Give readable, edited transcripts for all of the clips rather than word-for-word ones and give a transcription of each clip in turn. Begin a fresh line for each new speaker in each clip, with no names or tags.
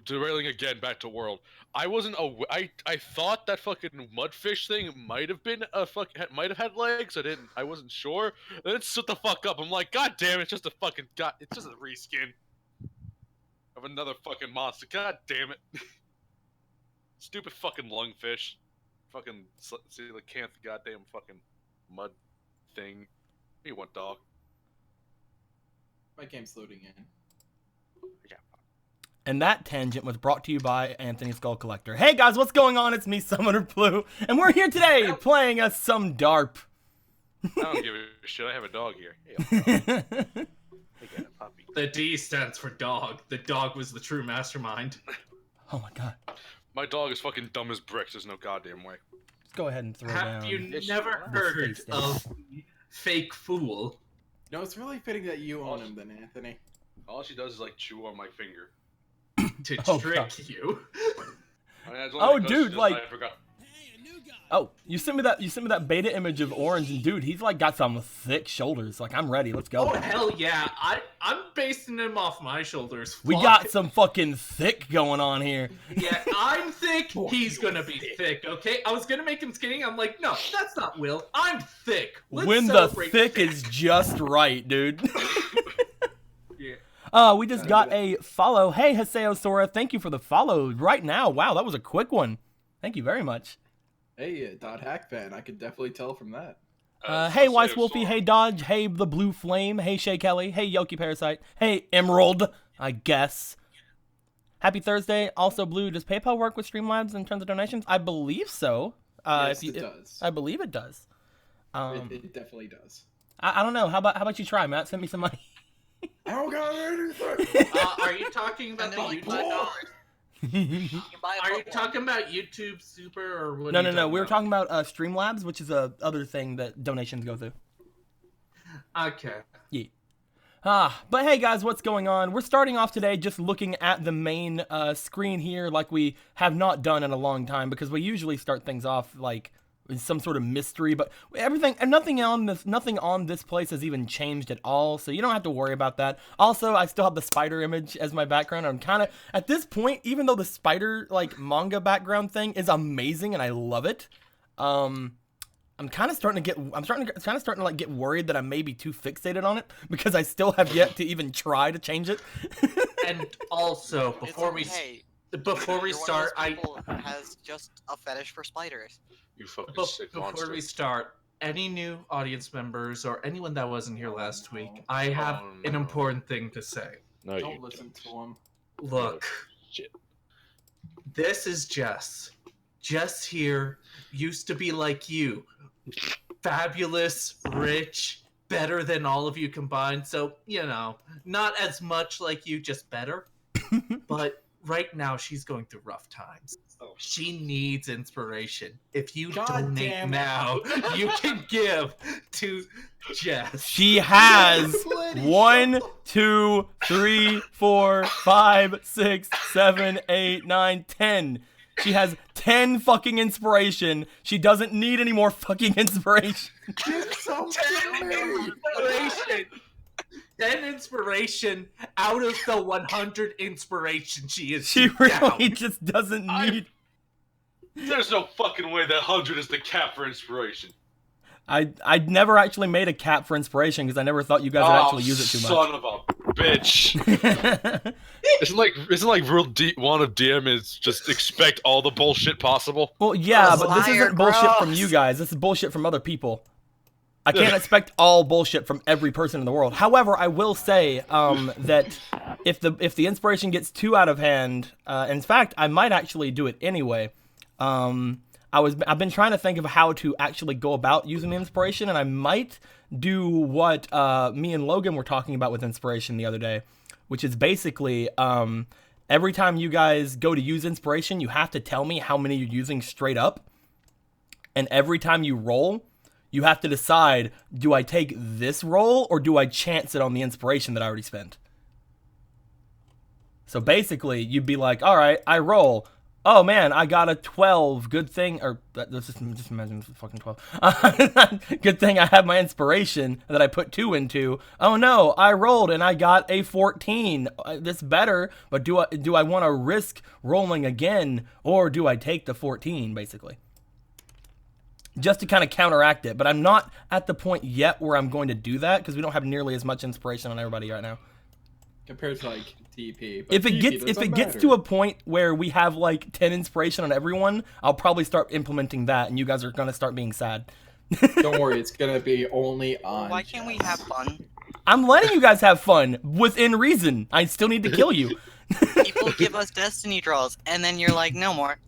derailing again back to world. I wasn't I thought that fucking mudfish thing might have been might have had legs. I wasn't sure. And then it stood the fuck up. I'm like, God damn, it's just a fucking it's just a reskin of another fucking monster. God damn it. Stupid fucking lungfish. Fucking see the can't goddamn fucking mud thing. You want dog?
My game's loading in.
Yeah.
And that tangent was brought to you by Anthony Skull Collector. Hey guys, what's going on? It's me, Summoner Blue, and we're here today playing us some DARP.
I don't give a shit. I have a dog here. Hey, a puppy.
The D stands for dog. The dog was the true mastermind.
Oh my god.
My dog is fucking dumb as bricks. There's no goddamn way.
Let's go ahead and throw down.
Have you never heard of fake fool?
No, it's really fitting that you own him then, Anthony.
All she does is like chew on my finger.
To
Oh,
trick
God.
you.
I mean, that's
Oh,
only because
dude,
just-
like-
I forgot.
Oh, you sent me that beta image of Orange, and dude, he's like got some thick shoulders. Like, I'm ready. Let's go.
Oh hell yeah! I'm basing him off my shoulders.
We
Fuck.
got some fucking thick going on here.
Yeah, I'm thick. He's gonna be thick. Okay, I was gonna make him skinny. I'm like, no, that's not Will. I'm thick. Let's
When the
celebrate
thick is just right, dude.
Yeah.
We just got a follow. Hey, Haseo Sora, thank you for the follow right now. Wow, that was a quick one. Thank you very much.
Hey, Dot Hack fan, I could definitely tell from that.
Hey, Weiss Wolfie. Hey, Dodge. Hey, The Blue Flame. Hey, Shay Kelly. Hey, Yoki Parasite. Hey, Emerald, I guess. Happy Thursday. Also, Blue, does PayPal work with Streamlabs in terms of donations? I believe so.
Yes, it does.
I believe it does.
It definitely does.
I don't know. How about you try, Matt? Send me some money.
I don't got anything!
Are you talking about the YouTube? Are you talking about YouTube Super or what?
No. We were talking about Streamlabs, which is a other thing that donations go through.
Okay.
Yeah. But hey guys, what's going on? We're starting off today just looking at the main screen here like we have not done in a long time, because we usually start things off like with some sort of mystery, but everything and nothing on this place has even changed at all, so you don't have to worry about that. Also, I still have the spider image as my background. I'm kind of at this point, even though the spider like manga background thing is amazing and I love it, I'm kind of starting to like get worried that I may be too fixated on it, because I still have yet to even try to change it.
And also, before we start,
has just a fetish for spiders.
You fucking sick
before
monster.
we start, any new audience members or anyone that wasn't here last week, I have an important thing to say.
No,
Don't
you
listen to him.
Look,
shit.
this is Jess. Jess here used to be like you. Fabulous, rich, better than all of you combined. So, not as much like you, just better. But right now, she's going through rough times. She needs inspiration. If you donate now, you can give to Jess.
She has 1, 2, 3, 4, 5, 6, 7, 8, 9, 10. She has 10 fucking inspiration. She doesn't need any more fucking inspiration.
So
10 inspiration. 10 inspiration out of the 100 inspiration she is.
She really
down.
just doesn't need.
There's no fucking way that 100 is the cap for inspiration.
I'd never actually made a cap for inspiration because I never thought you guys would actually use it too much.
Son of a bitch. Isn't like real one of DM is just expect all the bullshit possible?
Well, yeah, but this
Liar,
isn't bullshit from
gross.
you guys. This is bullshit from other people. I can't expect all bullshit from every person in the world. However, I will say that if the inspiration gets too out of hand, in fact, I might actually do it anyway. I've been trying to think of how to actually go about using the inspiration, and I might do what me and Logan were talking about with inspiration the other day, which is basically every time you guys go to use inspiration, you have to tell me how many you're using straight up, and every time you roll, you have to decide, do I take this roll or do I chance it on the inspiration that I already spent? So basically, you'd be like, all right, I roll. Oh man, I got a 12. Good thing, or just imagine this is fucking 12. Good thing I have my inspiration that I put 2 into. Oh no, I rolled and I got a 14. This better, but do I want to risk rolling again, or do I take the 14 basically? Just to kind of counteract it, but I'm not at the point yet where I'm going to do that because we don't have nearly as much inspiration on everybody right now.
Compared to like TP. But
If it gets to a point where we have like 10 inspiration on everyone, I'll probably start implementing that, and you guys are gonna start being sad.
Don't worry, it's gonna be only on.
Why can't we have fun?
I'm letting you guys have fun within reason. I still need to kill you.
People give us destiny draws, and then you're like, no more.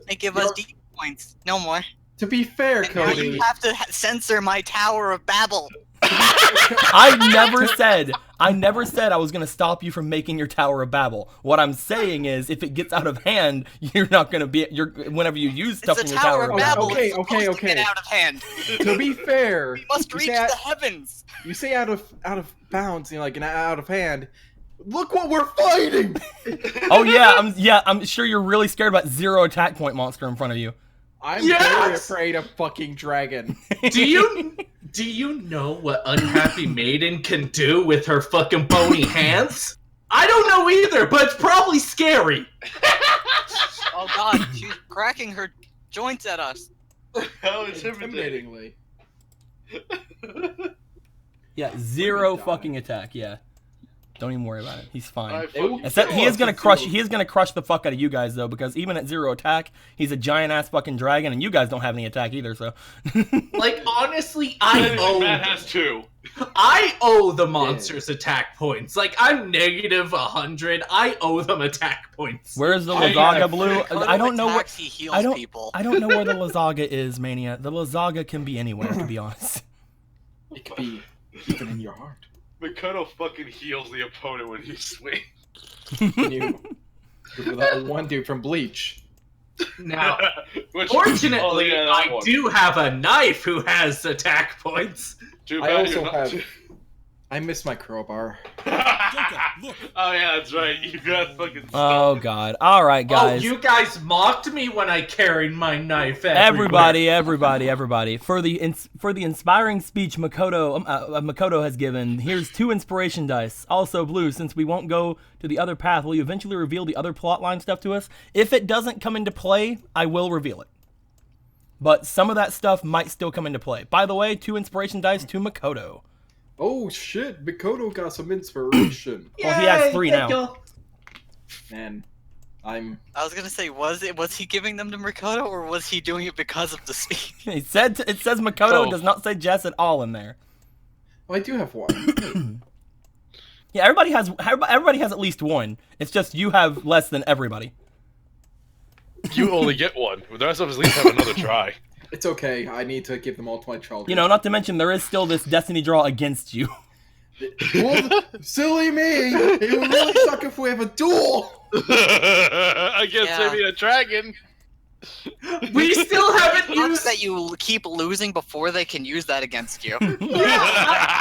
They give us D points, no more.
To be fair,
And now
Cody.
you have to censor my Tower of Babel.
I never said I was gonna stop you from making your Tower of Babel. What I'm saying is, if it gets out of hand, you're not gonna be. Whenever you use stuff
It's
in
a
your
Tower of Babel.
Okay,
It's supposed to get out of hand.
To be fair,
We must
you
reach
say
the heavens.
you say out of bounds, you know, like out of hand. Look what we're fighting.
Oh yeah, I'm sure you're really scared about 0 attack point monster in front of you.
I'm
Yes!
very afraid of fucking dragon.
Do you know what Unhappy Maiden can do with her fucking bony hands? I don't know either, but it's probably scary.
Oh god, she's cracking her joints at us.
How intimidating.
Intimidatingly.
Yeah, 0
die.
fucking attack. Yeah, don't even worry about it. He's fine.
I fucking
Except he is
Oh,
gonna
it's
crush.
zero.
He is gonna crush the fuck out of you guys though, because even at 0 attack, he's a giant ass fucking dragon, and you guys don't have any attack either. So,
Like honestly,
Matt has 2.
I owe the monsters attack points. Like I'm negative 100. I owe them attack points.
where's the
I
Lazaga
have-
blue?
Dakota
I don't know what.
attacks, he heals
I don't.
people.
I don't know where the Lazaga is, Mania. The Lazaga can be anywhere, to be honest.
It could be even in your heart.
Mikoto fucking heals the opponent when he swings.
You, that one dude from Bleach.
Now,
Which,
fortunately,
oh, yeah, that
I
one.
do have a knife who has attack points.
Too
I
bad
also
you're not.
have. I miss my crowbar.
Oh yeah, that's right. You got fucking.
Oh god. All right, guys.
Oh, you guys mocked me when I carried my knife.
Everybody. For the inspiring speech Makoto has given, here's 2 inspiration dice. Also, Blue, since we won't go to the other path, will you eventually reveal the other plotline stuff to us? If it doesn't come into play, I will reveal it. But some of that stuff might still come into play. By the way, 2 inspiration dice to Makoto.
Oh shit, Mikoto got some inspiration.
Well, he has 3 now.
Man, I'm.
I was gonna say, was he giving them to Makoto, or was he doing it because of the speech?
It says Makoto,
Oh.
does not say Jess at all in there.
Oh, I do have one.
Yeah, everybody has at least 1. It's just you have less than everybody.
You only get 1. The rest of us at least have another try.
It's okay. I need to give them all to my children.
You know, not to mention there is still this destiny draw against you.
Well, silly me! It would really suck if we have a duel.
Against
Yeah.
maybe a dragon.
We still haven't
Sucks
used.
that you keep losing before they can use that against you.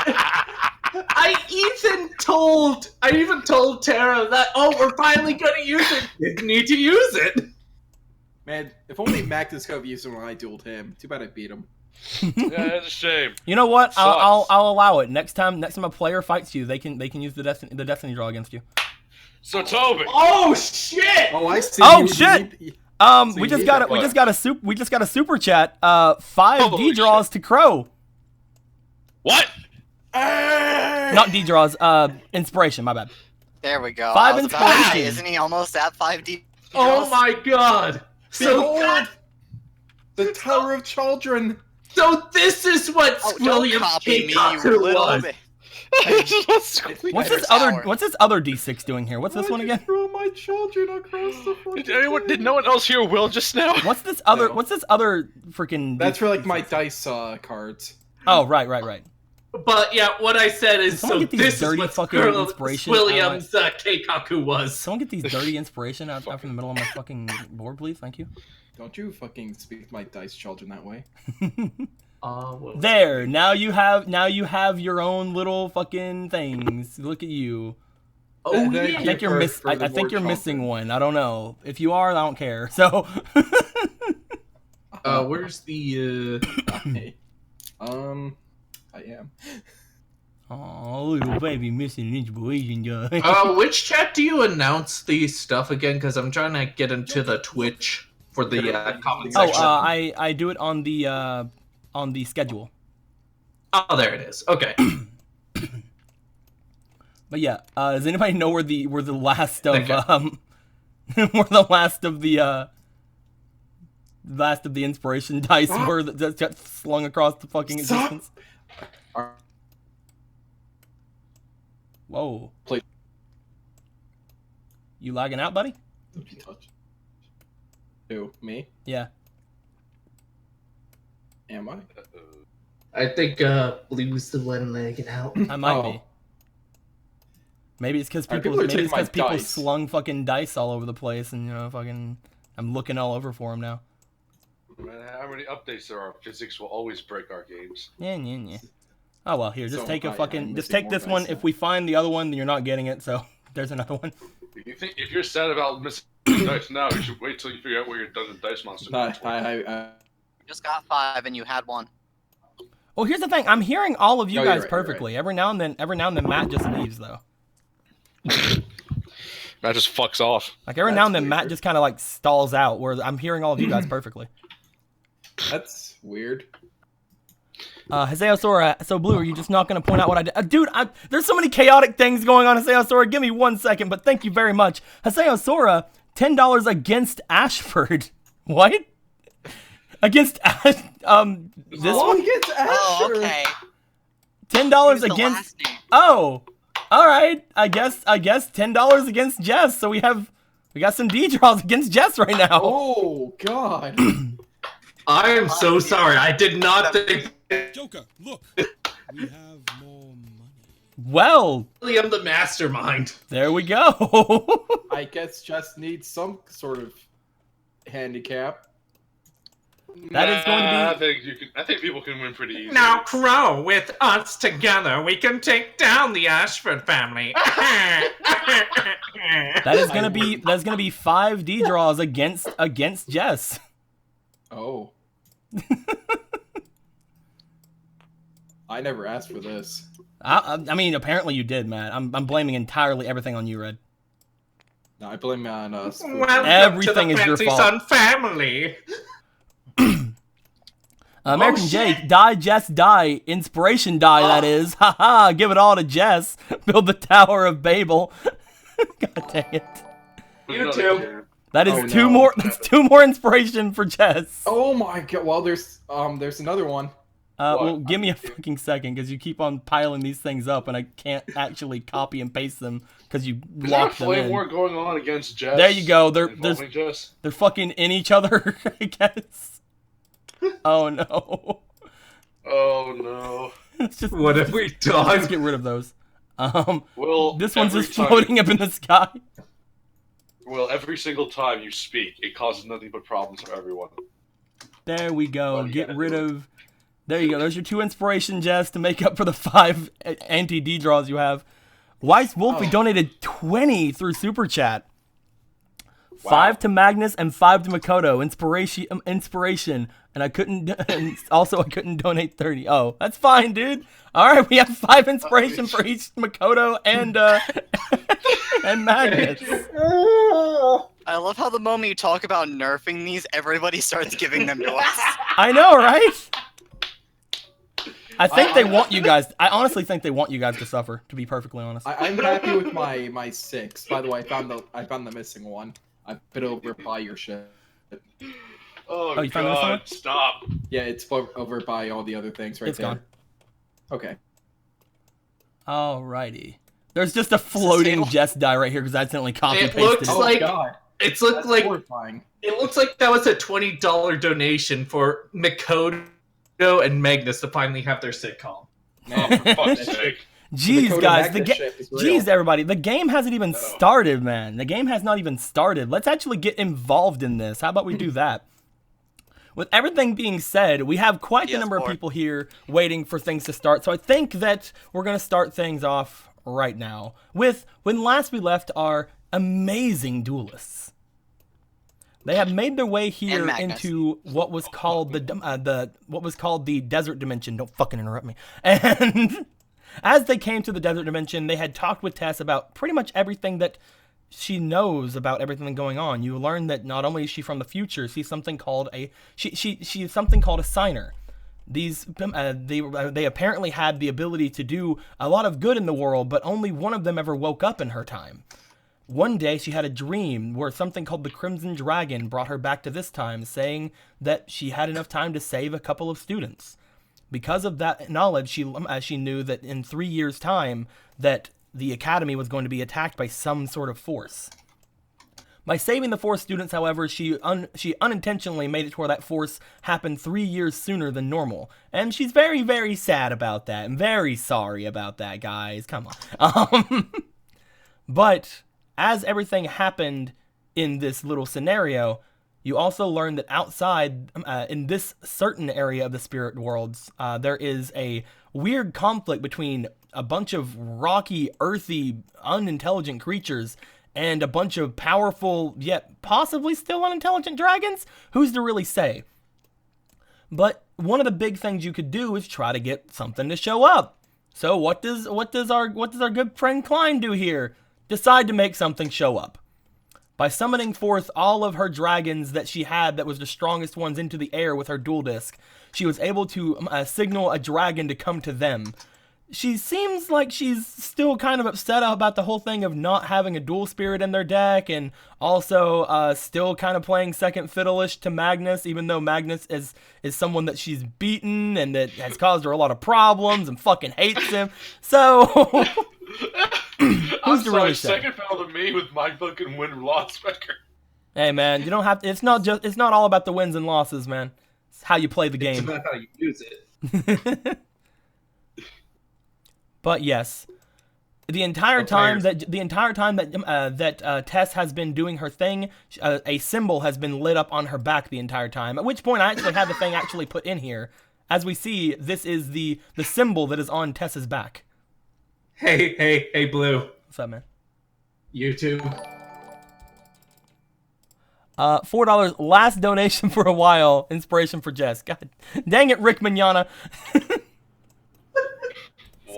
I even told Tara that we're finally gonna use it. Didn't need to use it.
Man, if only Magnus could have used him when I dueled him. Too bad I beat him.
Yeah, that's a shame.
You know what? I'll
Sucks.
allow it. Next time a player fights you, they can use the destiny draw against you.
So Toby.
Oh shit!
Oh, I see.
Oh,
you
shit!
need-
We
you
just
need
got
that
we
card.
just got a super chat. 5
Holy
D draws to Crow.
What?
Not D draws. Inspiration. My bad.
There we go.
5
I was about to say,
inspiration.
isn't he almost at 5D?
Oh my god! So
Behold,
God,
the Tower of Children.
so this is what
Oh, don't
William
copy me,
Keikaku
you little
was.
bit.
What's
Better
this other
sour.
What's this other D6 doing here? What's this one
Why'd you
again?
Throw my children across the fucking
Did no one else hear Will just now?
What's this other
No.
What's this other freaking?
That's for like
D6?
my dice cards.
Oh, right.
But yeah, what I said is
Someone
so
get these
this is
dirty
what
fucking inspiration
Williams Keikaku was.
Someone get these dirty inspiration out from the middle of my fucking board, please. Thank you.
Don't you fucking speak to my dice children that way.
Well,
There. Now you have your own little fucking things. Look at you.
Oh
Thank
yeah.
I think
you
you're
for
I
the
think you're
more
missing
comfort.
one. I don't know. If you are, I don't care. So.
Where's the
I am.
Oh, little baby missing an inspiration guy.
which chat do you announce the stuff again? Because I'm trying to get into the Twitch for the comment
Oh,
section.
I do it on the schedule.
Oh, there it is. Okay.
But yeah, does anybody know where the last of
Okay.
where the last of the inspiration dice were that got slung across the fucking
Stop.
existence? Whoa.
Play.
You lagging out, buddy?
Who? Me?
Yeah.
Am I?
I think Blue's the one lagging out.
I might
Oh.
be. Maybe it's because
Alright,
people,
people are
maybe it's
taking my
'cause people
dice.
slung fucking dice all over the place, and fucking, I'm looking all over for them now.
No matter how many updates there are, physics will always break our games.
Yeah. Oh well, here, just
So,
take a
I'm
fucking, just
missing
take
more
this
dice
one.
now.
If we find the other one, then you're not getting it. So there's another one.
If you're sad about missing dice now, you should wait till you figure out where you're done the dice monster.
No,
comes from.
I
You just got 5 and you had 1.
Well, here's the thing. I'm hearing all of you
No, you're
guys
right, you're right.
perfectly. Every now and then, Matt just leaves though.
That just fucks off.
Like every now and then,
That's
Matt
weird.
just kind of like stalls out. Where I'm hearing all of you guys perfectly.
that's weird.
Haseo Sora, so Blue, are you just not going to point out what I did? Dude, there's so many chaotic things going on, Haseo Sora. Give me 1 second, but thank you very much. Haseo Sora, $10 against Ashford. What? Against this
Oh,
one?
he gets
Oh,
Asher.
okay.
$10
Who's the
against.
last name?
Oh, all right. I guess $10 against Jess. So we got some D draws against Jess right now.
Oh God.
I am so sorry. I did not think
Joker, look. We have more money.
Well,
I am the mastermind.
there we go.
I guess just needs some sort of handicap.
That is going to be-
I think people can win pretty easily.
Now, Crow, with us together, we can take down the Ashford family.
That's gonna be 5 D draws against Jess.
Oh. I never asked for this.
I mean, apparently you did, Matt. I'm blaming entirely everything on you, Red.
No, I blame it on us.
Welcome
Everything
to
is
the
your
Fancy
fault.
Sun family.
American
Oh,
Jake,
shit.
die, Jess, die. Inspiration die, that is. Haha, give it all to Jess. Build the Tower of Babel. God dang it.
You too.
That is
Oh,
two
no.
more. That's 2 more inspiration for Jess.
Oh my God. Well, there's another one.
Well, give me a fucking second, because you keep on piling these things up, and I can't actually copy and paste them because you
Is there a
locked them
flame
in.
war going on against Jess?
There you go.
Involving Jess?
They're fucking in each other, I guess. Oh no.
Oh no.
Let's just,
What have we
let's
done?
get rid of those.
Well,
This one's
every
just
time-
floating up in the sky.
Well, every single time you speak, it causes nothing but problems for everyone.
There we go.
Oh, you
Get
gotta
rid
do it.
of. There you go. There's your 2 inspiration, Jess, to make up for the 5 anti-D draws you have. Weiss Wolfie donated 20 through Super Chat. 5 to Magnus and 5 to Makoto. Inspiration. And I couldn't. And also, I couldn't donate 30. Oh, that's fine, dude. All right, we have 5 inspiration for each Makoto and and Magnus.
I love how the moment you talk about nerfing these, everybody starts giving them to us.
I know, right? I think they want you guys. I honestly think they want you guys to suffer. To be perfectly honest.
I'm happy with my 6. By the way, I found the missing one. I put over by your shit.
Oh,
you found this one?
God, stop.
Yeah, it's over by all the other things right
It's
there.
gone.
Okay.
Alrighty. There's just a floating
table?
Jess die right here because I accidentally copy
It
pasted
looks
it.
Oh
like-
God.
It's looked
That's
like
horrifying.
it looks like that was a $20 donation for Makoto and Magnus to finally have their sitcom.
Oh, for fuck's sake.
Jeez,
Dakota
guys, the
Magnet
game.
ship is real.
Jeez, everybody, the game hasn't even
No.
started, man. The game has not even started. Let's actually get involved in this. How about we do that? With everything being said, we have quite the
Yes,
number of
Lord.
people here waiting for things to start. So I think that we're gonna start things off right now with when last we left our amazing duelists. They have made their way here
Magnus.
into what was called the desert dimension. Don't fucking interrupt me. And as they came to the desert dimension, they had talked with Tess about pretty much everything that she knows about everything going on. You learn that not only is she from the future, she's something called she's something called a signer. These they apparently had the ability to do a lot of good in the world, but only one of them ever woke up in her time. One day she had a dream where something called the Crimson Dragon brought her back to this time, saying that she had enough time to save a couple of students. Because of that knowledge, she knew that in 3 years' time that the academy was going to be attacked by some sort of force. By saving the 4 students, however, she unintentionally made it to where that force happened 3 years sooner than normal. And she's very, very sad about that. And very sorry about that, guys. Come on. But as everything happened in this little scenario, you also learn that outside, in this certain area of the spirit worlds, there is a weird conflict between a bunch of rocky, earthy, unintelligent creatures and a bunch of powerful, yet possibly still unintelligent dragons? Who's to really say? But one of the big things you could do is try to get something to show up. So what does our good friend Klein do here? Decide to make something show up. By summoning forth all of her dragons that she had that was the strongest ones into the air with her dual disc, she was able to signal a dragon to come to them. She seems like she's still kind of upset about the whole thing of not having a dual spirit in their deck, and also still kind of playing second fiddle-ish to Magnus, even though Magnus is someone that she's beaten and that has caused her a lot of problems and fucking hates him. So
I'm sorry,
really say?
second fiddle to me with my fucking win-loss record.
Hey man, you don't have to, it's not all about the wins and losses, man. It's how you play the game.
It's about how you use it.
But yes, the entire time that Tess has been doing her thing, a symbol has been lit up on her back the entire time. At which point I actually had the thing actually put in here. As we see, this is the symbol that is on Tess's back.
Hey, Blue.
What's up, man?
YouTube.
$4. Last donation for a while. Inspiration for Jess. God dang it, Rick Mignogna.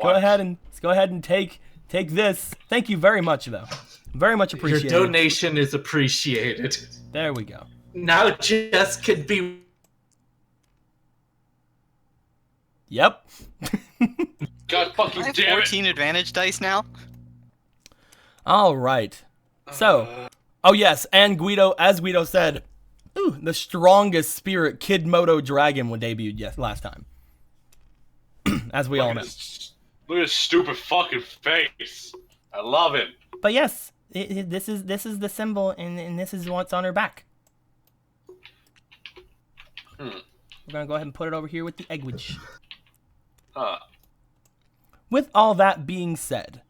Let's go ahead and take this. Thank you very much, though. Very much appreciated.
Your donation is appreciated.
There we go.
Now Jess could be.
Yep.
God fucking
I have
damn it.
14 advantage dice now.
All right. So, oh yes, and as Guido said, the strongest spirit Kid Moto Dragon was debuted last time. As we all know.
Look at his stupid fucking face. I love it.
But yes, this is the symbol, and this is what's on her back. We're gonna go ahead and put it over here with the eggwich. With all that being said,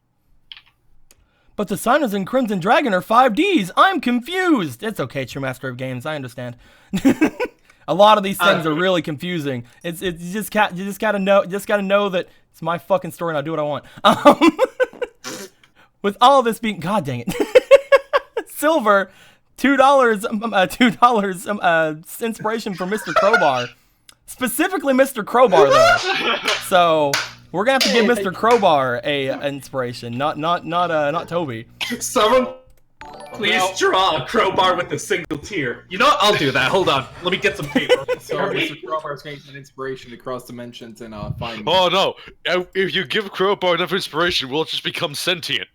but the Signers and Crimson Dragon are 5Ds. I'm confused. It's okay, True Master of Games. I understand. A lot of these things are really confusing. You just gotta know that it's my fucking story and I do what I want. With all this being, god dang it, Silver, $2 inspiration for Mr. Crowbar, specifically Mr. Crowbar though. So we're gonna have to give Mr. Crowbar a inspiration, not Toby.
Someone, please draw a crowbar with a single tear. You know what? I'll do that. Hold on. Let me get some paper.
So Mr. Crowbar's getting an inspiration to cross dimensions and find.
Oh no! If you give Crowbar enough inspiration, we'll just become sentient.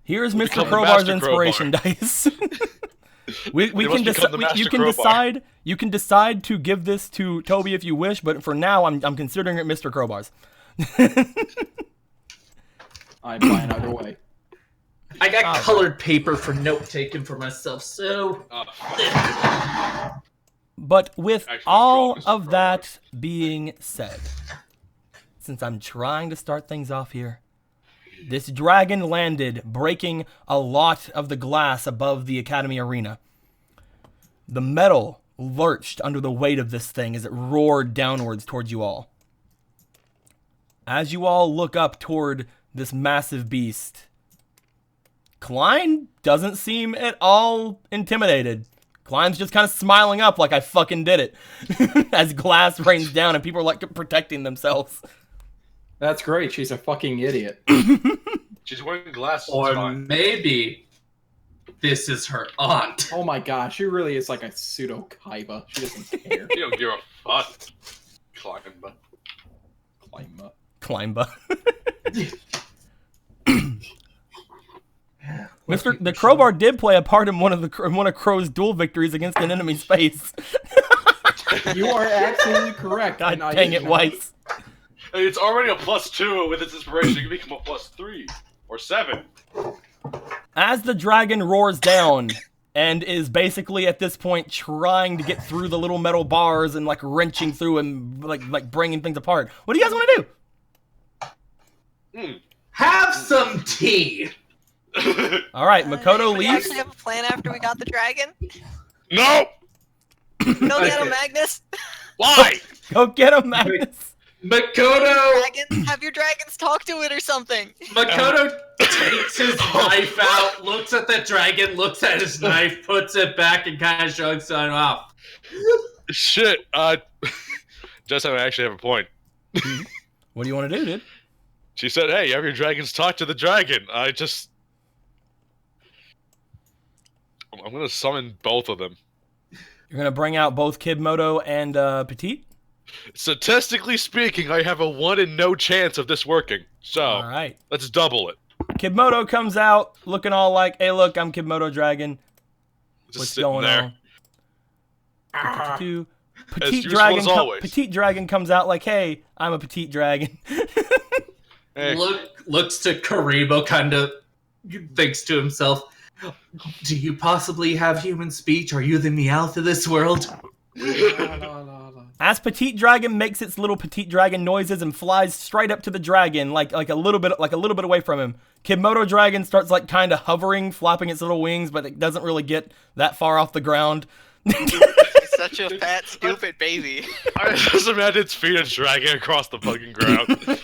Here's
We'll
Mr.
become
Crowbar's
Master
inspiration dice. You can decide to give this to Toby if you wish, but for now I'm considering it Mr. Crowbar's.
I'm fine either way.
I got colored paper for note taking for myself, so.
But with
Actually,
all
draw Mr.
of that being said, since I'm trying to start things off here, this dragon landed, breaking a lot of the glass above the Academy arena. The metal lurched under the weight of this thing as it roared downwards towards you all. As you all look up toward this massive beast. Klein doesn't seem at all intimidated. Klein's just kind of smiling up like I fucking did it. As glass rains down and people are like protecting themselves.
That's great. She's a fucking idiot.
She's wearing glasses.
Or
It's fine.
maybe this is her aunt.
Oh my god, she really is like a pseudo Kaiba. She doesn't care.
You don't give a fuck. Climb.
Climba.
The crowbar did play a part in one of Crow's duel victories against an enemy's face.
You are absolutely correct.
God
and I
dang
did
it,
not-
Weiss.
It's already a +2 with its inspiration. It can become a +3 or 7.
As the dragon roars down and is basically at this point trying to get through the little metal bars and like wrenching through and like bringing things apart. What do you guys want to do?
Have some tea.
All right, Makoto
Do we
leaves.
actually have a plan after we got the dragon?
No!
Go get him,
Okay.
Magnus.
Why?
Go get him, Magnus.
Makoto
Dragon, have your dragons talk to it or something.
Makoto takes his knife out, looks at the dragon, looks at his knife, puts it back, and kind of shrugs it off.
Shit. Just I actually have a point.
What do you want to do, dude?
She said, "Hey, have your dragons talk to the dragon." I'm gonna summon both of them.
You're gonna bring out both Kibmoto and Petite.
Statistically speaking, I have a 1 in no chance of this working. So
All right.
let's double it.
Kibmoto comes out looking all like, "Hey, look, I'm Kibmoto Dragon.
Just
What's
sitting
going
there.
on?"
As
Petite
useful
dragon,
as always.
Petite dragon comes out like, "Hey, I'm a petite dragon."
Hey,
Looks to Karibo, kind of thinks to himself, "Do you possibly have human speech? Are you the Meowth of this world?"
As Petite Dragon makes its little Petite Dragon noises and flies straight up to the dragon, like a little bit away from him. Kibmoto Dragon starts like kind of hovering, flapping its little wings, but it doesn't really get that far off the ground.
He's such a fat, stupid baby.
I just imagine its feet are dragging across the fucking ground.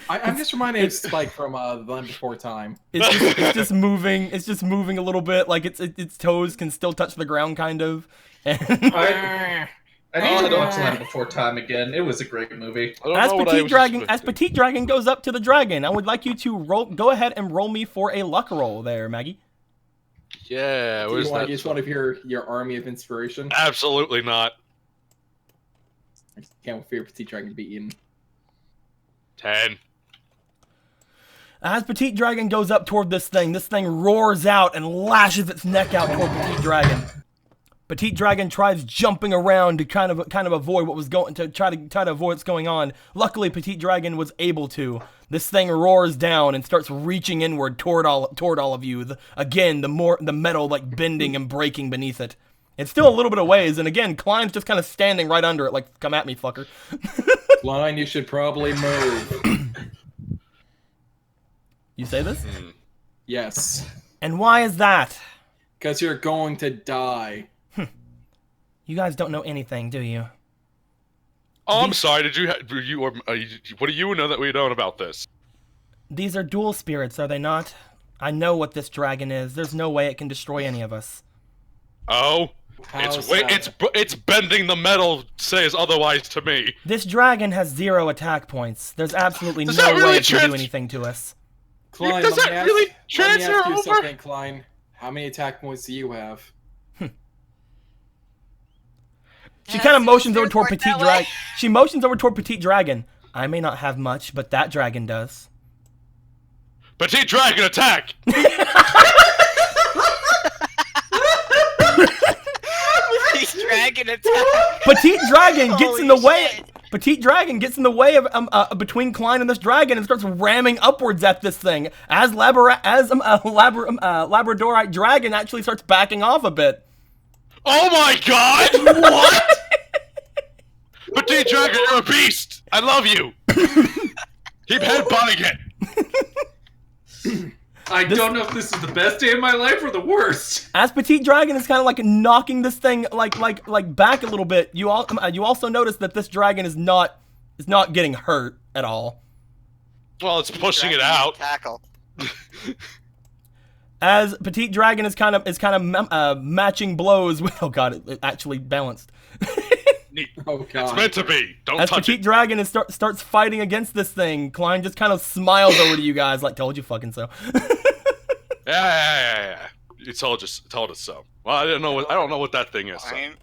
I'm just reminded of Spike from The Land Before Time.
It's just moving. It's just moving a little bit, like its toes can still touch the ground, kind of. And
I need to watch Land Before Time again. It was a great movie.
I don't
as
know what I
Petite
was
Dragon,
expecting.
goes up to the dragon, I would like you to go ahead and roll me for a luck roll, there, Maggie.
Yeah,
Do
where's
you want
that?
to use one of your army of inspiration?
Absolutely not.
I just can't wait for your Petite Dragon to be eaten.
10.
As Petite Dragon goes up toward this thing roars out and lashes its neck out toward Petite Dragon. Petite Dragon tries jumping around to kind of avoid what was going to try to avoid what's going on. Luckily, Petite Dragon was able to. This thing roars down and starts reaching inward toward all of you. The metal like bending and breaking beneath it. It's still a little bit of ways, and again, Klein's just kind of standing right under it, like, "Come at me, fucker."
Line, you should probably move.
You say this?
Yes.
And why is that?
Because you're going to die.
You guys don't know anything, do you?
Oh, I'm sorry. Did you what do you know that we don't about this?
These are dual spirits, are they not? I know what this dragon is. There's no way it can destroy any of us.
Oh,
How's that?
it's bending the metal. Says otherwise to me.
This dragon has 0 attack points. There's absolutely
Does
no
that really
way it can do
trans-
anything to us.
Klein,
Does
let
that
me ask-
really
let me
transfer
ask you
over?
something, Klein. How many attack points do you have?
She kind of motions over
Spirits
toward
work
Petite
that way.
Dragon. She motions over toward Petite Dragon. I may not have much, but that dragon does.
Petite dragon attack.
He's dragon attack.
Petite Dragon gets in the
Holy
way.
shit.
Petite Dragon gets in the way of between Klein and this dragon and starts ramming upwards at this thing. As Labradorite dragon actually starts backing off a bit.
Oh my god! What? Petite dragon, you're a beast. I love you. Keep headbutting it.
I don't know if this is the best day of my life or the worst.
As Petite Dragon is kind of like knocking this thing like back a little bit, you also notice that this dragon is not getting hurt at all.
Well, it's pushing it
Dragon
out.
Tackle.
As Petite Dragon is kind of matching blows with. Oh god, it actually balanced.
Neat.
Oh
It's
god.
meant to be. Don't
As
touch
Petite
it.
Dragon starts fighting against this thing, Klein just kind of smiles over to you guys like, "Told you fucking so."
Yeah. You told us so. Well, I don't know what that thing is. So.
Fine.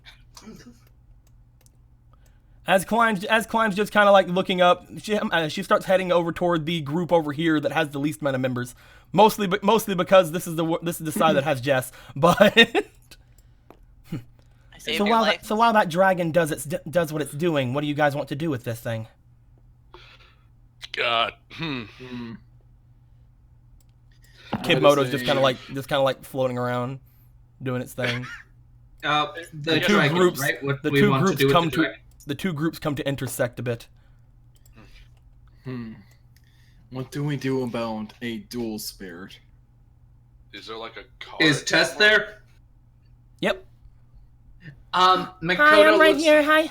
As Klein's just kind of like looking up, she starts heading over toward the group over here that has the least amount of members. Mostly because this is the side that has Jess. But
I saved your life.
so while that dragon does what it's doing, what do you guys want to do with this thing?
God.
Kid Moto's just kind of like floating around, doing its thing.
The
two
dragon,
groups-
right? What
the
we
two
want
groups
to do with
come
the
to-
dragon?
The two groups come to intersect a bit.
What do we do about a dual spirit?
Is there like a card?
Is Tess there?
Yep.
Makoto
Hi, I'm right
looks,
here. Hi.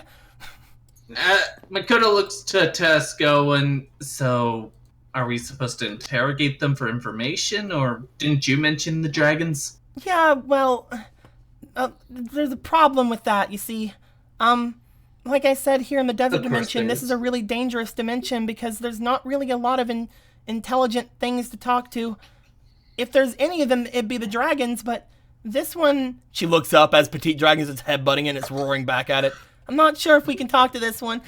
Makoto looks to Tess going, so are we supposed to interrogate them for information, or didn't you mention the dragons?
Yeah, well, there's a problem with that, you see. Like I said, here in the desert
Of course
dimension,
there
this
is.
is a really dangerous dimension because there's not really a lot of intelligent things to talk to. If there's any of them, it'd be the dragons, but this one... She looks up as Petite Dragon's its headbutting and it's roaring back at it. I'm not sure if we can talk to this one.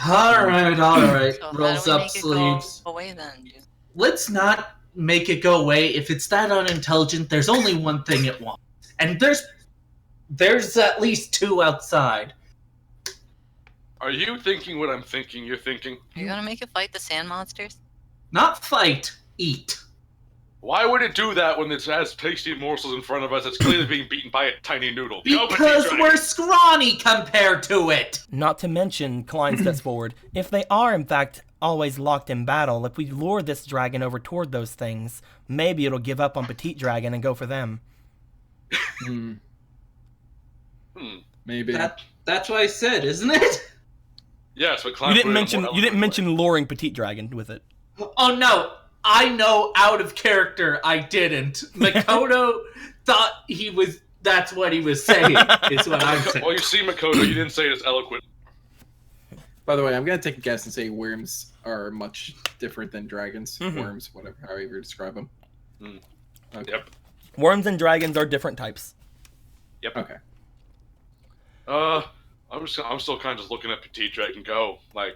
Alright.
So
Rolls
how do we
up
make it
sleeves.
go away then? Dude?
Let's not make it go away. If it's that unintelligent, there's only one thing it wants. And there's at least two outside.
Are you thinking what I'm thinking? You're thinking.
Are you gonna make it fight the sand monsters?
Not fight, eat.
Why would it do that when it has tasty morsels in front of us? It's clearly being beaten by a tiny noodle. Go, Petite
Because
Dragon.
we're scrawny compared to it.
Not to mention, Klein steps forward, if they are in fact always locked in battle, if we lure this dragon over toward those things, maybe it'll give up on Petite Dragon and go for them.
Maybe.
That's what I said, isn't it?
Yes, but
You
Clown
didn't
put it in a more elegant way.
mention luring Petite Dragon with it.
Oh no, I know out of character I didn't. Makoto thought that's what he was saying, is what I'm saying.
Well, you see, Makoto, you didn't say it as eloquent.
By the way, I'm gonna take a guess and say worms are much different than dragons.
Mhm.
Worms, whatever, however you describe them. Okay.
Yep.
Worms and dragons are different types.
Okay.
I'm still kind of just looking at Petite Dragon go. Like,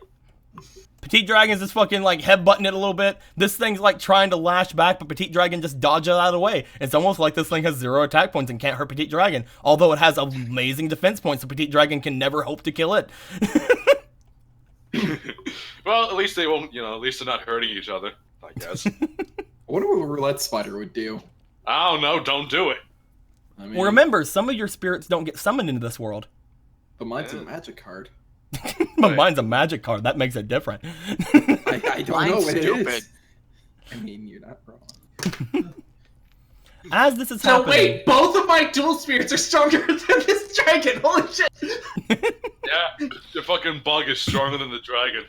Petite Dragon's just fucking like headbutting it a little bit. This thing's like trying to lash back, but Petite Dragon just dodges out of the way. It's almost like this thing has 0 attack points and can't hurt Petite Dragon. Although it has amazing defense points, so Petite Dragon can never hope to kill it.
well, at least they won't, at least they're not hurting each other, I guess.
I wonder what a roulette spider would do.
I don't know, don't do it.
I mean,
Well, remember, some of your spirits don't get summoned into this world.
but mine's a
Yeah.
magic card.
But
Right.
mine's a magic card. That makes it different.
I don't know
Mine's
what
stupid.
it is. I mean, you're not wrong.
As this is
So
happening...
wait, both of my dual spirits are stronger than this dragon. Holy shit!
Yeah, the fucking bug is stronger than the dragon.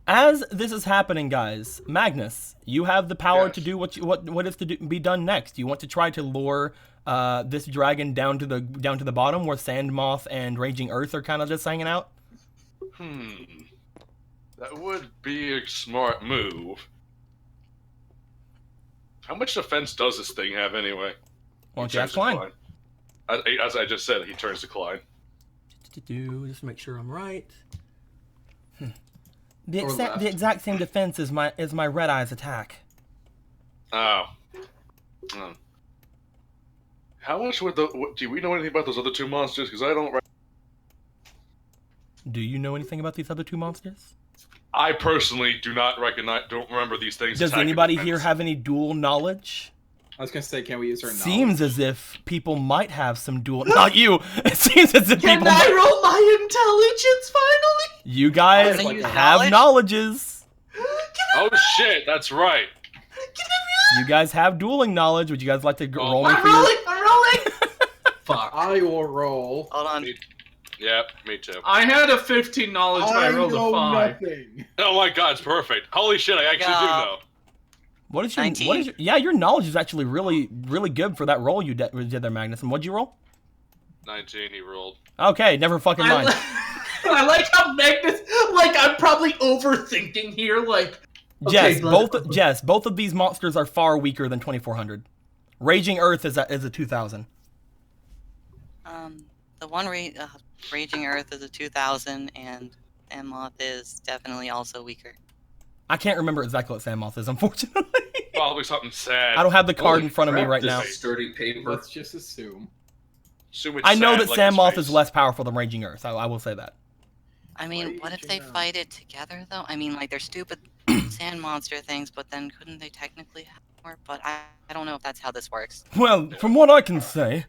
As this is happening, guys, Magnus, you have the power
Yes.
to do what is to be done next. You want to try to lure this dragon down to the bottom where Sand Moth and Raging Earth are kind of just hanging out.
That would be a smart move. How much defense does this thing have anyway?
Why don't
He
you ask
turns to
Klein?
As I just said, he turns to Klein.
Just to make sure I'm right.
Or left.
The exact same defense as my Red Eyes attack.
Oh. How much would do we know anything about those other two monsters? Because I don't.
Do you know anything about these other two monsters?
I personally don't remember these things.
Does
attacking
anybody
defense.
here have any dual knowledge?
I was gonna say, can we use our
Seems
knowledge?
as if people might have some dual. Not you. It seems as if
Can
people.
I roll my intelligence finally?
You guys
Can I use
have
knowledge?
knowledges.
Oh shit, that's right.
You guys have dueling knowledge. Would you guys like to roll me
I'm
for your...
rolling. I'm rolling. Fuck.
I will roll.
Hold on.
Yep, me too.
I had a 15 knowledge, but I rolled a
know
5.
nothing.
Oh my god, it's perfect. Holy shit, I actually do
Yeah.
know.
What is your
19.
yeah, your knowledge is actually really good for that roll you did there, Magnus. And what'd you roll?
19, he rolled.
Okay, never fucking mind.
I like how Magnus, like, I'm probably overthinking here, like,
Jess,
okay,
both of these monsters are far weaker than 2400. Raging Earth is a 2000.
The one Raging Earth is a 2000, and Moth is definitely also weaker.
I can't remember exactly what Sandmoth is, unfortunately.
Probably something sad.
I don't have the card
Holy
in front of me
crap,
right
this
now.
is sturdy paper.
Let's just assume.
Assume it's
I know
sad,
that
like
Sandmoth
space.
is less powerful than Raging Earth. I will say that.
I mean, what if they
Raging
fight it together, though? I mean, like, they're stupid sand monster things, but then couldn't they technically have more? But I don't know if that's how this works.
Well, from what I can say,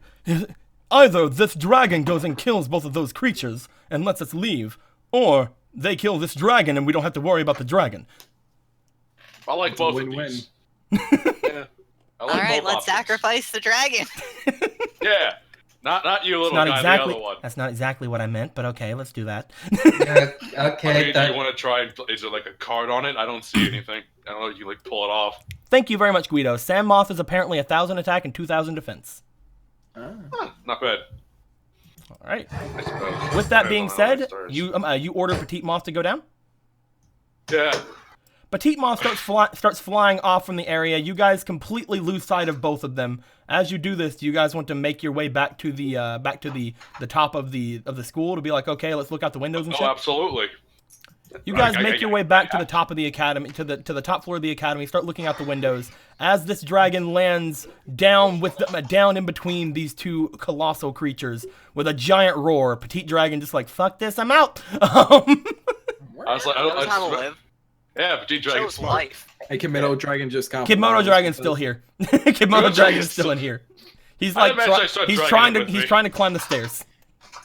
either this dragon goes and kills both of those creatures and lets us leave, or they kill this dragon and we don't have to worry about the dragon.
I like
It's a
both of
win-win.
these. Yeah. I like
All right,
both
let's
options.
sacrifice the dragon.
Yeah. Not you,
It's
little
not
guy,
exactly.
the other one.
That's not exactly what I meant, but okay, let's do that.
Yeah,
I
okay,
mean, do you want to try and... Is there like a card on it? I don't see anything. I don't know if you like pull it off.
Thank you very much, Guido. Sandmoth is apparently 1000 attack and 2000 defense.
Huh, not bad,
All right.
I suppose.
With that
Depends
being
on how it
said,
starts.
you order Petite Moth to go down.
Yeah.
Petite Moth starts flying off from the area. You guys completely lose sight of both of them. As you do this, do you guys want to make your way back to the top of the school to be like, okay, let's look out the windows and
Oh,
shit?
absolutely.
You guys
I-
make your way back to the top of the academy, to the top floor of the academy. Start looking out the windows as this dragon lands down down in between these two colossal creatures with a giant roar. Petite Dragon just like, fuck this, I'm out.
I was like,
Knows how to live.
Yeah, Petite Dragon's
Shows
smart.
life.
Hey, Kimono Dragon just got.
Kimono Dragon's still here. Kimono Dragon's still in here. He's
I
like
imagine I saw
he's
Dragon
trying to
with
he's
me.
trying to climb the stairs.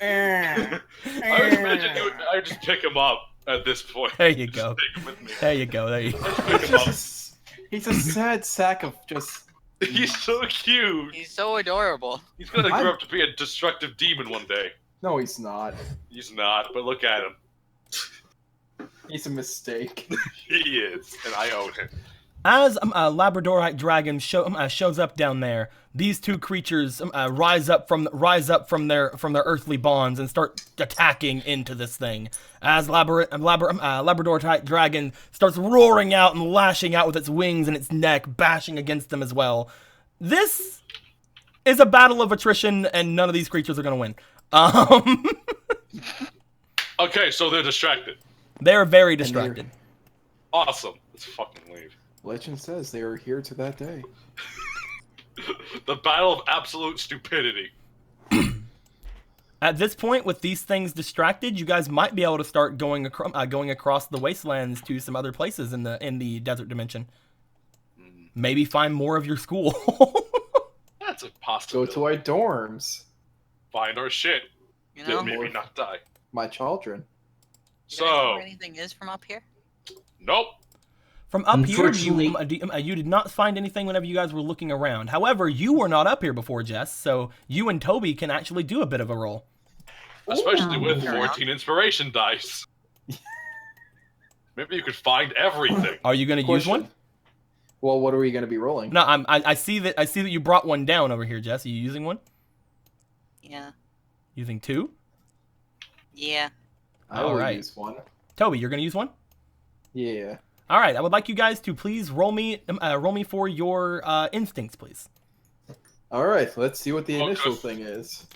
I would imagine I would just pick him up at this point.
There you go.
Just take him with me.
There you go. There you go.
Pick him up.
He's a sad sack of just.
He's so cute.
He's so adorable.
He's gonna grow up to be a destructive demon one day.
No, he's not.
He's not, but look at him.
He's a mistake.
He is, and I own him.
As a Labradorite dragon shows up down there, these two creatures rise up from their earthly bonds and start attacking into this thing. As Labradorite dragon starts roaring out and lashing out with its wings and its neck, bashing against them as well. This is a battle of attrition, and none of these creatures are gonna win.
Okay, so they're distracted.
They're very distracted.
Awesome. Let's fucking leave.
Legend says they are here to that day.
The battle of absolute stupidity.
At this point, with these things distracted, you guys might be able to start going across the wastelands to some other places in the desert dimension. Maybe find more of your school.
That's a
Go
possibility.
to our dorms.
Find our shit.
You
Then
know?
maybe not die.
My children.
You guys know
So,
where anything is from up here?
nope.
From up here,
Unfortunately-
you did not find anything whenever you guys were looking around. However, you were not up here before, Jess, so you and Toby can actually do a bit of a roll.
Especially with
Ooh.
14 inspiration dice. Maybe you could find everything.
Are you going to use one?
Well, what are we going to be rolling?
No, I see that you brought one down over here, Jess. Are you using one?
Yeah.
Using two?
Yeah.
I will
Alright.
use one.
Toby, you're going to use one?
Yeah.
All right, I would like you guys to please roll me for your instincts, please.
All right, let's see what the
Oh,
initial
good.
thing is.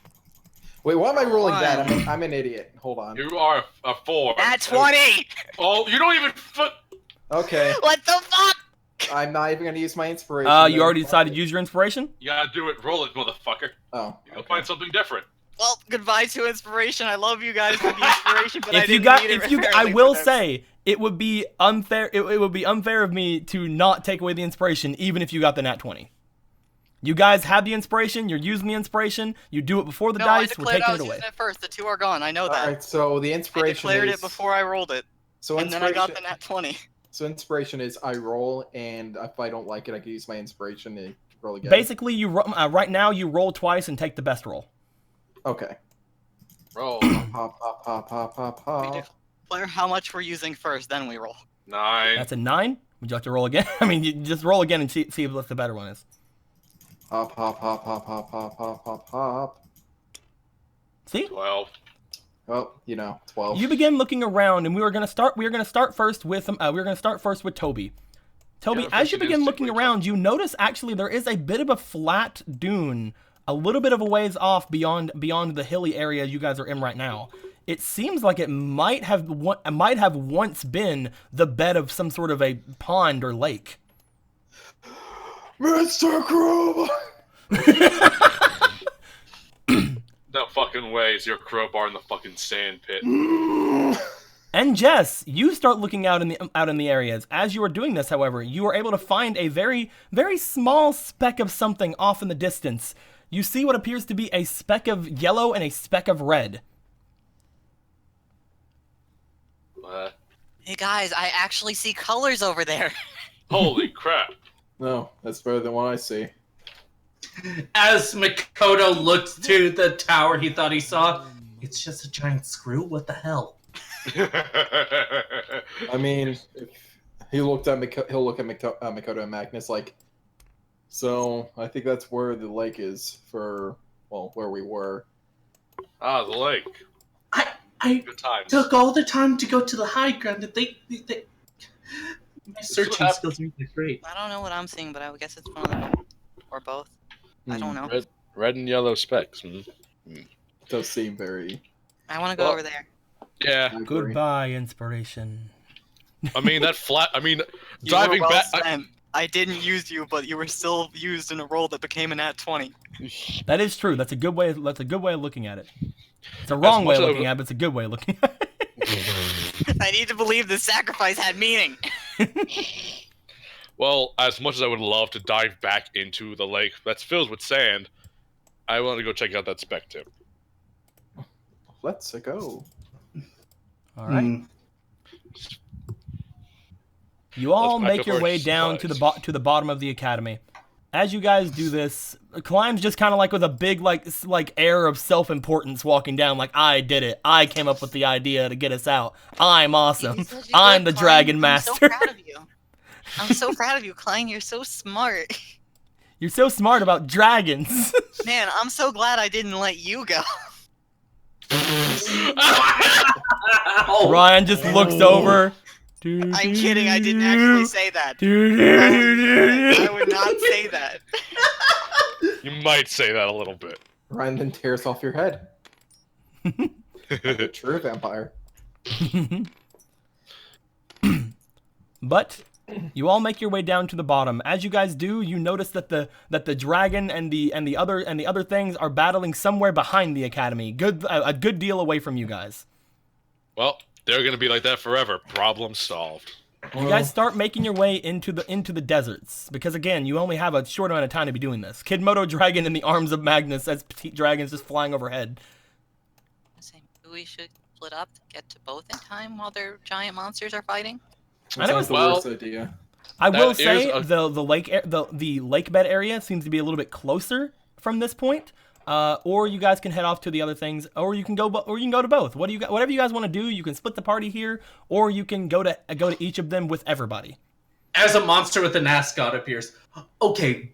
Wait, why am I rolling that? I'm an idiot. Hold on.
You are a 4.
That's 20!
Oh, you don't even...
Okay,
What the fuck?
I'm not even going to use my inspiration.
You
then.
already decided to use your inspiration?
You gotta do it. Roll it, motherfucker.
Oh,
You'll
okay.
find something different.
Well, goodbye to inspiration. I love you guys for the inspiration, but I
If you
didn't
got,
need it
if you, I
apparently
will
for this.
say it would be unfair. It would be unfair of me to not take away the inspiration, even if you got the nat 20. You guys have the inspiration. You're using the inspiration. You do it before the
No, I
dice. We're
declared I
taking
was
it away.
using it first. The 2 are gone. I know that.
All right, so the
I
inspiration
declared
is...
it before I rolled it,
So
and then I got
inspiration,
the nat 20.
so inspiration is I roll, and if I don't like it, I can use my inspiration and roll again.
Basically, right now you roll twice and take the best roll.
Okay.
Roll.
Pop, pop, pop, pop, pop, pop.
Declare how much we're using first, then we roll.
9.
That's a 9. Would you like to roll again? I mean, you just roll again and see what the better one is.
Pop, pop, pop, pop, pop, pop, pop, pop, pop.
See?
12.
Well, 12.
You begin looking around, and we were gonna start first with Toby. Toby,
Yeah,
as you begin looking
instantly
around, you notice actually there is a bit of a flat dune, a little bit of a ways off beyond the hilly area you guys are in right now. It seems like it might have once been the bed of some sort of a pond or lake.
Mr. Crowbar!
No fucking way is your crowbar in the fucking sand pit.
And Jess, you start looking out in the areas. As you are doing this, however, you are able to find a very, very small speck of something off in the distance. You see what appears to be a speck of yellow and a speck of red.
Hey guys, I actually see colors over there.
Holy crap.
No, that's better than what I see.
As Makoto looks to the tower he thought he saw, it's just a giant screw. What the hell?
I mean, if he'll look at Makoto and Magnus like, so I think that's where the lake is for, where we were.
Ah, the lake.
I
Good times.
took all the time to go to the high ground. They my searching
happened.
skills are great.
I don't know what I'm seeing, but I would guess it's one of them. Or both. I don't know.
Red and yellow specks.
Does seem very.
I want to go
Well-
over there.
Yeah.
I agree.
Goodbye, inspiration.
I mean, that flat. I mean,
You
driving
were well
back.
spent. I didn't use you, but you were still used in a roll that became an at 20.
That is true. That's a good way of looking at it. It's a wrong way
much
of
as I
looking at it, but it's a good way of looking at it.
I need to believe the sacrifice had meaning.
Well, as much as I would love to dive back into the lake that's filled with sand, I want to go check out that speck too.
Let's go.
All right.
Hmm.
You all
Let's pack
make
up
your
our
way down to
supplies.
the bottom of the academy. As you guys do this, Climb's just kind of like with a big like air of self-importance walking down, like, I did it. I came up with the idea to get us out. I'm awesome.
You're such a
I'm
good
the
Klein.
Dragon
I'm
Master.
so proud of you. I'm so proud of you, Klein. You're so smart.
You're so smart about dragons.
Man, I'm so glad I didn't let you go.
Ow.
Ryan just looks over.
I'm kidding. I didn't actually say that. I would not say that.
You might say that a little bit.
Ryan then tears off your head. True vampire.
But you all make your way down to the bottom. As you guys do, you notice that the dragon and the other things are battling somewhere behind the academy. A good deal away from you guys.
Well, they're gonna be like that forever. Problem solved.
You guys start making your way into the deserts because again, you only have a short amount of time to be doing this. Kid Moto Dragon in the arms of Magnus as petite dragons just flying overhead.
Maybe we should split up to get to both in time while their giant monsters are fighting.
I know
That's the
well-
worst idea.
I will
That
say
is
the lake bed area seems to be a little bit closer from this point. Or you guys can head off to the other things, or you can go to both. Whatever you guys want to do, you can split the party here, or you can go to each of them with everybody.
As a monster with an ascot appears. Okay,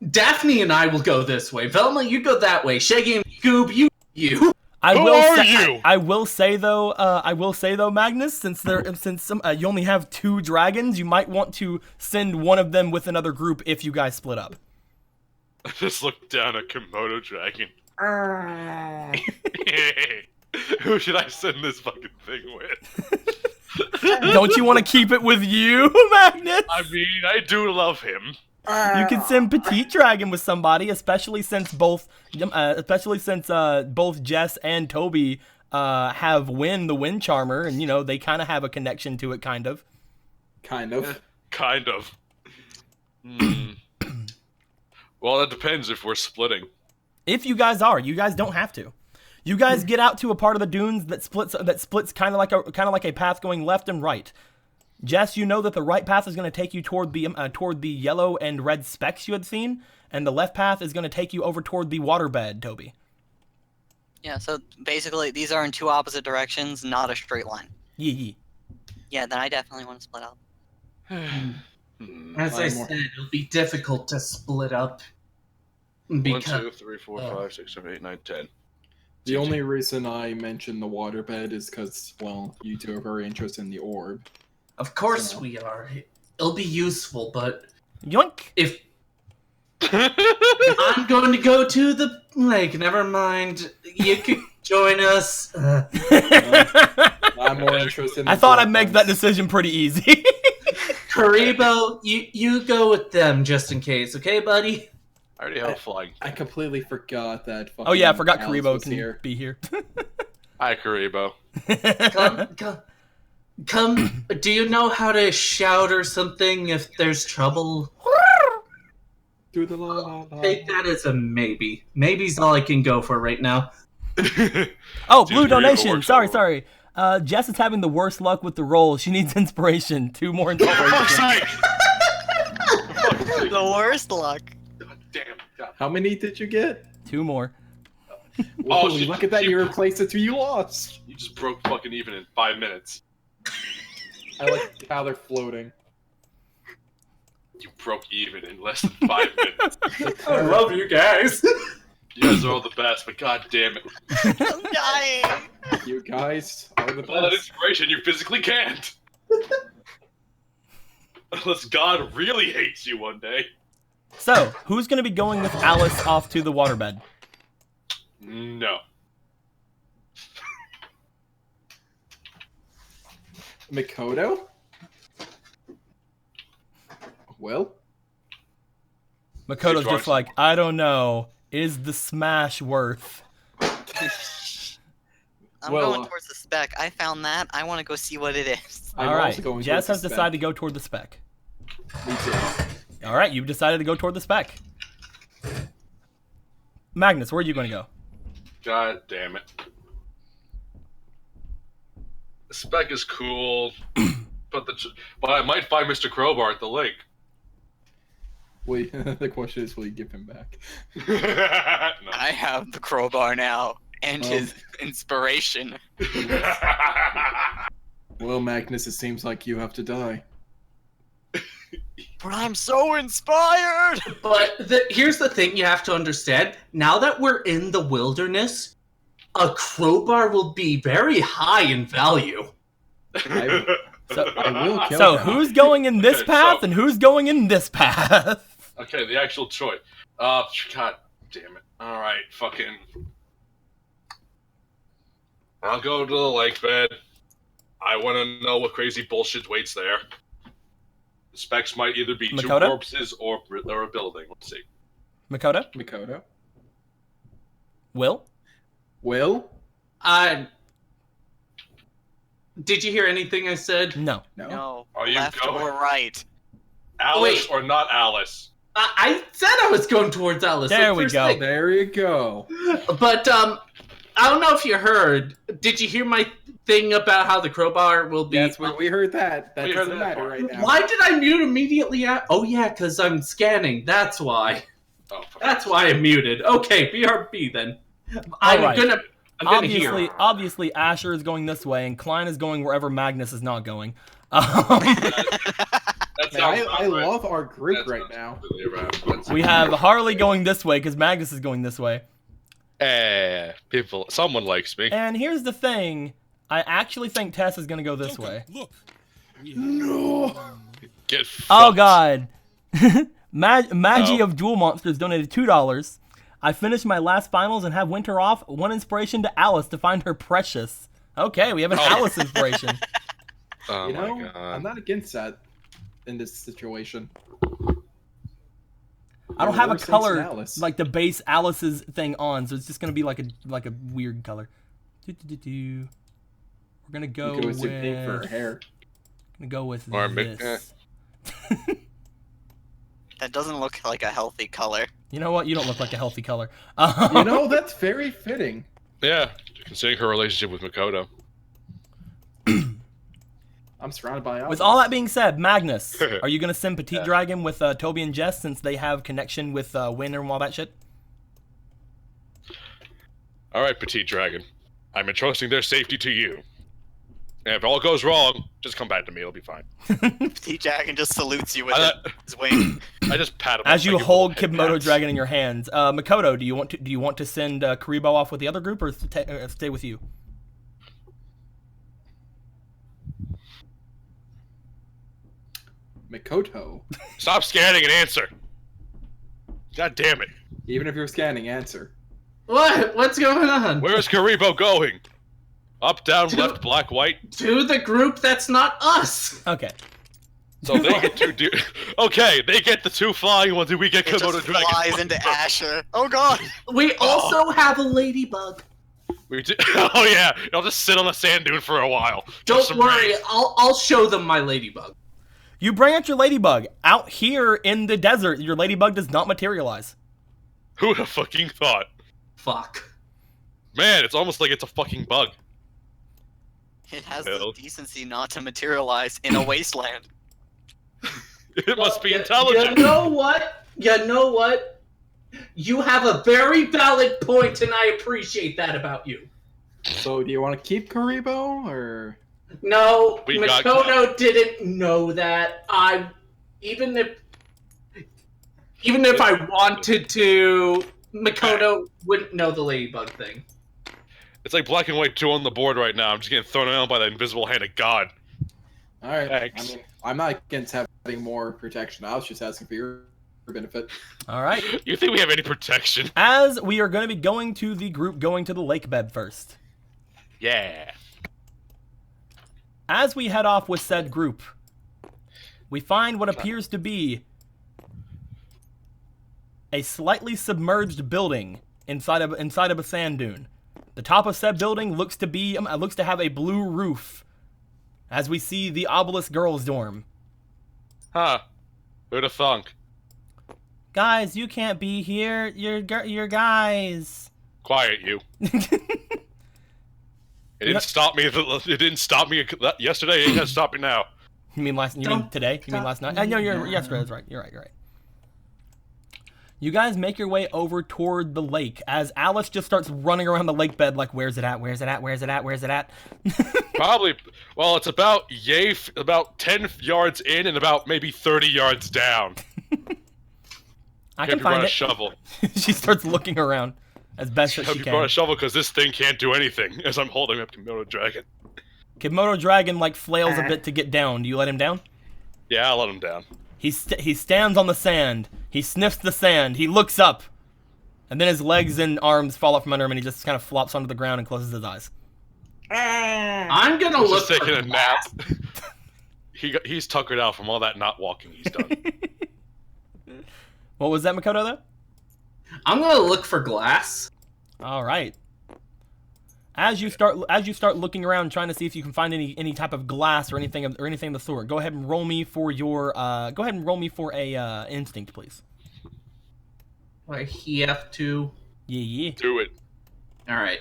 Daphne and I will go this way. Velma, you go that way. Shaggy and Goob, you.
Who are you?
I will say though, Magnus, since you only have 2 dragons, you might want to send one of them with another group if you guys split up.
I just looked down at Komodo Dragon. Who should I send this fucking thing with?
Don't you want to keep it with you, Magnus?
I mean, I do love him.
You can send Petite Dragon with somebody, especially since both Jess and Toby have the Wind Charmer, and they kind of have a connection to it, kind of.
Kind of.
Kind of. Hmm. Well, that depends if we're splitting.
If you guys don't have to. You guys get out to a part of the dunes that splits kind of like a path going left and right. Jess, you know that the right path is going to take you toward the yellow and red specks you had seen, and the left path is going to take you over toward the waterbed, Toby.
Yeah, so basically these are in two opposite directions, not a straight line.
Yee.
Yeah, then I definitely want to split up.
As I
I'm more-
said, it'll be difficult to split up.
1,
Because
2, 3, 4, 5, 6, 7, 8, 9, 10.
The only reason I mentioned the waterbed is because, well, you two are very interested in the orb.
of course
So-
we are. It'll be useful, but
Yoink.
if I'm going to go to the lake, never mind. You could join us.
I'm more interested in
I
the
thought
dark
I'd make that
ones.
decision pretty easy.
Karibo, you go with them just in case, okay, buddy?
I already have a flying.
I completely forgot that.
Oh yeah, I
fucking
forgot
Alice
Karibo
was
can
here.
be here.
Hi, Karibo.
Come. Do you know how to shout or something if there's trouble?
Through the la la la.
Take that as a maybe. Maybe's all I can go for right now.
Oh,
Dude,
blue
Karibo
donation.
works
Sorry,
out.
sorry. Jess is having the worst luck with the roll. She needs inspiration. 2 more
For fuck's
inspiration.
sake! For fuck's sake.
The worst luck.
God damn. God.
How many did you get?
2 more.
Oh,
Holy,
shit,
look at that! You replaced the 2 you lost.
You just broke fucking even in 5 minutes.
I like how they're floating.
You broke even in less than 5 minutes.
I love you guys.
You guys are all the best, but god damn it.
I'm dying.
You guys are the
Without that
best.
inspiration, you physically can't. Unless God really hates you one day.
So, who's going to be going with Alice off to the waterbed?
No.
Mikoto? Well,
Makoto's
Good
just like, I don't know. Is the smash worth?
I'm
Well,
going towards the spec. I found that. I want to go see what it is.
I'm
All right.
also going
Jess
towards the
has
spec.
decided to go toward the spec.
Me too.
All right, you've decided to go toward the spec. Magnus, where are you going to go?
God damn it. The spec is cool, but I might find Mr. Crowbar at the lake.
Wait, the question is, will you give him back?
No.
I have the crowbar now and his inspiration.
Well, Magnus, it seems like you have to die.
But I'm so inspired.
But here's the thing you have to understand. Now that we're in the wilderness, a crowbar will be very high in value.
I will kill
So,
him.
who's going in this
Okay,
path
so-
and who's going in this path?
Okay, the actual choice. God damn it. Alright, fucking. I'll go to the lake bed. I want to know what crazy bullshit waits there. The specs might either be 2
Makoto?
corpses or a building. Let's see.
Makoto?
Mikoto?
Will?
Will?
Did you hear anything I said?
No.
No.
No,
Are you
left
going?
or right?
Alice
Wait.
or not Alice?
I said I was going towards Alice.
There
like,
we
first
go.
thing.
There you go.
But I don't know if you heard. Did you hear my thing about how the crowbar will be?
That's what we heard that. That
We heard
doesn't
that
matter
part.
right now.
Why did I mute immediately? Oh yeah, because I'm scanning. That's why.
Oh, fuck.
That's why I'm muted. Okay, BRB then. I'm
Alright.
gonna hear.
Obviously, Asher is going this way, and Klein is going wherever Magnus is not going.
That
Man,
sounds
I
about right.
love our group
That
right
sounds
now.
completely right. That's-
We have Harley going this way because Magnus is going this way.
someone likes me.
And here's the thing. I actually think Tess is going to go this
Duncan,
way.
Look. We have
No.
Get
Oh,
fucked.
God. Magi
Oh.
of Duel Monsters donated $2. I finished my last finals and have winter off. 1 inspiration to Alice to find her precious. Okay, we have an
Oh.
Alice inspiration.
Oh
You
my
know,
god.
I'm not against that in this situation.
I don't have a
Worse thanks
color
than Alice.
like the base Alice's thing on, so it's just gonna be like a weird color. We're gonna go
You could
with
assume pink for her hair.
gonna go with
Or
this.
That doesn't look like a healthy color.
You know what? You don't look like a healthy color.
You know, that's very fitting.
Yeah, considering her relationship with Makoto.
I'm surrounded by
With all that being said, Magnus, are you gonna send Petite Dragon with Toby and Jess since they have connection with Winter and all that shit?
All right, petite dragon. I'm entrusting their safety to you. And if all goes wrong, just come back to me. It'll be fine.
T-Dragon just salutes you with
I,
his wing.
I just pat him.
As
up,
you
I give
hold
little head
Kimoto
pats.
Dragon in your hands, Makoto, do you want to send Karibo off with the other group or stay with you?
Mikoto.
Stop scanning and answer. God damn it.
Even if you're scanning, answer.
What? What's going on?
Where is Karibo going? Up, down, left, black, white.
To the group that's not us.
Okay.
So they get okay, they get the 2 flying ones, and we get
It
Komodo
just
Dragon.
flies into Asher. Oh god.
We also have a ladybug.
We do oh yeah, I'll just sit on the sand dune for a while.
Don't
Just some
worry,
rays.
I'll show them my ladybug.
You bring out your ladybug. Out here in the desert, your ladybug does not materialize.
Who would have fucking thought?
Fuck.
Man, it's almost like it's a fucking bug.
It has
Bill.
the decency not to materialize in a wasteland.
It must be
You
intelligent.
know what? You know what? You have a very valid point, and I appreciate that about you.
So, do you want to keep Karibo, or?
No,
We got
Makoto didn't know that. Even if I wanted to, Makoto wouldn't know the ladybug thing.
It's like Black and White 2 on the board right now. I'm just getting thrown around by the invisible hand of God.
All right.
Thanks.
I mean, I'm not against having more protection. I was just asking for your benefit.
All right.
You think we have any protection?
As we are going to be going to the group going to the lake bed first.
Yeah.
As we head off with said group, we find what appears to be a slightly submerged building inside of a sand dune. The top of said building looks to have a blue roof. As we see the Obelisk Girls' dorm.
Huh. Who'd have thunk?
Guys, you can't be here. You're guys.
Quiet, you. It didn't stop me. It didn't stop me yesterday. It ain't gonna stop me now.
You mean today? You mean last night? No, that's right. You're right. You guys make your way over toward the lake as Alice just starts running around the lake bed like, where's it at? Where's it at? Where's it at? Where's it at?
Probably. Well, it's about about 10 yards in and about maybe 30 yards down.
I
Hope
can
you brought
find
a
it.
shovel.
She starts looking around as best as
Hope
she
you brought
can.
a shovel because this thing can't do anything. As I'm holding up Kimoto Dragon.
Kimoto Dragon like flails a bit to get down. Do you let him down?
Yeah, I'll let him down.
He stands on the sand. He sniffs the sand. He looks up. And then his legs and arms fall up from under him and he just kind of flops onto the ground and closes his eyes.
I'm gonna
He's
look
just taking
for
a nap.
glass.
He's tuckered out from all that not walking he's done.
What was that, Makoto, though?
I'm gonna look for glass.
All right. As you start looking around, trying to see if you can find any type of glass or anything of the sort, go ahead and roll me for your a instinct, please.
Like he have to.
Yeah.
Do it.
All right.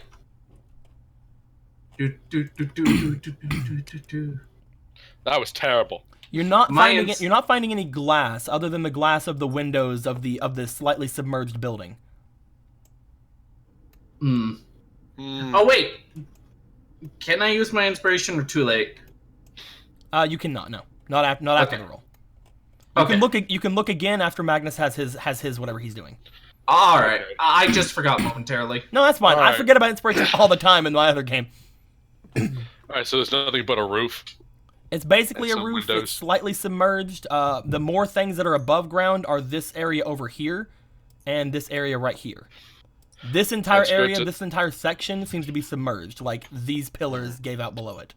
Do.
That was terrible.
You're not
Mine's-
finding any glass other than the glass of the windows of this slightly submerged building.
Hmm.
Hmm.
Oh wait. Can I use my inspiration or too late?
You cannot. No, not after
Okay.
the roll. You
Okay.
can look again after Magnus has his whatever he's doing.
All right. I just forgot momentarily.
No, that's fine.
All
I
right.
forget about inspiration all the time in my other game.
Alright, so there's nothing but a roof.
It's basically
And
a
some
roof.
windows.
It's slightly submerged. The more things that are above ground are this area over here, and this area right here. This entire
That's good
area,
to-
this entire section seems to be submerged. Like these pillars gave out below it.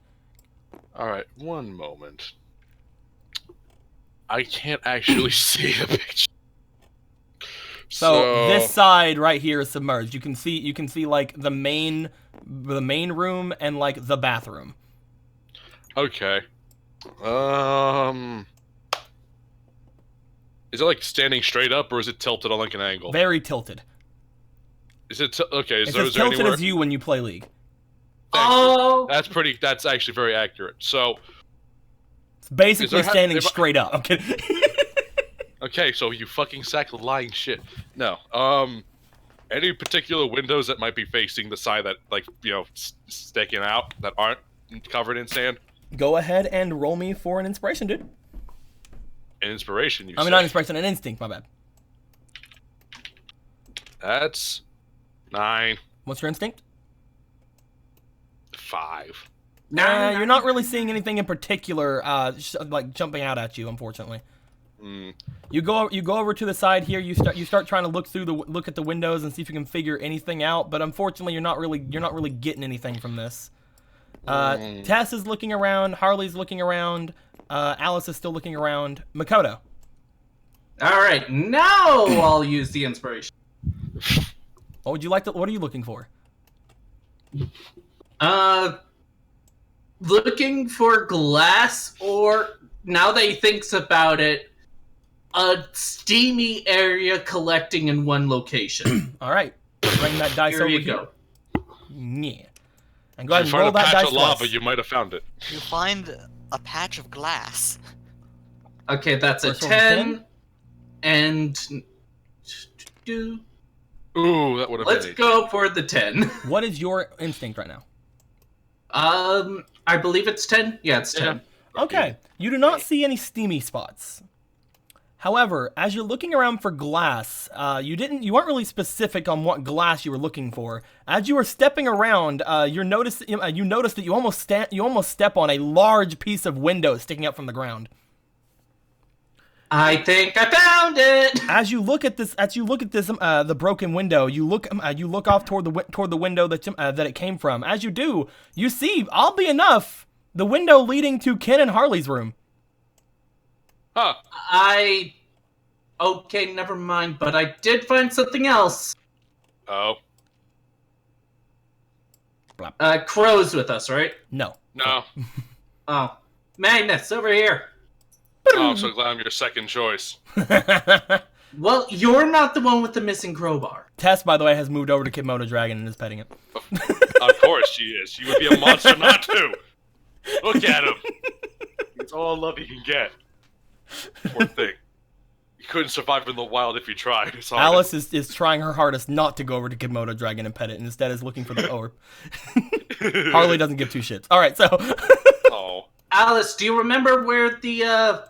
Alright, one moment. I can't actually see the picture.
So this side right here is submerged. You can see like the main room and like the bathroom.
Okay. Is it like standing straight up or is it tilted on like an angle?
Very tilted.
Is it okay?
It's
So
as
is there
tilted
anywhere?
as you when you play League.
Oh.
That's actually very accurate. So
It's basically
Is there
standing
if I-
straight up. I'm kidding.
okay, so you fucking sack of lying shit. No. any particular windows that might be facing the side that, like, sticking out that aren't covered in sand?
Go ahead and roll me for an inspiration, dude.
An inspiration, you
I mean,
say?
not inspiration, an instinct, my bad.
That's 9.
What's your instinct?
5.
You're not really seeing anything in particular, like jumping out at you, unfortunately. You go over to the side here. You start trying to look at the windows and see if you can figure anything out. But unfortunately, you're not really getting anything from this. Tess is looking around. Harley's looking around. Alice is still looking around. Makoto.
All right, now I'll use the inspiration.
What would you like to? What are you looking for?
Looking for glass, or now that he thinks about it, a steamy area collecting in one location.
All right, bring that dice
Here
over
you
here.
go.
Yeah, and go ahead
If
and
you
roll
find a
that
patch
dice
of lava,
twice.
you might have found it.
You find a patch of glass.
Okay, that's a
First roll was
10, and
Ooh, that would have
let's
been
go for the 10.
What is your instinct right now?
I believe it's 10. Yeah, it's 10.
Okay, you do not see any steamy spots. However, as you're looking around for glass, you weren't really specific on what glass you were looking for. As you were stepping around, you noticed that you almost step on a large piece of window sticking up from the ground.
I think I found it.
As you look at this, the broken window, you look off toward the window that it came from. As you do, you see, oddly enough, the window leading to Ken and Harley's room.
Huh.
Okay, never mind, but I did find something else.
Oh.
Crow's with us, right?
No.
No.
Oh. Magnus, over here.
Oh, I'm so glad I'm your second choice.
Well, you're not the one with the missing crowbar.
Tess, by the way, has moved over to Kimono Dragon and is petting it.
Of course she is. She would be a monster not to. Look at him. It's all the love he can get. Poor thing. You couldn't survive in the wild if you tried. It's hard.
Alice is trying her hardest not to go over to Kimono Dragon and pet it, and instead is looking for the orb. Harley doesn't give two shits. All right, so.
Oh.
Alice, do you remember where the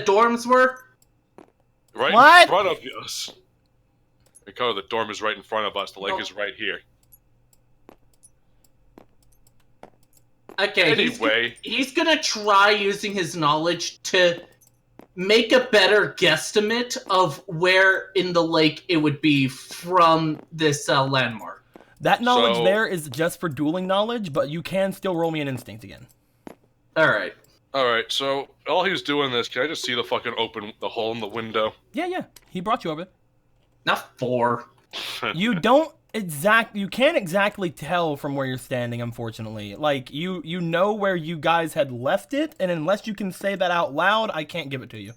dorms were?
Right
What?
in front of us. Because the dorm is right in front of us. The lake is right here.
Okay.
Anyway.
He's gonna try using his knowledge to make a better guesstimate of where in the lake it would be from this landmark.
That knowledge there is just for dueling knowledge, but you can still roll me an instinct again.
Alright.
Alright, so while he's doing this, can I just see the fucking the hole in the window?
Yeah. He brought you over.
Not 4.
You can't exactly tell from where you're standing, unfortunately. Like, you know where you guys had left it, and unless you can say that out loud, I can't give it to you.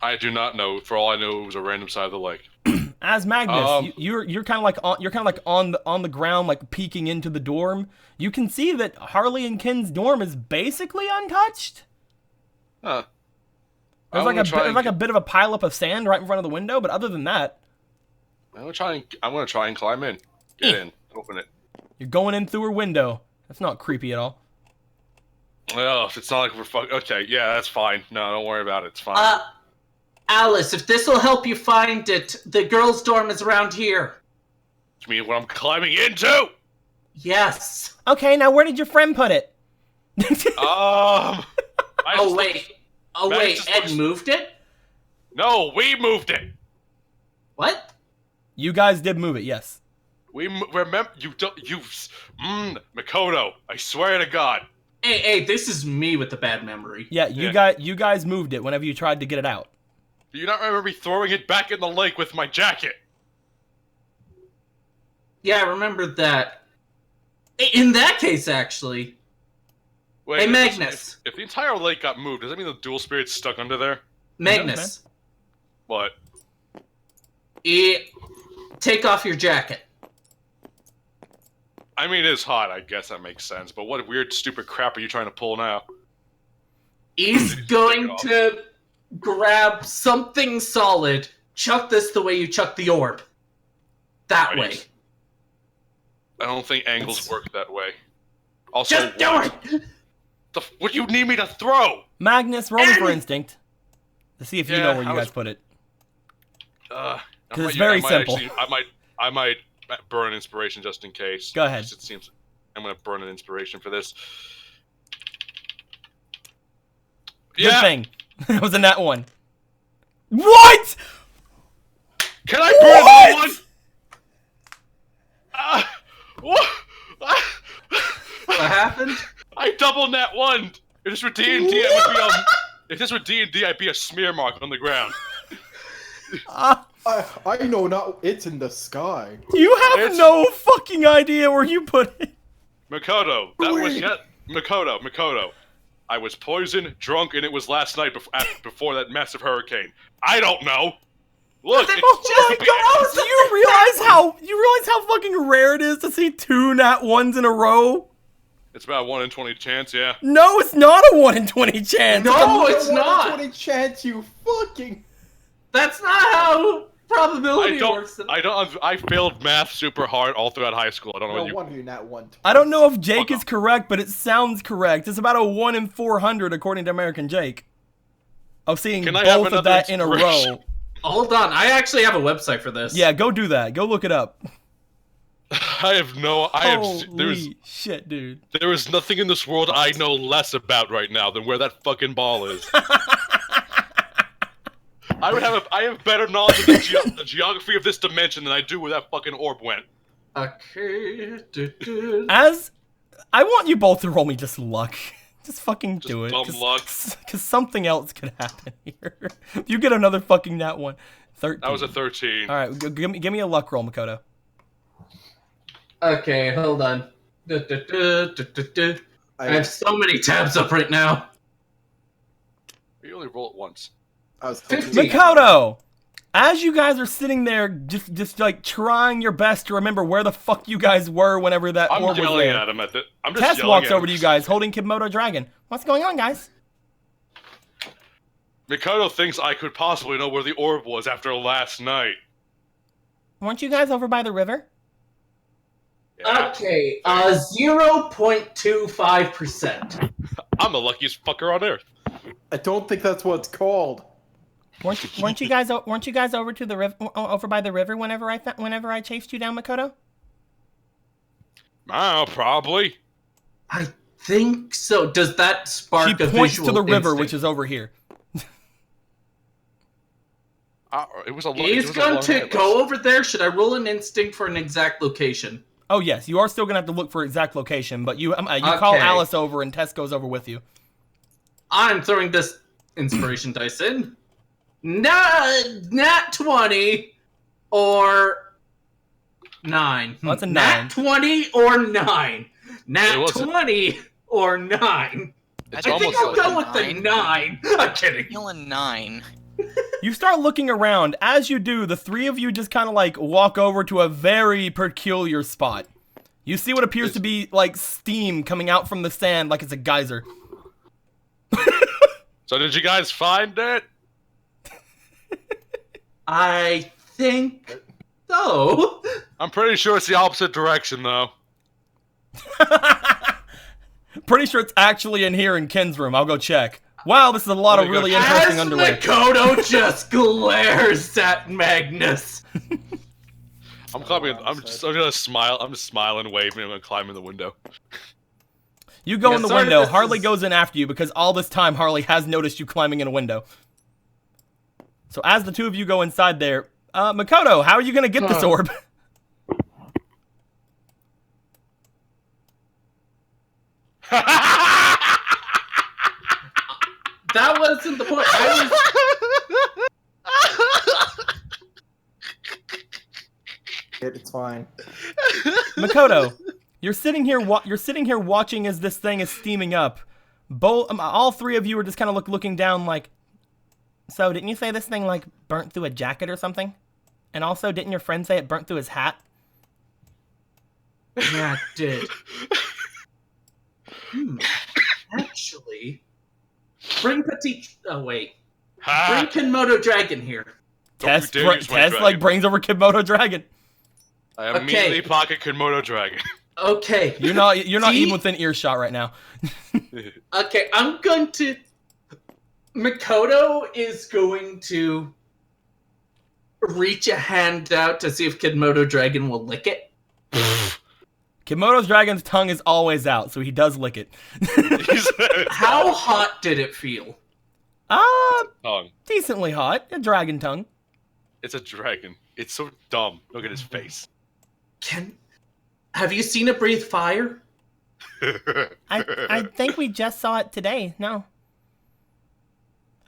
I do not know. For all I know, it was a random side of the lake.
As Magnus, you're kind of like on the ground, like peeking into the dorm. You can see that Harley and Ken's dorm is basically untouched.
Huh.
There's like a bit of a pileup of sand right in front of the window, but other than that,
I'm gonna try and climb in. Get in. Open it.
you're going in through her window. That's not creepy at all.
Well, if it's not like we're okay, yeah, that's fine. No, don't worry about it. It's fine.
Alice, if this will help you find it, the girls' dorm is around here.
You mean what I'm climbing into?
Yes.
Okay, now where did your friend put it?
Oh wait,
just
Ed
looks-
moved it?
No, we moved it.
What?
You guys did move it, yes.
We remember you don't Makoto. I swear to God.
Hey, this is me with the bad memory.
Yeah, you guys moved it whenever you tried to get it out.
Do you not remember me throwing it back in the lake with my jacket?
Yeah, I remember that. In that case, actually.
Wait,
Hey, Magnus.
If the entire lake got moved, does that mean the dual spirit's stuck under there?
Magnus.
What?
Take off your jacket.
I mean, it is hot. I guess that makes sense. But what weird, stupid crap are you trying to pull now?
He's going to grab something solid, chuck this the way you chuck the orb. That
Right.
way.
I don't think angles work that way. Also,
Just do
what?
it!
What do you need me to throw?
Magnus, roll me for instinct to see if you
Yeah,
know where you
I was-
guys put it.
I
'Cause it's
might-
very
I might
simple.
I might burn inspiration just in case.
Go ahead.
'Cause it seems I'm gonna burn an inspiration for this.
Good
Yeah.
thing. It was a nat 1. What?
Can I burn that one? What?
What happened?
I double nat 1. If this were D&D, I would be on. If this were D&D, I'd be a smear mark on the ground.
I know not. It's in the sky.
You have
It's-
no fucking idea where you put it.
Makoto, that was
Wait.
yet. Makoto. I was poisoned, drunk, and it was last night before that massive hurricane. I don't know. Look,
Then
it's
just
just
go!
Do you realize how fucking rare it is to see 2 nat 1s in a row?
It's about a 1 in 20 chance, yeah.
No, it's not a 1 in 20 chance.
No, it's
What a
not!
20 chance, you fucking.
That's not how probability works.
I failed math super hard all throughout high school. I don't know
No
what you.
wonder you're not one.
I don't know if Jake
Fuck
is correct, but it sounds correct. It's about a 1 in 400 according to American Jake. Of seeing
Can I have
both of
another
that in a
inspiration?
row.
Hold on, I actually have a website for this.
Yeah, go do that. Go look it up.
I have no.
Holy shit, dude.
There is nothing in this world I know less about right now than where that fucking ball is. I have better knowledge of the geography of this dimension than I do where that fucking orb went.
Okay.
As I want you both to roll me just luck. Just fucking
Just
do it.
dumb luck.
Because something else could happen here. You get another fucking nat 1. 13.
That was a 13.
Alright, give me a luck roll, Makoto.
Okay, hold on. I have so many tabs up right now.
You only roll it once.
I was
15.
Makoto! As you guys are sitting there, just like trying your best to remember where the fuck you guys were whenever that
I'm
orb was
yelling
there.
at him at the. I'm just
Tess
yelling
walks
at
over
him.
to you guys, holding Kimoto Dragon. What's going on, guys?
Makoto thinks I could possibly know where the orb was after last night.
Weren't you guys over by the river?
Yeah.
Okay, 0.25%.
I'm the luckiest fucker on earth.
I don't think that's what it's called.
Weren't you guys over to the river, over by the river whenever I chased you down, Makoto?
Oh, probably.
I think so. Does that spark
She
a
points
visual
to the river,
instinct?
which is over here.
It was a.
He's going to go over there. Should I roll an instinct for an exact location?
Oh yes, you are still gonna have to look for exact location, but you call
Okay.
Alice over and Tess goes over with you.
I'm throwing this inspiration dice in. Nat 20 or 9.
Well, that's a
Nat
9.
20 or 9.
It
Nat
wasn't-
20 or 9.
It's
I think
almost
I'll
like
go with the 9. I'm kidding.
Feeling 9.
You start looking around. As you do, the three of you just kind of like walk over to a very peculiar spot. You see what appears to be like steam coming out from the sand like it's a geyser.
So did you guys find it?
I think so.
I'm pretty sure it's the opposite direction, though.
Pretty sure it's actually in here in Ken's room. I'll go check. Wow, this is a lot of
Let me go
really
check.
interesting
As
underwear.
Makoto just glares at Magnus.
I'm climbing. I'm gonna smile. I'm just smiling, waving. I'm gonna climb in the window.
You go
Yeah,
in the
sorry,
window.
this
Harley
is-
goes in after you because all this time Harley has noticed you climbing in a window. So as the two of you go inside there, Makoto, how are you gonna get this orb?
That wasn't the point.
It's fine.
Makoto, you're sitting here. You're sitting here watching as this thing is steaming up. All three of you are just kind of looking down, like. So, didn't you say this thing like burnt through a jacket or something? And also, didn't your friend say it burnt through his hat?
Yeah, it did. Actually, bring Petite. Oh wait, bring
Ha!
Kenmoto Dragon here.
Don't you
Tess
dare use my
like
dragon.
brings over Kimoto Dragon.
I immediately pocket Komodo Dragon.
Okay.
You're not
See?
even within earshot right now.
Okay, I'm going to. Makoto is going to reach a hand out to see if Komodo Dragon will lick it.
Komodo Dragon's tongue is always out, so he does lick it.
How hot did it feel?
Tongue.
Decently hot. A dragon tongue.
It's a dragon. It's so dumb. Look at his face.
Have you seen it breathe fire?
I think we just saw it today. No.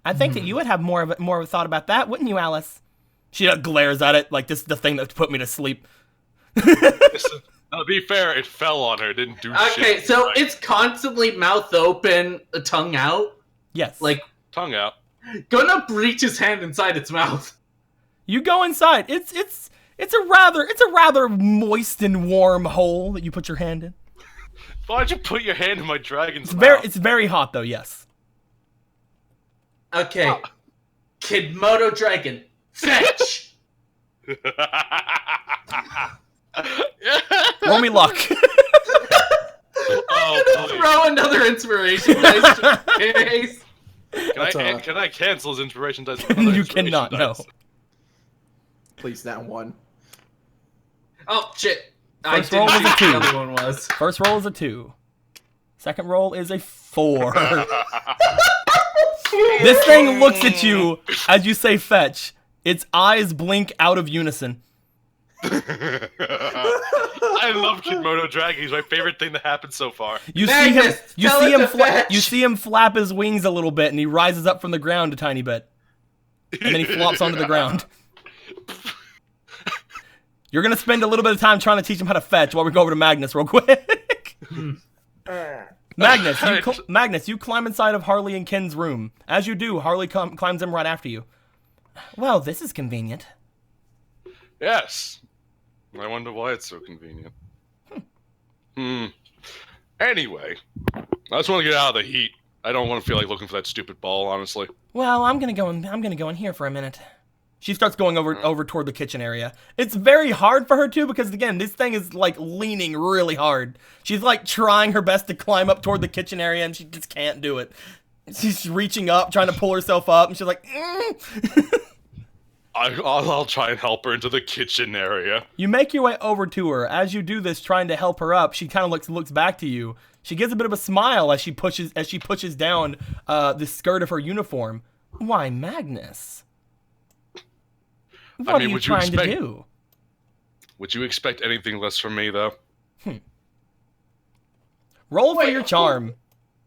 I think that you would have more of a thought about that, wouldn't you, Alice? She glares at it like this is the thing that put me to sleep.
To be fair, it fell on her. It didn't do shit.
Okay, so it's constantly mouth open, tongue out.
Yes.
Like,
Tongue out.
gonna reach his hand inside its mouth.
You go inside. It's a rather moist and warm hole that you put your hand in.
Why'd you put your hand in my dragon's mouth?
It's very hot though. Yes.
Okay. Komodo Dragon, fetch!
Roll me luck.
I'm gonna throw another inspiration dice just in case.
Can I cancel his inspiration dice?
You cannot. No.
Please, that one.
Oh shit!
First roll was a 2.
The other one was.
First roll is a 2. Second roll is a 4. This thing looks at you as you say fetch. Its eyes blink out of unison.
I love Komodo Dragon. He's my favorite thing that happened so far.
You
Magnus,
you see him flap his wings a little bit, and he rises up from the ground a tiny bit, and then he flops onto the ground. You're gonna spend a little bit of time trying to teach him how to fetch while we go over to Magnus real quick. Magnus, you climb inside of Harley and Ken's room. As you do, Harley climbs in right after you. Well, this is convenient.
Yes. I wonder why it's so convenient. Anyway, I just want to get out of the heat. I don't want to feel like looking for that stupid ball, honestly.
Well, I'm gonna go in here for a minute. She starts going over toward the kitchen area. It's very hard for her too because again, this thing is like leaning really hard. She's like trying her best to climb up toward the kitchen area and she just can't do it. She's reaching up, trying to pull herself up, and she's like,
I'll try and help her into the kitchen area.
You make your way over to her. As you do this, trying to help her up, she kind of looks back to you. She gives a bit of a smile as she pushes down the skirt of her uniform. Why, Magnus? What are you trying to do?
Would you expect anything less from me, though?
Roll for your charm.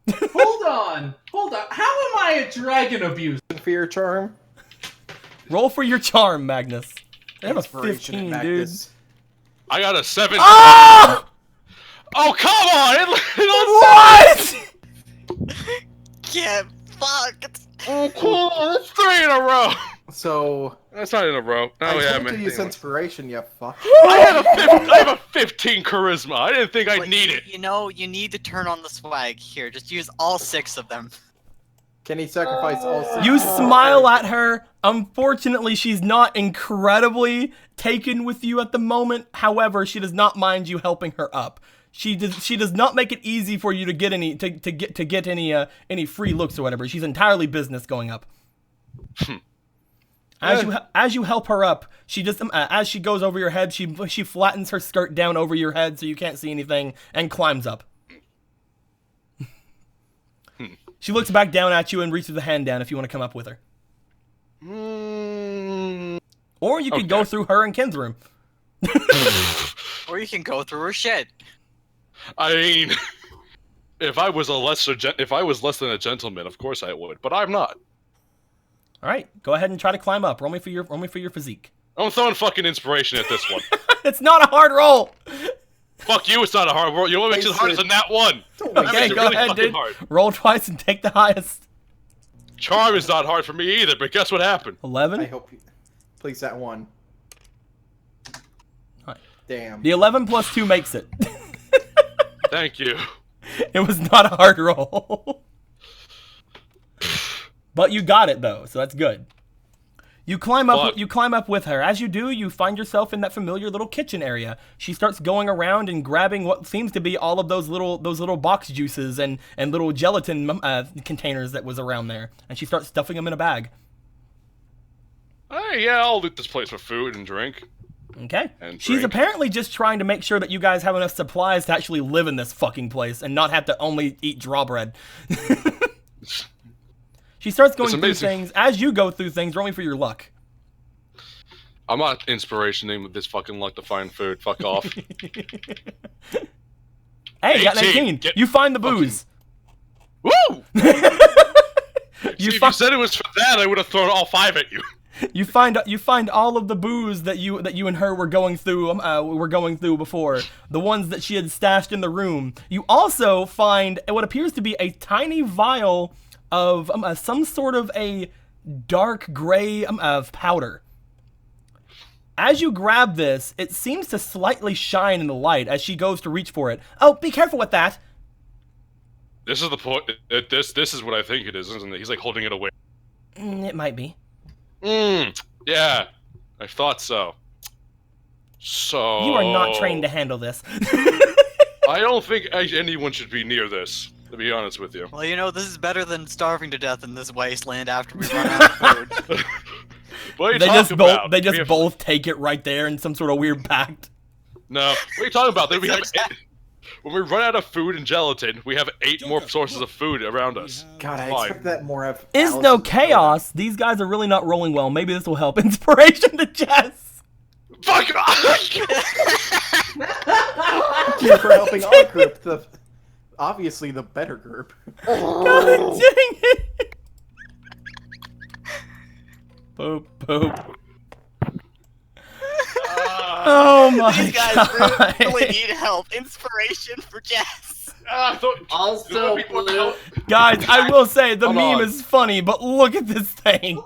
Hold on. How am I a dragon abuser?
For your charm.
Roll for your charm, Magnus. I have a
Inspiration
15,
at
dude.
Magnus.
I got a 7.
Oh!
Oh, come on!
What?
Yeah, fuck.
Oh, cool. That's 3 in a row.
So
That's not in a row.
I
yeah,
told you to use inspiration, you fuck.
I have a 15 charisma. I didn't think I'd need it.
You know, you need to turn on the swag. Here, just use all 6 of them.
Can he sacrifice all 6?
You smile at her. Unfortunately, she's not incredibly taken with you at the moment. However, she does not mind you helping her up. She does not make it easy for you to get any free looks or whatever. She's entirely business going up. As you help her up, she just as she goes over your head, she flattens her skirt down over your head so you can't see anything and climbs up. She looks back down at you and reaches a hand down if you want to come up with her. Or you could go through her and Ken's room.
Or you can go through her shed.
I mean, if I was less than a gentleman, of course I would, but I'm not.
All right, go ahead and try to climb up. Roll me for your physique.
I'm throwing fucking inspiration at this one.
It's not a hard roll.
Fuck you! It's not a hard roll. You know what makes it harder than that one?
Okay, go ahead, dude. Roll twice and take the highest.
Charm is not hard for me either, but guess what happened?
11.
I hope you... Please, that one.
Right.
Damn.
The 11 plus 2 makes it.
Thank you.
It was not a hard roll. But you got it, though, so that's good. You climb up.
Fuck.
You climb up with her. As you do, you find yourself in that familiar little kitchen area. She starts going around and grabbing what seems to be all of those little box juices and little gelatin containers that was around there, and she starts stuffing them in a bag.
Hey, yeah, I'll loot this place for food and drink.
Okay.
And
She's
drink.
apparently just trying to make sure that you guys have enough supplies to actually live in this fucking place and not have to only eat draw bread. She starts going
It's
through
amazing.
things. As you go through things, roll me for your luck.
I'm not inspirationing with this fucking luck to find food. Fuck off.
Hey, you got an
18.
18.
Get
You find the
fucking-
booze.
Woo!
You
if
fi-
you said it was for that, I would have thrown all 5 at you.
You find all of the booze that you and her were going through before, the ones that she had stashed in the room. You also find what appears to be a tiny vial of some sort of a dark gray of powder. As you grab this, it seems to slightly shine in the light as she goes to reach for it. Oh, be careful with that.
This is the point. This is what I think it is, isn't it? He's like holding it away.
It might be.
Yeah, I thought so. So
You are not trained to handle this.
I don't think anyone should be near this. To be honest with you.
Well, you know, this is better than starving to death in this wasteland after we run out of food.
What are you
They
talking
just
about?
both
We have-
both take it right there in some sort of weird pact.
No, what are you talking about? Then we have when we run out of food and gelatin, we have 8 more sources of food around us.
God, I
Fine.
expect that more of.
Is no chaos. These guys are really not rolling well. Maybe this will help. Inspiration to Jess.
Fuck off!
Thank you for helping our group. Obviously the better group.
God dang it. Boop, boop. Oh my
These guys
god.
really need help. Inspiration for Jess.
I thought
Also, Blue,
Guys, I will say the
Hold
meme
on.
is funny, but look at this thing.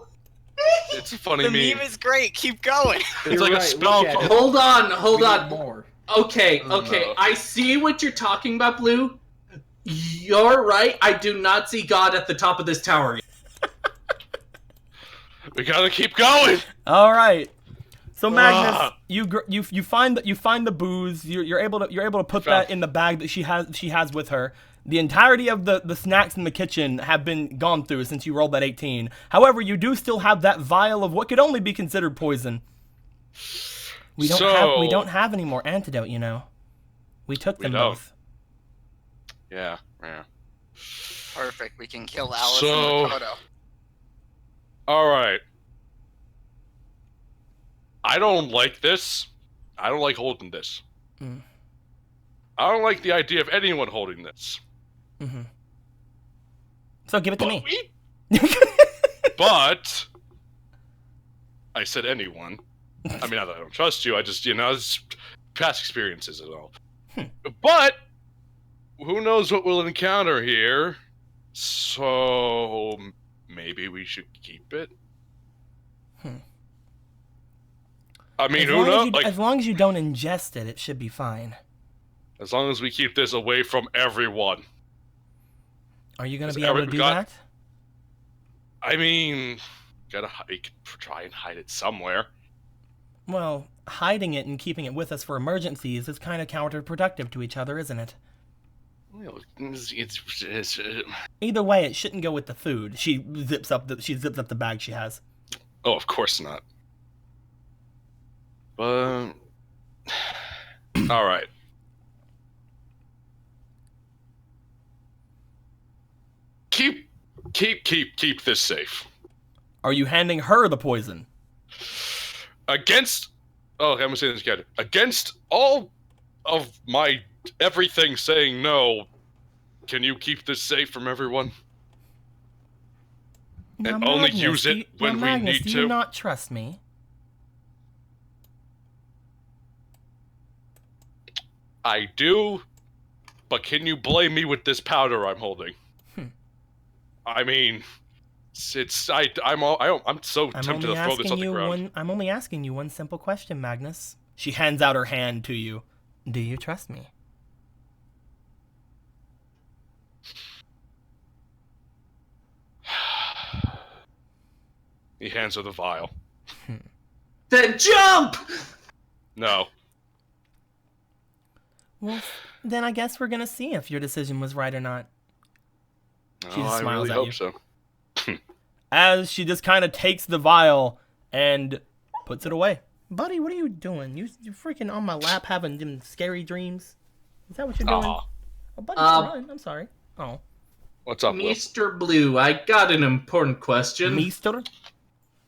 it's a funny
The
meme.
meme is great. Keep going.
It's
You're
like
right,
a spell.
look at it.
hold on, hold
We need
on.
more.
Okay,
Oh,
okay.
no.
I see what you're talking about, Blue. You're right. I do not see God at the top of this tower yet.
We gotta keep going.
All right. So Magnus,
Ah.
you find the booze. You're able to put
Found-
that in the bag that she has with her. The entirety of the snacks in the kitchen have been gone through since you rolled that 18. However, you do still have that vial of what could only be considered poison. We don't have any more antidote, you know. We took them
don't.
both.
Yeah.
Perfect. We can kill Alice
So-
and Makoto.
All right. I don't like this. I don't like holding this.
Mm.
I don't like the idea of anyone holding this.
Mm-hmm. So give it to
But
me.
But I said anyone. I mean, not that I don't trust you. I just, it's past experiences and all. But who knows what we'll encounter here? So maybe we should keep it. I mean, who knows? Like,
As long as you don't ingest it, it should be fine.
as long as we keep this away from everyone.
Are you going to
Has
be able to
Eric
do
got-
that?
I mean, we could try and hide it somewhere.
Well, hiding it and keeping it with us for emergencies is kind of counterproductive to each other, isn't it?
Well, it's
Either way, it shouldn't go with the food. She zips up the bag she has.
oh, of course not. But all right. Keep this safe.
Are you handing her the poison?
Against I'm gonna say this again. Against all of my everything saying no, can you keep this safe from everyone?
Now,
And only
Magnus,
use it
do you-
when
now,
we
Magnus,
need
do
to.
you not trust me?
I do, but can you blame me with this powder I'm holding? I mean, I'm so
I'm
tempted
only
to throw this
asking
on the
you
ground.
I'm only asking you one simple question, Magnus. She hands out her hand to you. Do you trust me?
He hands her the vial.
Then jump!
No.
Well, then I guess we're gonna see if your decision was right or not. She
Oh,
just
I
smiles
really
at
hope
you.
so.
As she just kind of takes the vial and puts it away. Buddy, what are you doing? You freaking on my lap having them scary dreams? Is that what you're doing?
Aw.
Oh, buddy, run. I'm sorry. Oh.
What's up, Will?
Mr. Blue, I got an important question.
Mister?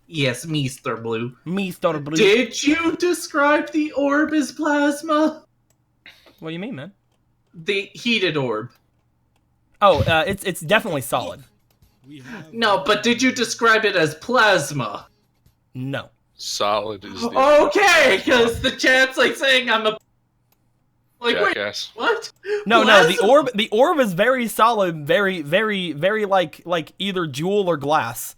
Yes, Mr. Blue.
Mister Blue.
Did you describe the orb as plasma?
What do you mean, man?
The heated orb.
Oh, it's definitely solid.
We have
No, but did you describe it as plasma?
No.
Solid is the
Okay, because the chat's like saying I'm a... Like, wait,
jackass.
what?
No,
Plasma?
the orb is very solid, very, very, very like either jewel or glass.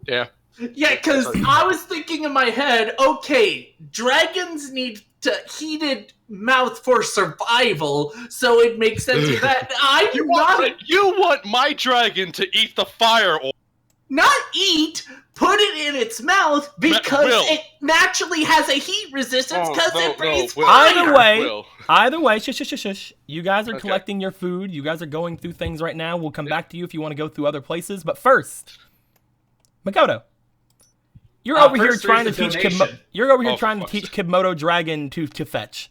Yeah.
Yeah, because I was thinking in my head, okay, dragons need to heated mouth for survival, so it makes sense that I do
You want my dragon to eat the fire orb?
not eat, put it in its mouth because
Will.
it naturally has a heat resistance because
no,
it breathes
Will.
fire.
Either way, shush. You guys are
Okay.
collecting your food. You guys are going through things right now. We'll come back to you if you want to go through other places. But first, Makoto, you're over here
first
trying to
there's a
teach
donation.
You're over here
Oh, for
trying to
fuck's
teach
sake.
Kimoto Dragon to fetch.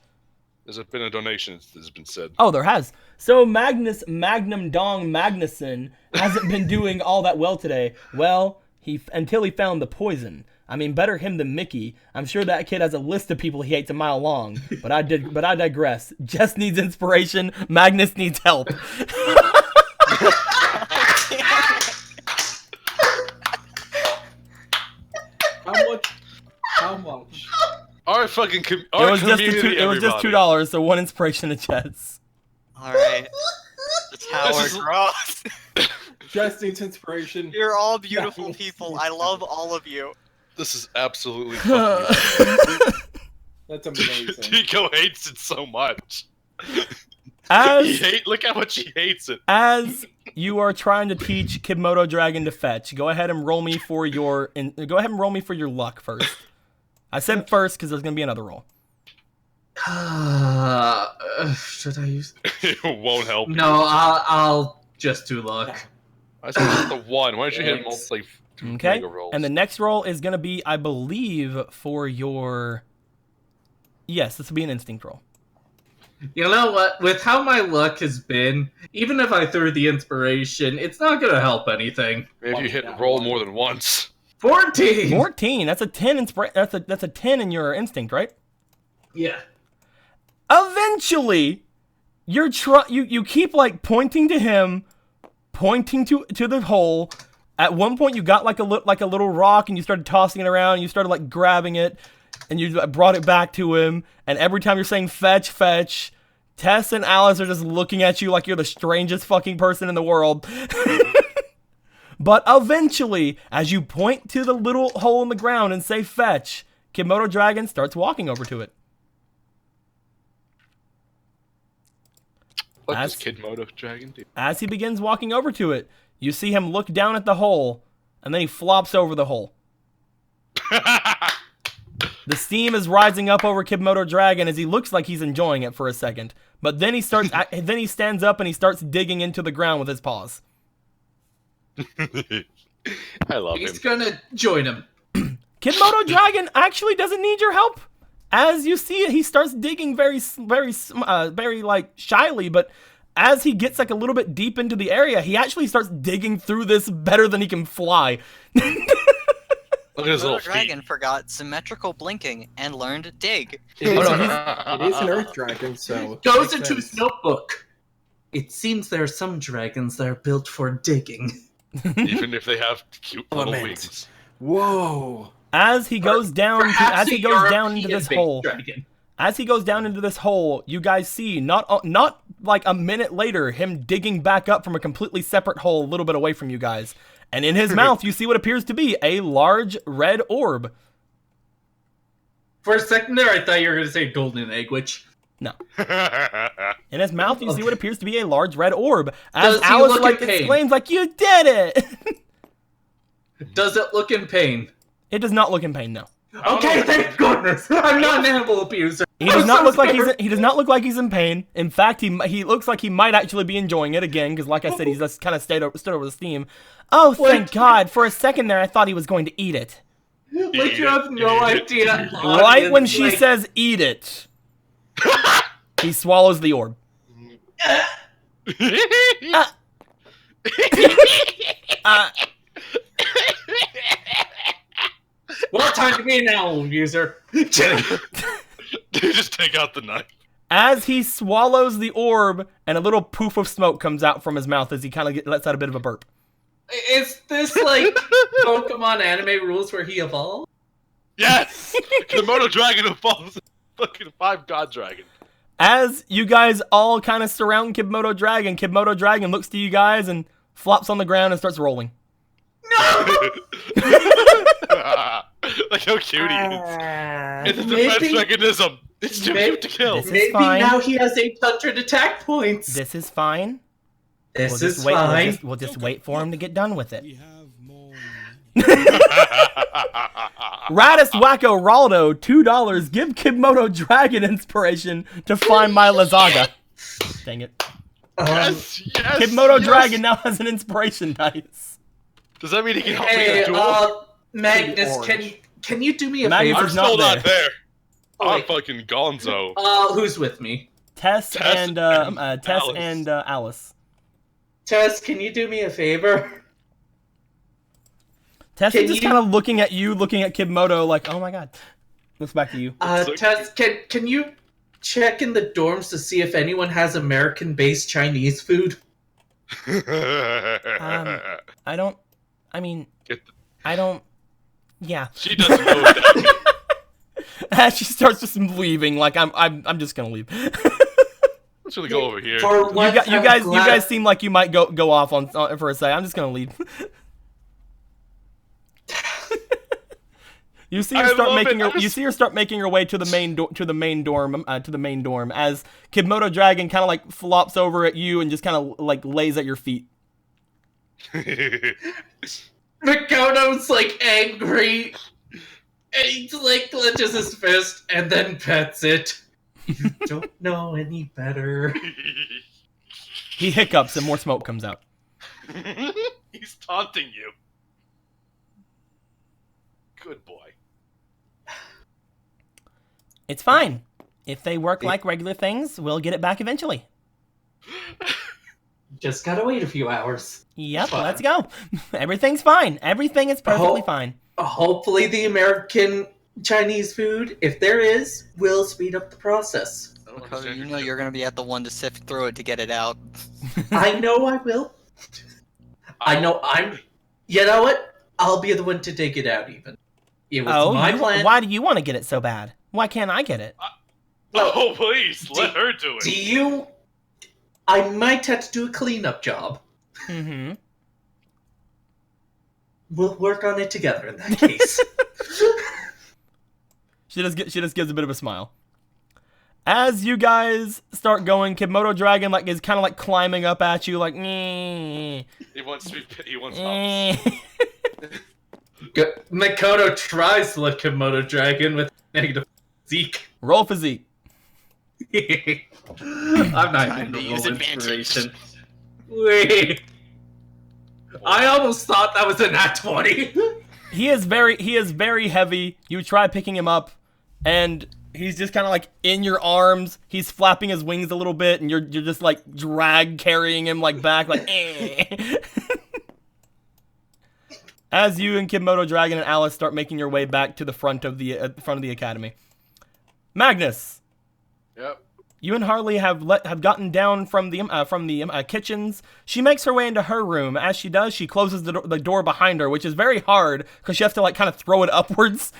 There's been a donation that has been said.
Oh, there has. So Magnus Magnum Dong Magnuson hasn't been doing all that well today. Well, until he found the poison. I mean, better him than Mickey. I'm sure that kid has a list of people he hates a mile long. But I digress. Jess needs inspiration. Magnus needs help.
How much?
Our fucking
It was just $2, so one inspiration to Jess.
Alright. The tower
This is-
grows.
Jess needs inspiration.
You're all beautiful
Magnus
people.
needs
I love all of you.
This is absolutely fucking
That's amazing.
Tico hates it so much.
As
Look how much he hates it.
As you are trying to teach Kimoto Dragon to fetch, go ahead and roll me for your luck first. I said first because there's gonna be another roll.
Should I use?
It won't help.
No, I'll just do luck.
I said just the one. Why don't you hit
Thanks.
multi two
Okay,
mega rolls?
and the next roll is gonna be, I believe, for your. Yes, this will be an instinct roll.
You know what? With how my luck has been, even if I threw the inspiration, it's not gonna help anything.
Maybe you hit roll more than once.
14.
14. That's a 10. That's a 10 in your instinct, right?
Yeah.
Eventually, you keep like pointing to him, pointing to the hole. At one point, you got like a little rock and you started tossing it around. And you started like grabbing it, and you brought it back to him. And every time you're saying fetch, fetch, Tess and Alice are just looking at you like you're the strangest fucking person in the world. But eventually, as you point to the little hole in the ground and say fetch, Kimoto Dragon starts walking over to it.
What
As-
does Kid Moto Dragon do?
As he begins walking over to it, you see him look down at the hole, and then he flops over the hole. The steam is rising up over Kimoto Dragon as he looks like he's enjoying it for a second. But then he stands up and he starts digging into the ground with his paws.
I love him.
He's gonna join him.
Kimoto Dragon actually doesn't need your help. As you see it, he starts digging very like shyly, but as he gets like a little bit deep into the area, he actually starts digging through this better than he can fly.
Look at his
Little
little
dragon
feet.
forgot symmetrical blinking and learned to dig.
It is,
Oh, no,
it is an earth dragon, so
Goes
makes
into
sense.
his notebook. It seems there are some dragons that are built for digging.
Even if they have cute little
Element.
wings.
Whoa.
As he goes down,
Perhaps
as he
a
goes down into
European
this
big
hole,
dragon.
as he goes down into this hole, you guys see not like a minute later him digging back up from a completely separate hole a little bit away from you guys, and in his mouth you see what appears to be a large red orb.
For a second there, I thought you were gonna say golden egg, which
No, in his mouth you see what appears to be a large red orb. As
Does he
Alice
look
like
in pain?
exclaims like, "You did it!"
does it look in pain?
It does not look in pain, no.
Okay, thank goodness. I'm not an animal abuser.
He does not look like he does not look like he's in pain. In fact, he looks like he might actually be enjoying it again, because like I said, he's just kind of stood over the steam. Oh, thank God! For a second there, I thought he was going to eat it.
Like, you have no idea.
Right when
audience,
she
like-
says "eat it," he swallows the orb. Uh,
Well, time to be an animal abuser. Kidding.
They just take out the knife.
as he swallows the orb, and a little poof of smoke comes out from his mouth as he kind of lets out a bit of a burp.
Is this like Pokemon anime rules where he evolved?
Yes! Komodo dragon evolves fucking 5 god dragon.
As you guys all kind of surround Kibmodo Dragon looks to you guys and flops on the ground and starts rolling.
Like how cute he is. It's a
Maybe-
defense mechanism. It's too cute to kill.
This is
Maybe
fine.
now he has 800 attack points.
This is fine.
This
We'll
is
just wait.
fine.
We'll just wait for him to get done with it.
We have more money.
Radis Wacko Raldo, $2. Give Kibmodo Dragon inspiration to find my Lazaga. Dang it.
Yes, yes.
Kibmodo
yes.
Dragon now has an inspiration dice.
Does that mean he can help me
Hey,
in a duel?
Magnus,
Orange.
can you do me a
Magnus
favor?
I'm
is not
still not
there.
there.
Oh,
I'm
wait.
fucking gonzo.
Who's with me?
Tess and
Alice.
Alice.
Tess, can you do me a favor?
Tess
Can
is just
you-
kind of looking at you, looking at Kibmodo, like, oh my god. Looks back to you.
So-
Tess, can you check in the dorms to see if anyone has American-based Chinese food?
I don't. I mean,
Get
I don't. Yeah.
She doesn't know what that means.
As she starts just leaving, like I'm just gonna leave.
I'm just gonna go over here.
For
You,
once,
you
I'm
guys
glad-
seem like you might go off on for a second. I'm just gonna leave. You see her
I
start
love
making
it.
her.
I just-
You see her start making her way to the main dorm as Kibmodo Dragon kind of like flops over at you and just kind of like lays at your feet.
Mikoto's like angry, and he like clenches his fist and then pets it. You don't know any better.
He hiccups and more smoke comes out.
He's taunting you. Good boy.
It's fine. If they work like regular things, we'll get it back eventually.
Just gotta wait a few hours.
Yep,
Fine.
let's go. Everything's fine. Everything is perfectly
Oh.
fine.
Hopefully, the American Chinese food, if there is, will speed up the process.
I don't
Makoto,
understand
you
your
know you're gonna be at the one to sift through it to get it out.
I know I will. I know I'm. You know what? I'll be the one to dig it out. Even it was my plan.
Why do you want to get it so bad? Why can't I get it?
Oh, please, let her do
Do
it.
you? I might have to do a cleanup job.
Mm-hmm.
We'll work on it together in that case.
She just gives a bit of a smile. As you guys start going, Kibmodo Dragon like is kind of like climbing up at you, like.
He wants humps.
Makoto tries to let Komodo Dragon with negative physique.
Roll physique.
I'm not
Time
even
to
gonna
use
roll
advantage.
inspiration. Wait. I almost thought that was a nat 20.
He is very heavy. You try picking him up, and he's just kind of like in your arms. He's flapping his wings a little bit, and you're just like drag carrying him like back, like. As you and Kibmodo Dragon and Alice start making your way back to the front of the academy, Magnus,
Yep.
you and Harley have gotten down from the kitchens. She makes her way into her room. As she does, she closes the door behind her, which is very hard because she has to like kind of throw it upwards.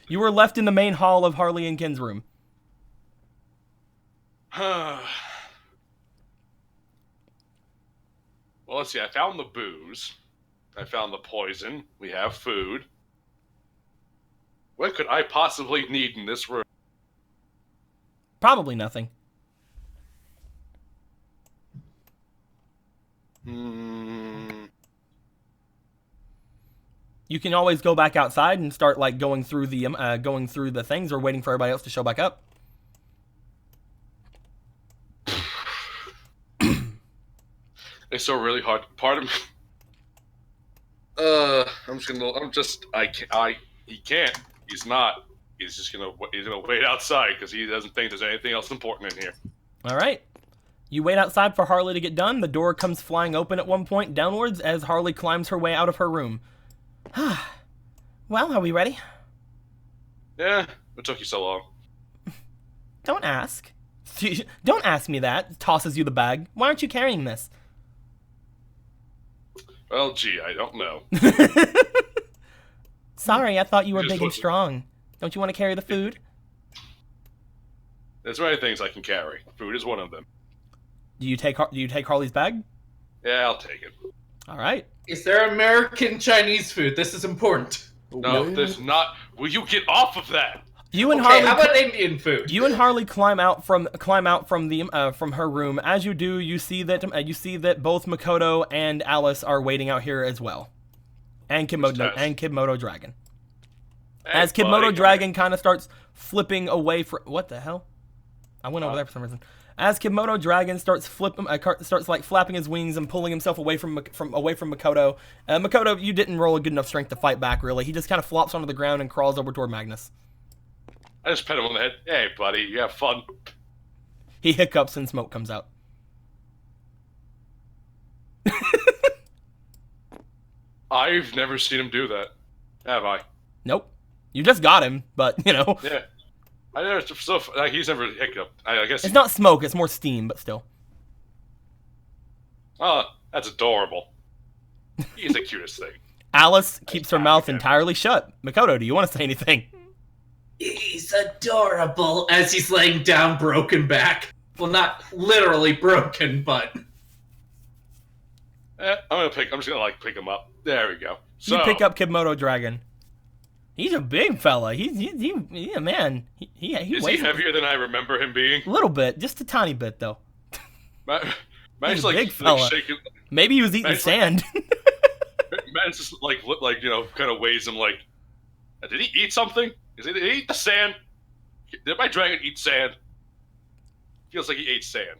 You were left in the main hall of Harley and Ken's room.
Well, let's see. I found the booze. I found the poison. We have food. What could I possibly need in this room?
Probably nothing. You can always go back outside and start like going through the things or waiting for everybody else to show back up.
It's so really hard. Part of me. He can't. He's not. He's gonna wait outside because he doesn't think there's anything else important in here.
All right. You wait outside for Harley to get done. The door comes flying open at one point downwards as Harley climbs her way out of her room. Well, are we ready?
Yeah, what took you so long?
Don't ask. Don't ask me that. Tosses you the bag. Why aren't you carrying this?
Well, gee, I don't know.
Sorry, I thought you were
Just
big and
put-
strong. Don't you want to carry the food?
There's many things I can carry. Food is one of them.
Do you take Harley's bag?
Yeah, I'll take it.
All right.
Is there American Chinese food? This is important.
No,
What?
there's not. Will you get off of that?
You and
Okay,
Harley.
how about Indian food?
You and Harley climb out from her room. As you do, you see that both Makoto and Alice are waiting out here as well, and Kimoto Dragon.
Hey,
As
buddy,
Kimoto
come
Dragon kind of starts flipping away from what the hell? I went over there for some reason. As Kimoto Dragon starts like flapping his wings and pulling himself away from Makoto. Makoto, you didn't roll a good enough strength to fight back. Really, he just kind of flops onto the ground and crawls over toward Magnus.
I just pet him on the head. Hey, buddy, you have fun.
He hiccups and smoke comes out.
I've never seen him do that. Have I?
Nope. You just got him, but you know.
Yeah. I never. He's never hiccuped. I guess.
It's not smoke, it's more steam, but still.
Oh, that's adorable. He's the cutest thing.
Alice keeps her mouth entirely shut. Makoto, do you want to say anything?
He's adorable as he's laying down broken back. Well, not literally broken, but
I'm just gonna pick him up. There we go. So
You pick up Kimoto Dragon. He's a big fella. He's a man. He
is he
weighs
heavier than I remember him being?
a little bit, just a tiny bit though.
Man's
a
like,
big fella.
shaking.
Maybe he was eating
Man's
sand.
Man's just kind of weighs him like. Did he eat something? Did he eat the sand? Did my dragon eat sand? Feels like he ate sand.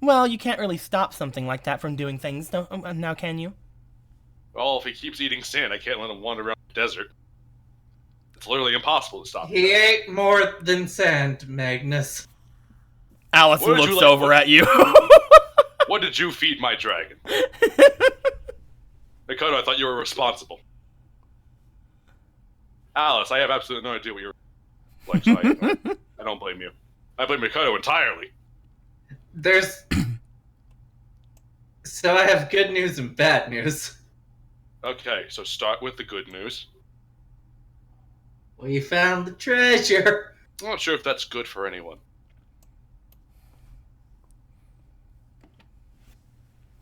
Well, you can't really stop something like that from doing things, now can you?
Well, if he keeps eating sand, I can't let him wander around the desert. It's literally impossible to stop him.
he ate more than sand, Magnus.
Alice
What did
looks
you like-
over at you.
What did you feed my dragon? Makoto, I thought you were responsible. Alice, I have absolutely no idea what you're like, so I don't blame you. I blame Makoto entirely.
So I have good news and bad news.
Okay, so start with the good news.
We found the treasure.
I'm not sure if that's good for anyone.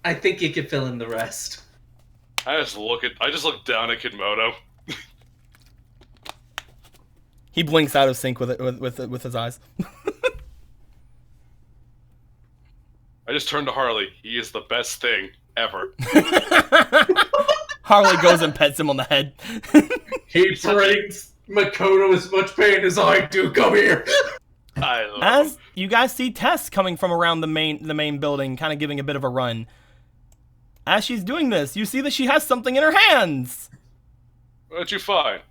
I think you could fill in the rest.
I just look down at Kimoto.
He blinks out of sync with his eyes.
I just turn to Harley. He is the best thing ever.
Harley goes and pets him on the head.
He brings Makoto as much pain as I do. Come here.
I love
As
him.
you guys see Tess coming from around the main building, kind of giving a bit of a run. As she's doing this, you see that she has something in her hands.
What'd you find?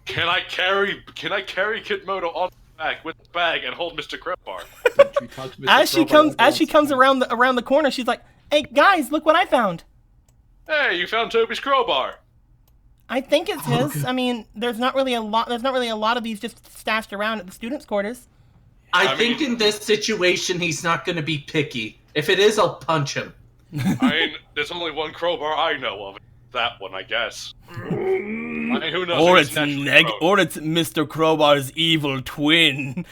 Can I carry Kimoto on the back with the bag and hold Mr. Crowbar?
Don't you touch Mr.
As she
Crowbar,
comes around the corner, she's like, "Hey guys, look what I found."
Hey, you found Toby's crowbar.
I think it's his. I mean, there's not really a lot of these just stashed around at the students' quarters.
I think in this situation, he's not going to be picky. If it is, I'll punch him.
I mean, there's only one crowbar I know of. That one, I guess. I mean, who knows?
Or
Maybe
it's
naturally grown.
or it's Mr. Crowbar's evil twin.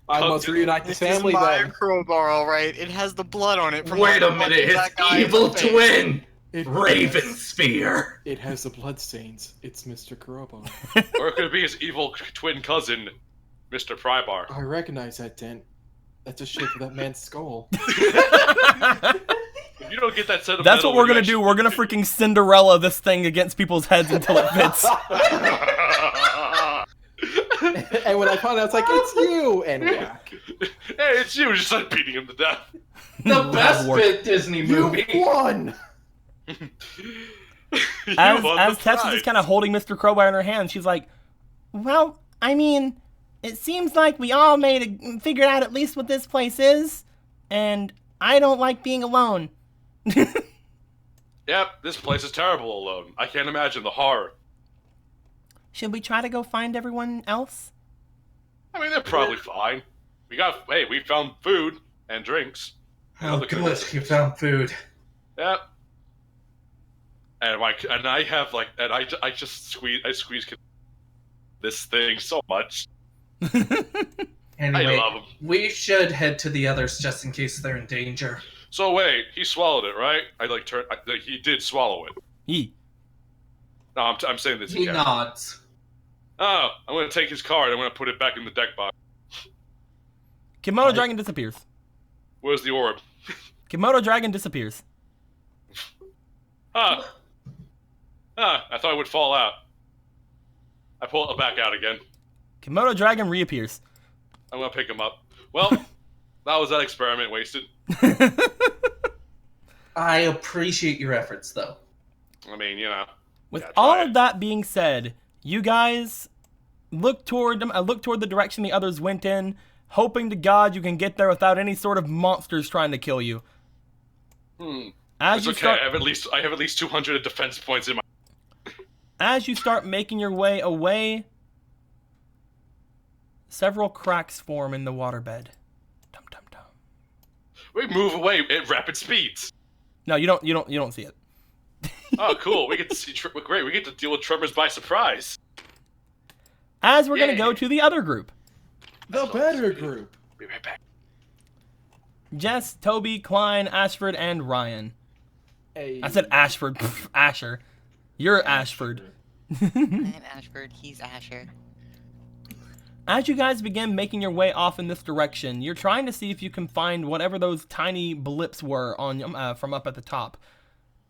I must reunite the
This
family
is my
then.
crowbar, all right. It has the blood on it. From
Wait a
punching
minute, his
that guy in
evil
the face.
twin,
It
Raven Spear.
It has the bloodstains. It's Mr. Crowbar.
Or it could be his evil twin cousin, Mr. Prybar.
I recognize that dent. That's the shape of that man's skull.
If you don't get that set of
That's what
metal,
we're gonna do. We're gonna freaking Cinderella this thing against people's heads until it fits.
And when I found out, it's like, it's you! And whack.
Hey, it's you! Just like beating him to death.
The best
work.
bit Disney movie.
You won!
As Tess is just kind of holding Mr. Crowbar in her hand, she's like, "Well, I mean, it seems like we all figured out at least what this place is, and I don't like being alone."
Yep, this place is terrible alone. I can't imagine the horror.
Should we try to go find everyone else?
I mean, they're probably fine. We found food and drinks.
Oh, good. You found food.
Yep. And I just squeeze this thing so much.
Anyway,
I love him.
we should head to the others just in case they're in danger.
So wait, he swallowed it, right? He did swallow it.
Yee.
No, I'm saying this
He
again.
nods.
Oh, I'm gonna take his card. I'm gonna put it back in the deck box.
Kimono Dragon disappears.
Where's the orb?
Kimono Dragon disappears.
I thought it would fall out. I pull it back out again.
Kimono Dragon reappears.
I'm gonna pick him up. Well, that was that experiment wasted.
I appreciate your efforts, though.
I mean,
With
gotta
all
try
of that being said, you guys look toward the direction the others went in, hoping to God you can get there without any sort of monsters trying to kill you.
It's okay. I have at least 200 defense points in my.
As you start making your way away, several cracks form in the waterbed. Dum dum dum.
We move away at rapid speeds.
No, you don't see it.
Oh, cool. We get to see. Great. We get to deal with tremors by surprise.
As we're gonna
Yay.
go to the other group.
The better group.
Be right back.
Jess, Toby, Klein, Ashford, and Ryan.
Hey.
I said Ashford. Pff, Asher. You're Ashford.
I'm Ashford. He's Asher.
As you guys begin making your way off in this direction, you're trying to see if you can find whatever those tiny blips were on from up at the top.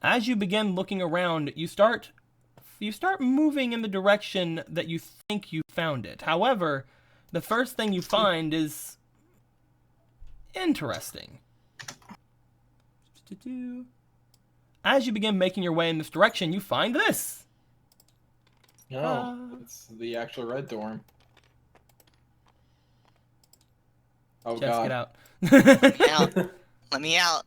As you begin looking around, you start moving in the direction that you think you found it. However, the first thing you find is interesting. As you begin making your way in this direction, you find this.
No, it's the actual red dorm. Oh,
Jess,
God.
get out.
Let me out. Let me out.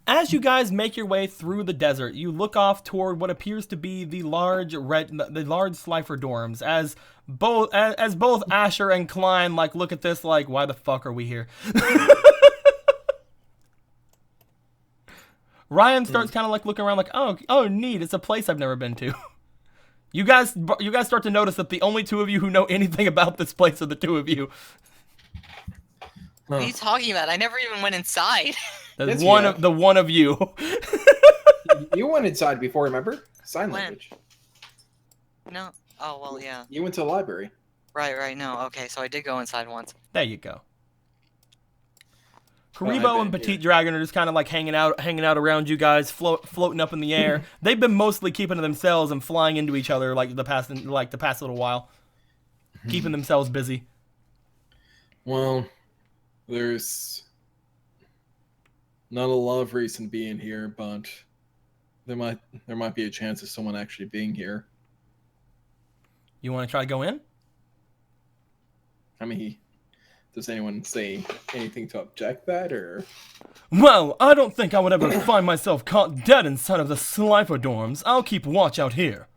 As you guys make your way through the desert, you look off toward what appears to be the large Slifer dorms. As both Asher and Klein look at this like, why the fuck are we here? Ryan starts kind of looking around like, oh neat, it's a place I've never been to. You guys start to notice that the only two of you who know anything about this place are the two of you.
What are you talking about? I never even went inside.
The one of you.
You went inside before, remember? Sign
When?
language.
No. Oh, well, yeah.
You went to the library.
Right, no. Okay, so I did go inside once.
There you go.
Well, I've
Karibo and
been
Petite
here.
Dragon are just kind of hanging out around you guys, floating up in the air. They've been mostly keeping to themselves and flying into each other the past little while, keeping themselves busy.
Well, there's not a lot of reason being here, but there might be a chance of someone actually being here.
You want to try to go in?
I mean, does anyone say anything to object that, or?
Well, I don't think I would ever find myself caught dead inside of the Slifer dorms. I'll keep watch out here.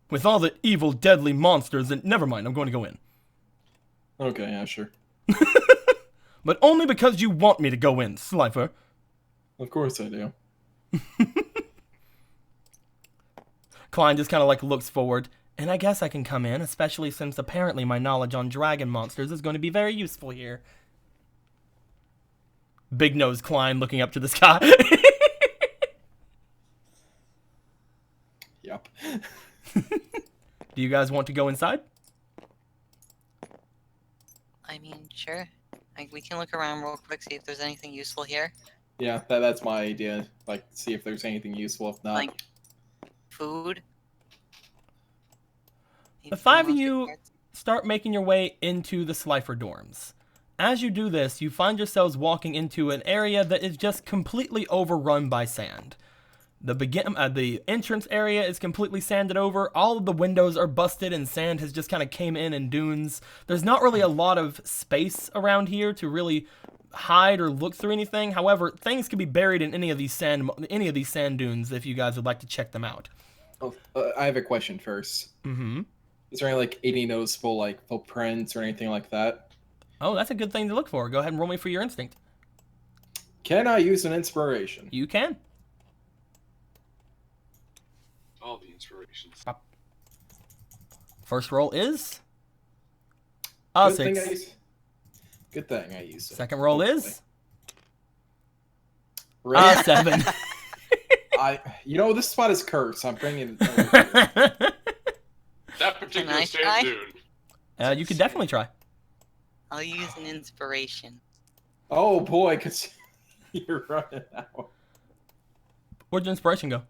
With all the evil, deadly monsters, and never mind, I'm going to go in.
Okay, yeah, sure.
But only because you want me to go in, Slifer.
Of course I do.
Klein just kind of looks forward. And I guess I can come in, especially since apparently my knowledge on dragon monsters is going to be very useful here. Big nose Klein looking up to the sky.
Yep.
Do you guys want to go inside?
I mean, sure. We can look around real quick, see if there's anything useful here.
Yeah, that's my idea. Like, see if there's anything useful. If not,
Like food.
The five of you start making your way into the Slifer dorms. As you do this, you find yourselves walking into an area that is just completely overrun by sand. The entrance area is completely sanded over. All of the windows are busted and sand has just kind of came in dunes. There's not really a lot of space around here to really hide or look through anything. However, things can be buried in any of these sand dunes if you guys would like to check them out.
oh, I have a question first.
Mm-hmm.
Is there any noticeable like footprints or anything like that?
Oh, that's a good thing to look for. Go ahead and roll me for your instinct.
Can I use an inspiration?
You can.
All the inspirations.
First roll is
Good
6.
Good thing I used it.
Second roll is
Really?
7.
This spot is cursed. I'm bringing it.
That particular
I
sand
try?
dune.
You could definitely try.
I'll use an inspiration.
Oh boy, because you're running out.
Where'd your inspiration go?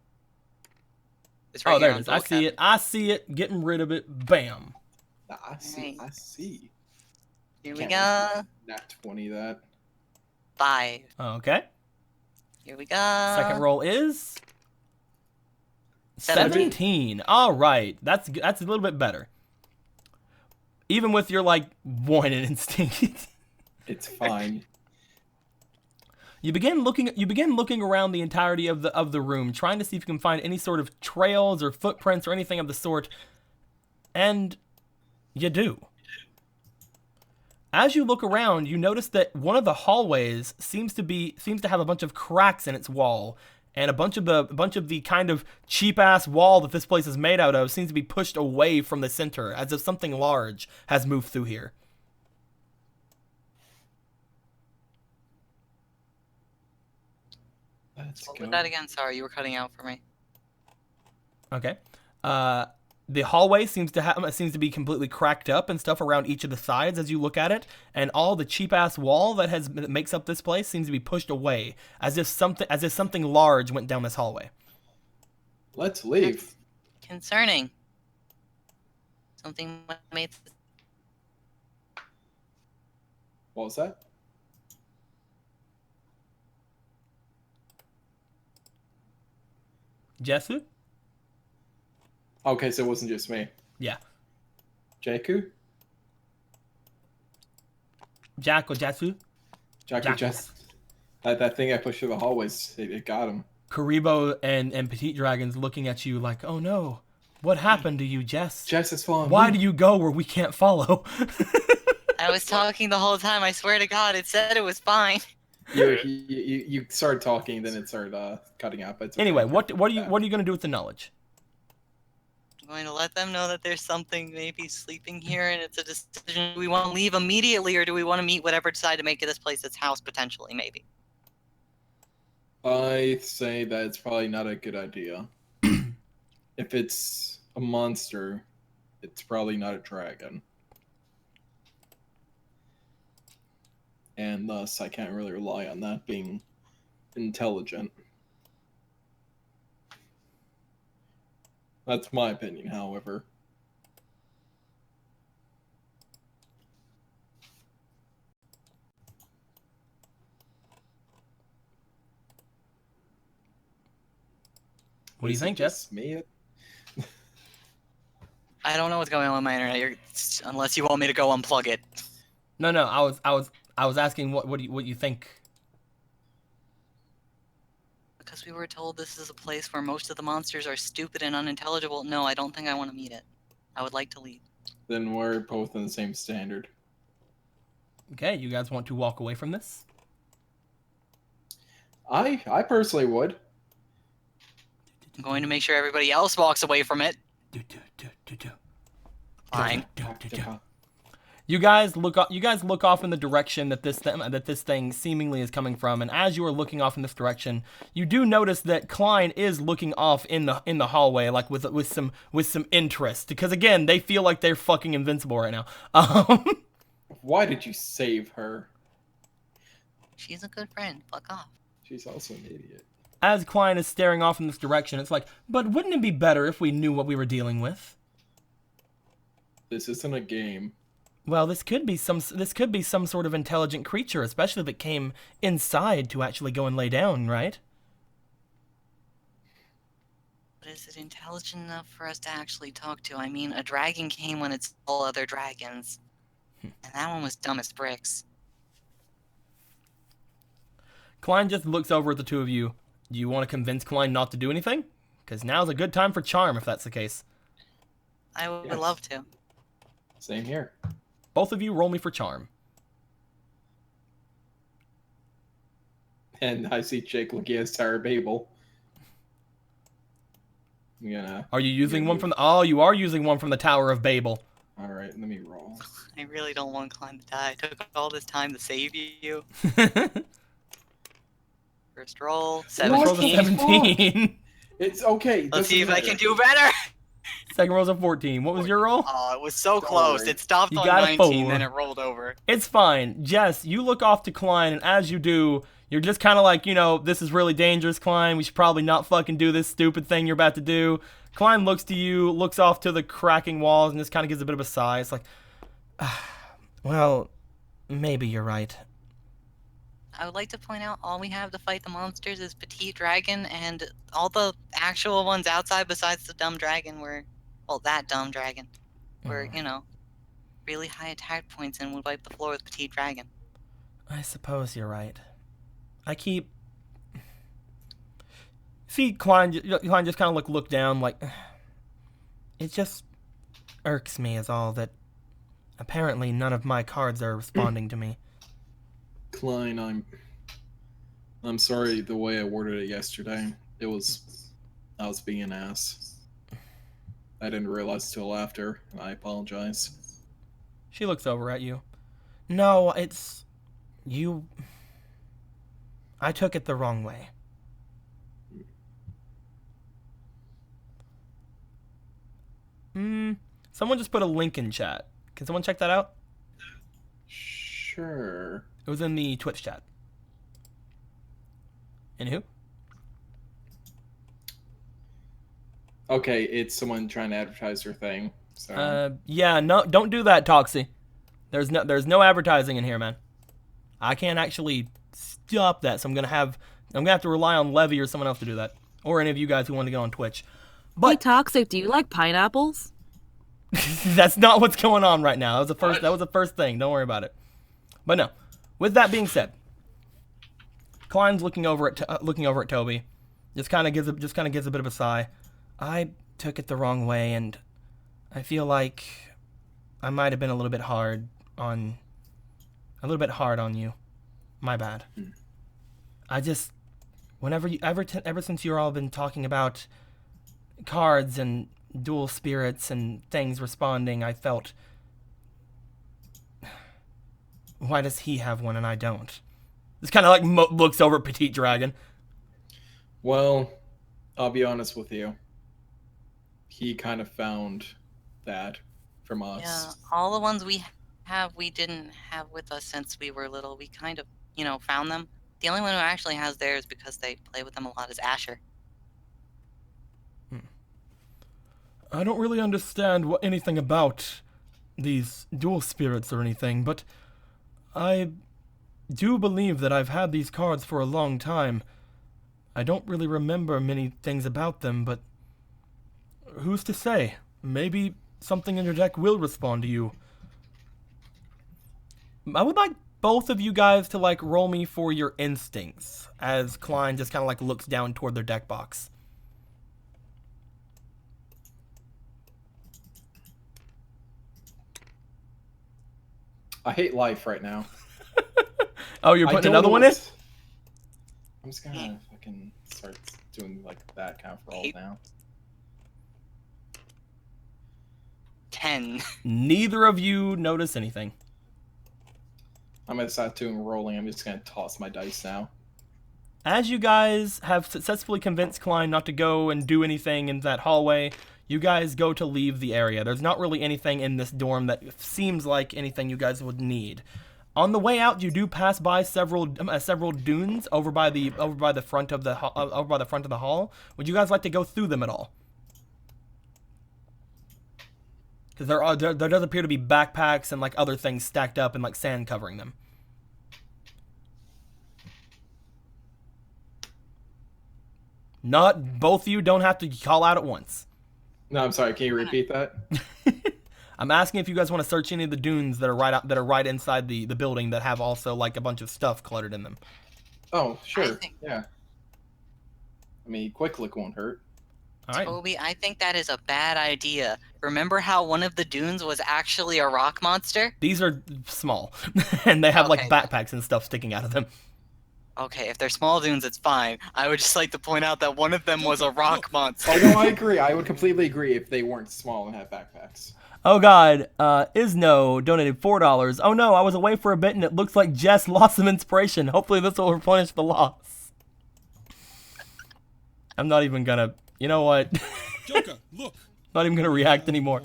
It's right
There
here
it is.
on
I
Duel
see it. I see it. Getting rid of it. Bam.
I see.
Right.
I see.
Here we
Can't
go.
Nat 20 that.
5.
Okay.
Here we go.
Second roll is
17.
17. All right. That's a little bit better. Even with your 1 in instinct.
It's fine.
You begin looking around the entirety of the room, trying to see if you can find any sort of trails or footprints or anything of the sort. And you do. As you look around, you notice that one of the hallways seems to have a bunch of cracks in its wall, and a bunch of the kind of cheap ass wall that this place is made out of seems to be pushed away from the center, as if something large has moved through here.
Let's
What
go.
was that again? Sorry, you were cutting out for me.
Okay. The hallway seems to be completely cracked up and stuff around each of the sides as you look at it, and all the cheap ass wall that makes up this place seems to be pushed away, as if something large went down this hallway.
Let's leave.
Concerning. Something made.
What was that?
Jesu?
Okay, so it wasn't just me.
Yeah.
Jaku?
Jack or Jesu?
Jaku just. That thing I pushed through the hallways, it got him.
Karibo and Petite Dragon's looking at you like, oh no, what happened to you, Jess?
Jess is falling.
Why do you go where we can't follow?
I was talking the whole time. I swear to God, it said it was fine.
You started talking, then it started cutting out. But it's okay.
Anyway, what are you gonna do with the knowledge?
I'm going to let them know that there's something maybe sleeping here, and it's a decision. Do we want to leave immediately, or do we want to meet whatever decide to make this place its house potentially? Maybe.
I say that it's probably not a good idea. If it's a monster, it's probably not a dragon. And thus, I can't really rely on that being intelligent. That's my opinion, however.
What do you think, Jess?
Me?
I don't know what's going on with my internet. Unless you want me to go unplug it.
No, I was asking what you think.
Because we were told this is a place where most of the monsters are stupid and unintelligible. No, I don't think I want to meet it. I would like to leave.
Then we're both in the same standard.
Okay, you guys want to walk away from this?
I personally would.
I'm going to make sure everybody else walks away from it. Fine.
You guys look off in the direction that this thing seemingly is coming from, and as you are looking off in this direction, you do notice that Klein is looking off in the hallway, like with some interest, because again, they feel like they're fucking invincible right now.
Why did you save her?
She's a good friend. Fuck off.
She's also an idiot.
As Klein is staring off in this direction, it's like, but wouldn't it be better if we knew what we were dealing with?
This isn't a game.
Well, this could be some sort of intelligent creature, especially if it came inside to actually go and lay down, right?
But is it intelligent enough for us to actually talk to? I mean, a dragon came when it's all other dragons. And that one was dumb as bricks.
Klein just looks over at the two of you. Do you want to convince Klein not to do anything? Because now's a good time for charm, if that's the case.
I would
Yes.
love to.
Same here.
Both of you roll me for charm.
And I see Jake looking at his Tower of Babel. I'm gonna...
Are you using one from the... Oh, you are using one from the Tower of Babel.
Alright, let me roll.
I really don't want Klein to die. I took all this time to save you. First roll,
Second roll's a
17.
17.
It's okay.
Let's see if I can do better.
Second roll's a 14. What was your roll?
Oh, it was so
Don't
close.
worry.
It stopped
You
on
got a
19,
4.
then it rolled over.
It's fine. Jess, you look off to Klein, and as you do, you're just kind of like, you know, this is really dangerous, Klein. We should probably not fucking do this stupid thing you're about to do. Klein looks to you, looks off to the cracking walls, and just kind of gives a bit of a sigh. It's like, well, maybe you're right.
I would like to point out all we have to fight the monsters is Petite Dragon, and all the actual ones outside besides the dumb dragon were, well, that dumb dragon, were, you know, really high attack points and would wipe the floor with Petite Dragon.
I suppose you're right. I keep... See, Klein just kind of look down, like... It just irks me is all that apparently none of my cards are responding to me.
Klein, I'm sorry the way I worded it yesterday. I was being an ass. I didn't realize till after. I apologize.
She looks over at you. No, it's... You... I took it the wrong way. Someone just put a link in chat. Can someone check that out?
Sure.
It was in the Twitch chat. Anywho?
Okay, it's someone trying to advertise their thing. So
Yeah, no, don't do that, Toxie. There's no advertising in here, man. I can't actually stop that, so I'm gonna have to rely on Levy or someone else to do that, or any of you guys who want to get on Twitch.
Hey,
But
Toxic, do you like pineapples?
that's not what's going on right now. That was the first thing. Don't worry about it. But no. With that being said, Klein's looking over at Toby. Just kind of gives a bit of a sigh. I took it the wrong way, and I feel like I might have been a little bit hard on you. My bad. I just, ever since you've all been talking about cards and dual spirits and things responding, I felt, why does he have one and I don't? This kind of like looks over at Petite Dragon.
well, I'll be honest with you. He kind of found that from us.
Yeah, all the ones we have, we didn't have with us since we were little. We kind of, you know, found them. The only one who actually has theirs because they play with them a lot is Asher.
I don't really understand anything about these dual spirits or anything, but I do believe that I've had these cards for a long time. I don't really remember many things about them, but who's to say? Maybe something in your deck will respond to you. I would like both of you guys to like roll me for your instincts, as Klein just kind of like looks down toward their deck box.
I hate life right now.
Oh, you're
I
putting
don't
another
know
one in?
what's- I'm just gonna fucking start doing like that kind of roll now.
10.
Neither of you notice anything.
I'm gonna start doing rolling. I'm just gonna toss my dice now.
As you guys have successfully convinced Klein not to go and do anything in that hallway, you guys go to leave the area. There's not really anything in this dorm that seems like anything you guys would need. On the way out, you do pass by several dunes over by the front of the hall. Would you guys like to go through them at all? Because there does appear to be backpacks and like other things stacked up and like sand covering them. Not both of you don't have to call out at once.
No, I'm sorry. Can you repeat that?
I'm asking if you guys want to search any of the dunes that are right inside the building that have also like a bunch of stuff cluttered in them.
Oh, sure. Yeah. I mean, quick look won't hurt.
All right.
Toby, I think that is a bad idea. Remember how one of the dunes was actually a rock monster?
These are small, and they have like backpacks and stuff sticking out of them.
Okay, if they're small dunes, it's fine. I would just like to point out that one of them was a rock monster.
Oh, no, I agree. I would completely agree if they weren't small and had backpacks.
Oh God, Isno donated $4. Oh no, I was away for a bit and it looks like Jess lost some inspiration. Hopefully this will replenish the loss. I'm not even gonna, you know what?
Joker, look.
Not even gonna react anymore.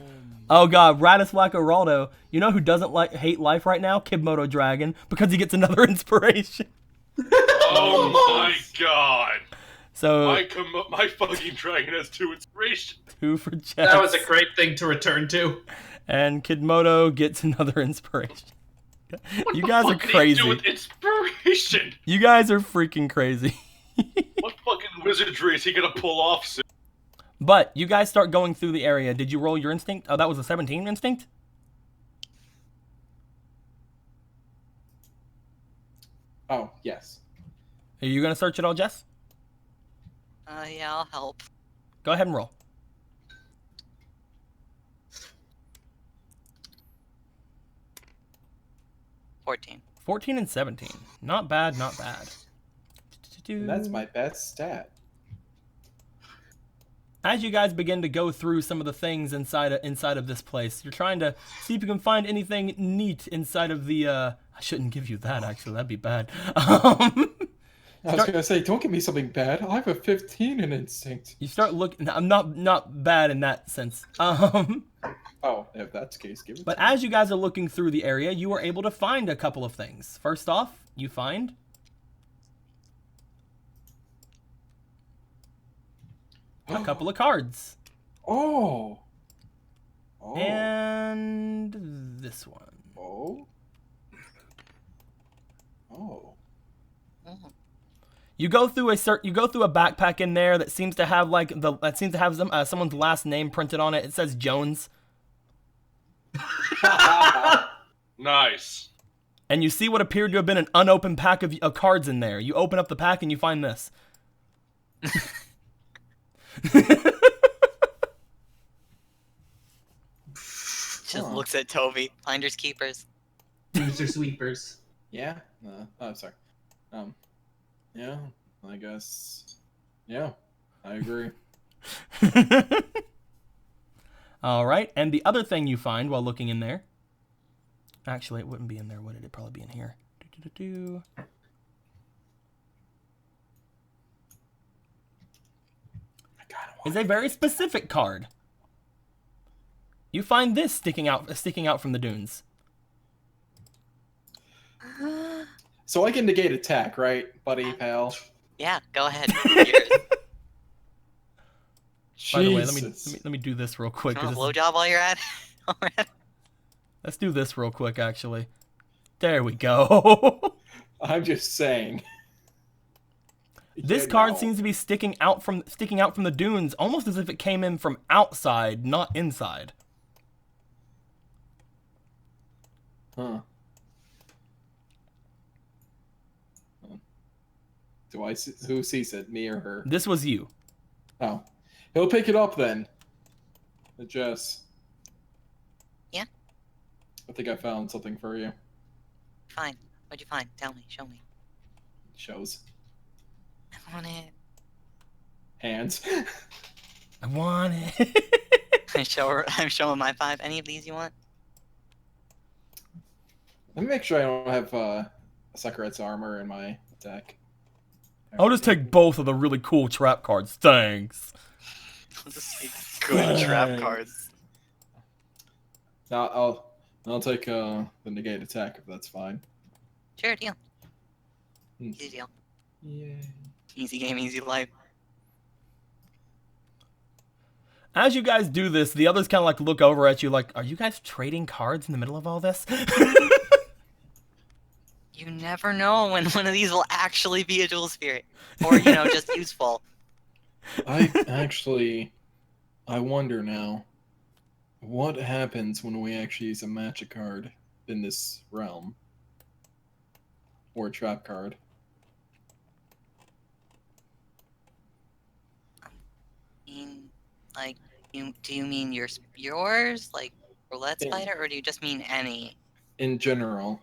Oh God, Radislack Oraldo. You know who doesn't hate life right now? Kibmoto Dragon, because he gets another inspiration.
Oh my God.
So
my fucking dragon has 2 inspiration.
2 for Jess.
That was a great thing to return to.
And Kidmoto gets another inspiration. You guys are crazy.
What do with inspiration?
You guys are freaking crazy.
What fucking wizardry is he gonna pull off soon?
But you guys start going through the area. Did you roll your instinct? Oh, that was a 17 instinct?
Oh, yes.
Are you gonna search it all, Jess?
Yeah, I'll help.
Go ahead and roll.
$14.
14 and 17. Not bad, not bad.
And that's my best stat.
As you guys begin to go through some of the things inside of this place, you're trying to see if you can find anything neat inside of the. I shouldn't give you that, actually. That'd be bad.
I was gonna say, don't give me something bad. I have a 15 in instinct.
You start looking. I'm not bad in that sense.
Oh, if that's the case, give it.
But as you guys are looking through the area, you are able to find a couple of things. First off, you find a couple of cards.
Oh.
And this one.
Oh.
You go through a backpack in there that seems to have someone's last name printed on it. It says Jones.
Nice.
And you see what appeared to have been an unopened pack of cards in there. You open up the pack and you find this.
Just looks at Toby. Finders keepers.
User sweepers.
Yeah. Oh, sorry. Yeah. I guess. Yeah. I agree.
All right. And the other thing you find while looking in there. Actually, it wouldn't be in there, would it? It'd probably be in here. Is a very specific card. You find this sticking out from the dunes.
So I can negate attack, right, buddy, pal?
Yeah, go ahead.
By the way, let me do this real quick.
You want a blowjob while you're at it?
Let's do this real quick, actually. There we go.
I'm just saying.
This card seems to be sticking out from the dunes, almost as if it came in from outside, not inside.
Huh. Who sees it? Me or her?
This was you.
Oh. He'll pick it up then. Jess.
Yeah?
I think I found something for you.
Fine. What'd you find? Tell me. Show me.
Shows.
I want it.
Hands.
I want it.
I'm showing my 5. Any of these you want?
Let me make sure I don't have Sakura's armor in my deck.
I'll just take both of the really cool trap cards. Thanks.
Good trap cards.
I'll take the negate attack if that's fine.
Sure, deal.
Hmm.
Easy deal.
Yeah.
Easy game, easy life.
As you guys do this, the others kind of like look over at you like, are you guys trading cards in the middle of all this?
You never know when one of these will actually be a dual spirit. Or, you know, just useful.
I wonder now, what happens when we actually use a magic card in this realm? Or a trap card?
Like, do you mean yours? Like, roulette
Yeah.
spider? Or do you just mean any?
In general.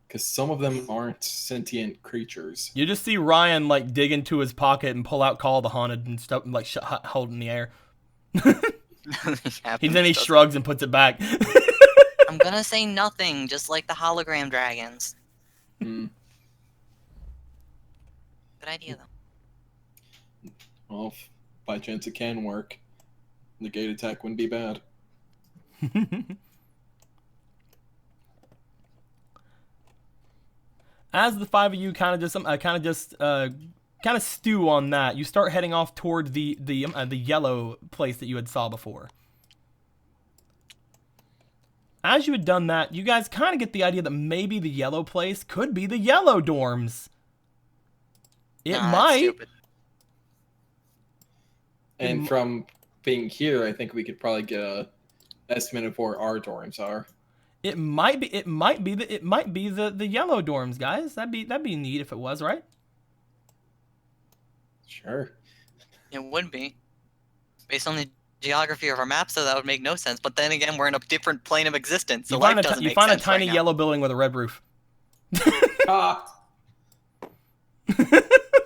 Because some of them aren't sentient creatures.
You just see Ryan like dig into his pocket and pull out Call of the Haunted and stuff, like hold in the air. Then he shrugs and puts it back.
I'm gonna say nothing, just like the hologram dragons.
Hmm.
Good idea, though.
Well, if by chance it can work, the gate attack wouldn't be bad.
As the five of you kind of stew on that, you start heading off toward the yellow place that you had saw before. As you had done that, you guys kind of get the idea that maybe the yellow place could be the yellow dorms. It
Nah, that's
might.
stupid.
And from being here, I think we could probably get a estimate of where our dorms are.
It might be the yellow dorms, guys. That'd be neat if it was, right?
Sure.
It would be. Based on the geography of our map, so that would make no sense. But then again, we're in a different plane of existence, so
You
life
find
doesn't
you
make
find a
sense
tiny
right now.
yellow building with a red roof.
Ah!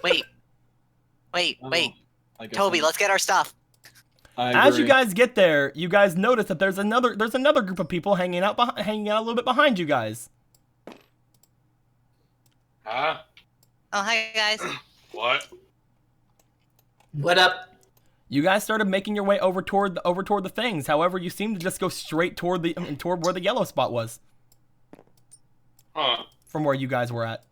Wait.
Oh, I guess
Toby, let's get our stuff.
I
As you
agree.
guys get there, you guys notice that there's another group of people hanging out a little bit behind you guys.
Huh?
Oh, hi, guys.
What?
What up?
You guys started making your way over toward the things. However, you seem to just go straight toward where the yellow spot was
Huh?
from where you guys were at.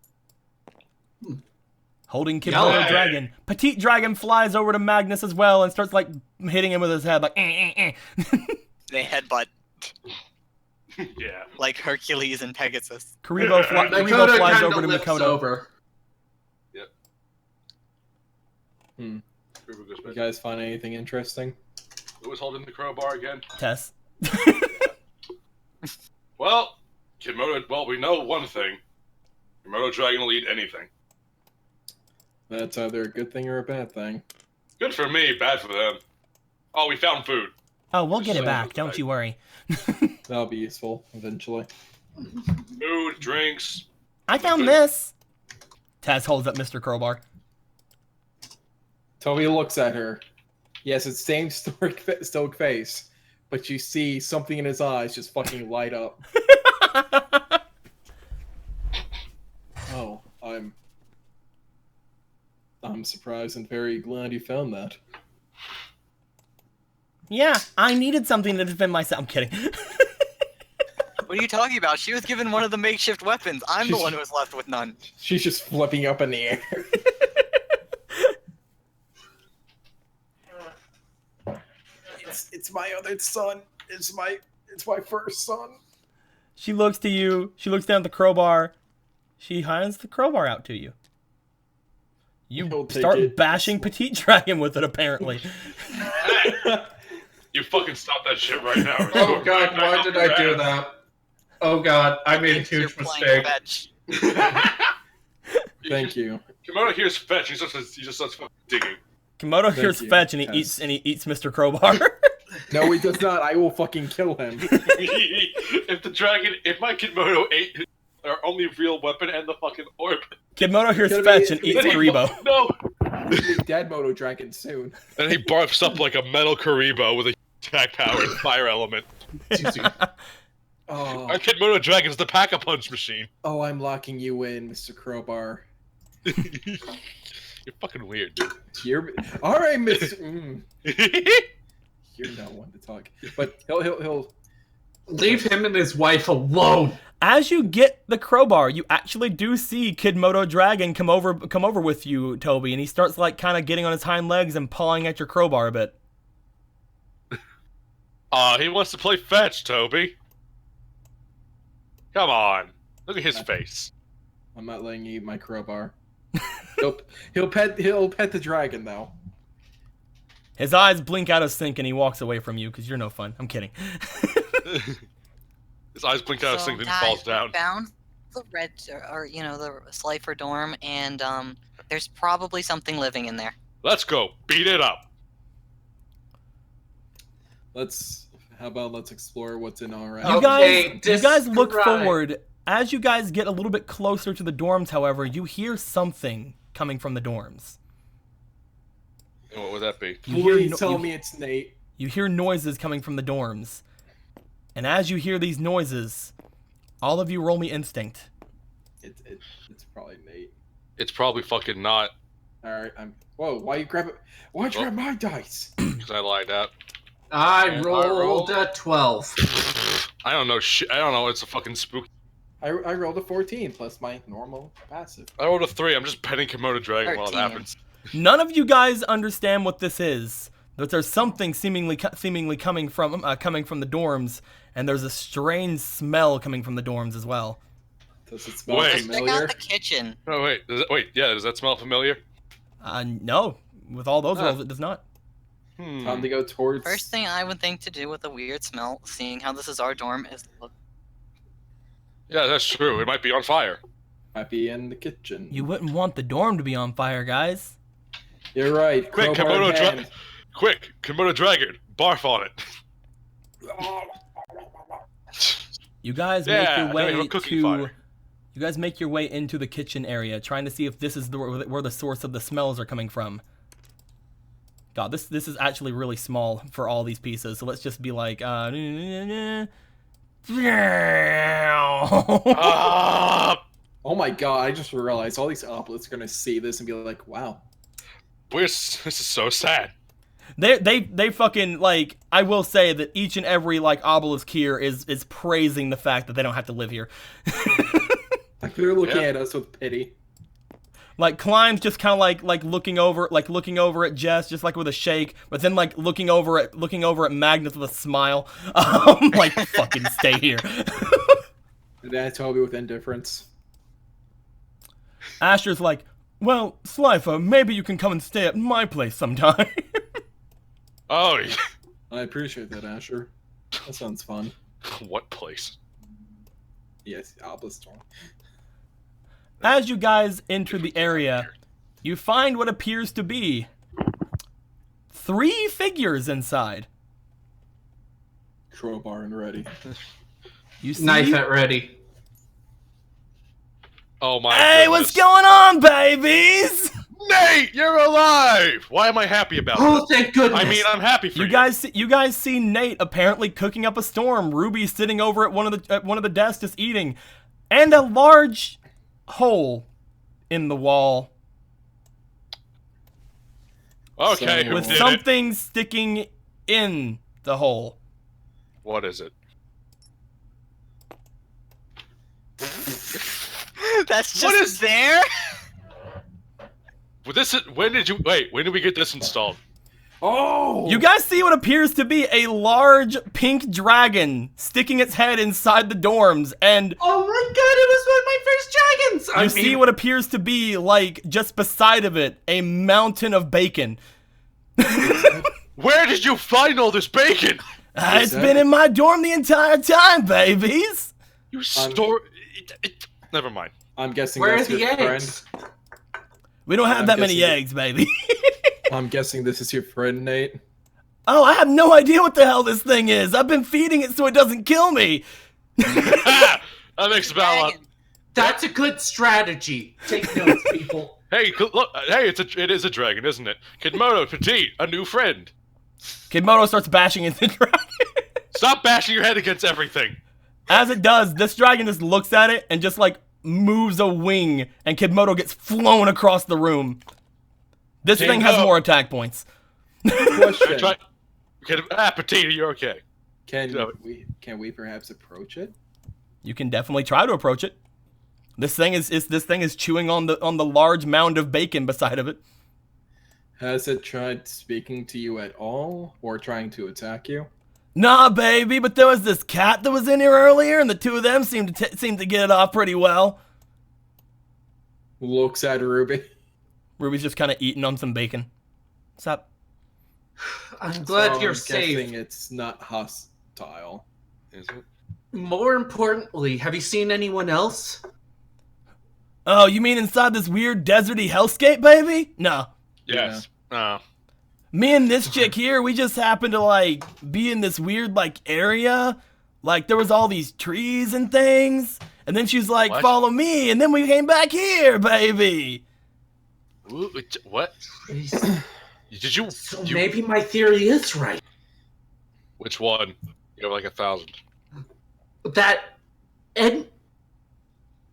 Holding
Yellow.
Kimono Dragon. Petite Dragon flies over to Magnus as well and starts like hitting him with his head like
They headbutt
Yeah.
like Hercules and Pegasus.
Karibo
Makoto
flies
kinda
over to
lifts
Makoto.
over.
You guys find anything interesting?
Who was holding the crowbar again?
Tess.
Well, Well, we know one thing. Kimono Dragon will eat anything.
That's either a good thing or a bad thing.
Good for me, bad for them. Oh, we found food.
Oh, we'll get it
So-
back. Don't you worry.
That'll be useful eventually.
Food, drinks.
I found this. Tess holds up Mr. Crowbar.
Toby looks at her. Yes, it's same stoic face, but you see something in his eyes just fucking light up. Oh, I'm surprised and very glad you found that.
Yeah, I needed something to defend myself. I'm kidding.
What are you talking about? She was given one of the makeshift weapons. I'm the one who was left with none.
She's just flipping up in the air. It's my other son. It's my first son.
She looks to you. She looks down at the crowbar. She hands the crowbar out to you. You
He'll take
start
it.
bashing Petite Dragon with it, apparently.
You fucking stop that shit right now.
Oh god, why did I do that? Oh god, I made a
You're
huge
playing
mistake.
fetch.
Thank you.
Kimono hears fetch. He just starts fucking digging.
Komodo
Thank
hears
you,
fetch and
Tess.
he eats Mr. Crowbar.
No, he does not. I will fucking kill him.
If my Kimono ate our only real weapon and the fucking orb.
Komodo hears
Gonna
fetch
be-
and eats
then he-
Karibo.
No.
He'll be dead Moto Dragon soon.
And he barfs up like a metal Karibo with a attack power and fire element.
Oh,
Our Kimono Dragon's the pack-a-punch machine.
oh, I'm locking you in, Mr. Crowbar.
You're fucking weird, dude.
You're all right, Mr. You're not one to talk, but he'll
Leave him and his wife alone.
As you get the crowbar, you actually do see Kid Moto Dragon come over with you, Toby, and he starts like kind of getting on his hind legs and pawing at your crowbar a bit.
He wants to play fetch, Toby. Come on. Look at his face.
I'm not letting you eat my crowbar. he'll pet the dragon though.
His eyes blink out of sync and he walks away from you because you're no fun. I'm kidding.
His eyes blink out of sync, then he falls down.
Found the red, or the Slifer dorm, and there's probably something living in there.
Let's go. Beat it up.
How about let's explore what's in our
You guys look forward. As you guys get a little bit closer to the dorms, however, you hear something coming from the dorms.
What would that be?
Please tell me it's Nate.
You hear noises coming from the dorms. And as you hear these noises, all of you roll me instinct.
It's probably Nate.
It's probably fucking not.
Alright, whoa, why'd you grab my dice?
Because I lied out.
I rolled a 12.
I don't know shit. I don't know. It's a fucking spook.
I rolled a 14 plus my normal passive.
I rolled a 3. I'm just petting Komodo Dragon while it
13.
happens.
None of you guys understand what this is, but there's something seemingly coming from the dorms, and there's a strange smell coming from the dorms as well.
Does it smell
Wait.
Check
familiar?
out the kitchen.
Oh wait, does that smell familiar?
No, with all those rolls, it does not.
Time to go towards.
First thing I would think to do with a weird smell, seeing how this is our dorm, is look.
Yeah, that's true. It might be on fire.
Might be in the kitchen.
You wouldn't want the dorm to be on fire, guys.
You're right.
Quick,
crowbar in hand.
Komodo Dragon, barf on it.
You guys
Yeah,
make your
now we have a
way
cooking fire.
You guys make your way into the kitchen area, trying to see if this is where the source of the smells are coming from. God, this is actually really small for all these pieces. So let's just be like,
Oh my god! I just realized all these oplets are gonna see this and be like, "Wow."
This is so sad.
They fucking, like, I will say that each and every like obelisk here is praising the fact that they don't have to live here.
Like they're looking at us with pity.
Like Klein's just kind of like looking over at Jess, just like with a shake, but then like looking over at Magnus with a smile. Like fucking stay here.
And then Toby with indifference.
Asher's like, well, Slifer, maybe you can come and stay at my place sometime.
Oh, yeah.
I appreciate that, Asher. That sounds fun.
What place?
Yes, obelisk storm.
As you guys enter the area, you find what appears to be 3 figures inside.
Crowbar and ready.
You see?
Knife at ready.
Oh my
Hey,
goodness.
what's going on, babies?
Nate, you're alive! Why am I happy about
Oh,
this?
thank goodness.
I mean, I'm happy for you.
You guys see Nate apparently cooking up a storm. Ruby sitting over at one of the desks just eating, and a large hole in the wall
Okay,
So-
who
with
did it?
something sticking in the hole.
What is it?
That's just
What is-
there?
When did we get this installed?
Oh!
You guys see what appears to be a large pink dragon sticking its head inside the dorms, and
Oh my god, it was one of my first dragons!
you see what appears to be, like, just beside of it, a mountain of bacon.
Where did you find all this bacon?
It's been in my dorm the entire time, babies.
You store. Never mind.
I'm guessing
Where are
that's
the
your
eggs?
friend.
We don't have
I'm
that many
guessing-
eggs, baby.
I'm guessing this is your friend, Nate.
Oh, I have no idea what the hell this thing is. I've been feeding it so it doesn't kill me.
That makes about a lot.
Dragon.
That's a good strategy. Take notes, people.
Hey, look! Hey, it is a dragon, isn't it? Kidmodo, Petite, a new friend.
Kidmodo starts bashing into the dragon.
Stop bashing your head against everything.
As it does, this dragon just looks at it and just like moves a wing, and Kidmodo gets flown across the room. This thing has
Kidmo-
more attack points.
Question.
Petite, you're okay.
Can we perhaps approach it?
You can definitely try to approach it. This thing is chewing on the large mound of bacon beside of it.
Has it tried speaking to you at all, or trying to attack you?
Nah, baby, but there was this cat that was in here earlier, and the two of them seemed to get it off pretty well.
Looks at Ruby.
Ruby's just kind of eating on some bacon. What's up?
I'm glad
So
you're
I'm
safe.
guessing it's not hostile.
Is it?
More importantly, have you seen anyone else?
Oh, you mean inside this weird deserty hellscape, baby? No.
Yes.
Me and this chick here, we just happened to, like, be in this weird, like, area. Like, there was all these trees and things. And then she was like,
What?
follow me. And then we came back here, baby.
What? Did you?
So maybe my theory is right.
Which one? You have like 1,000.
That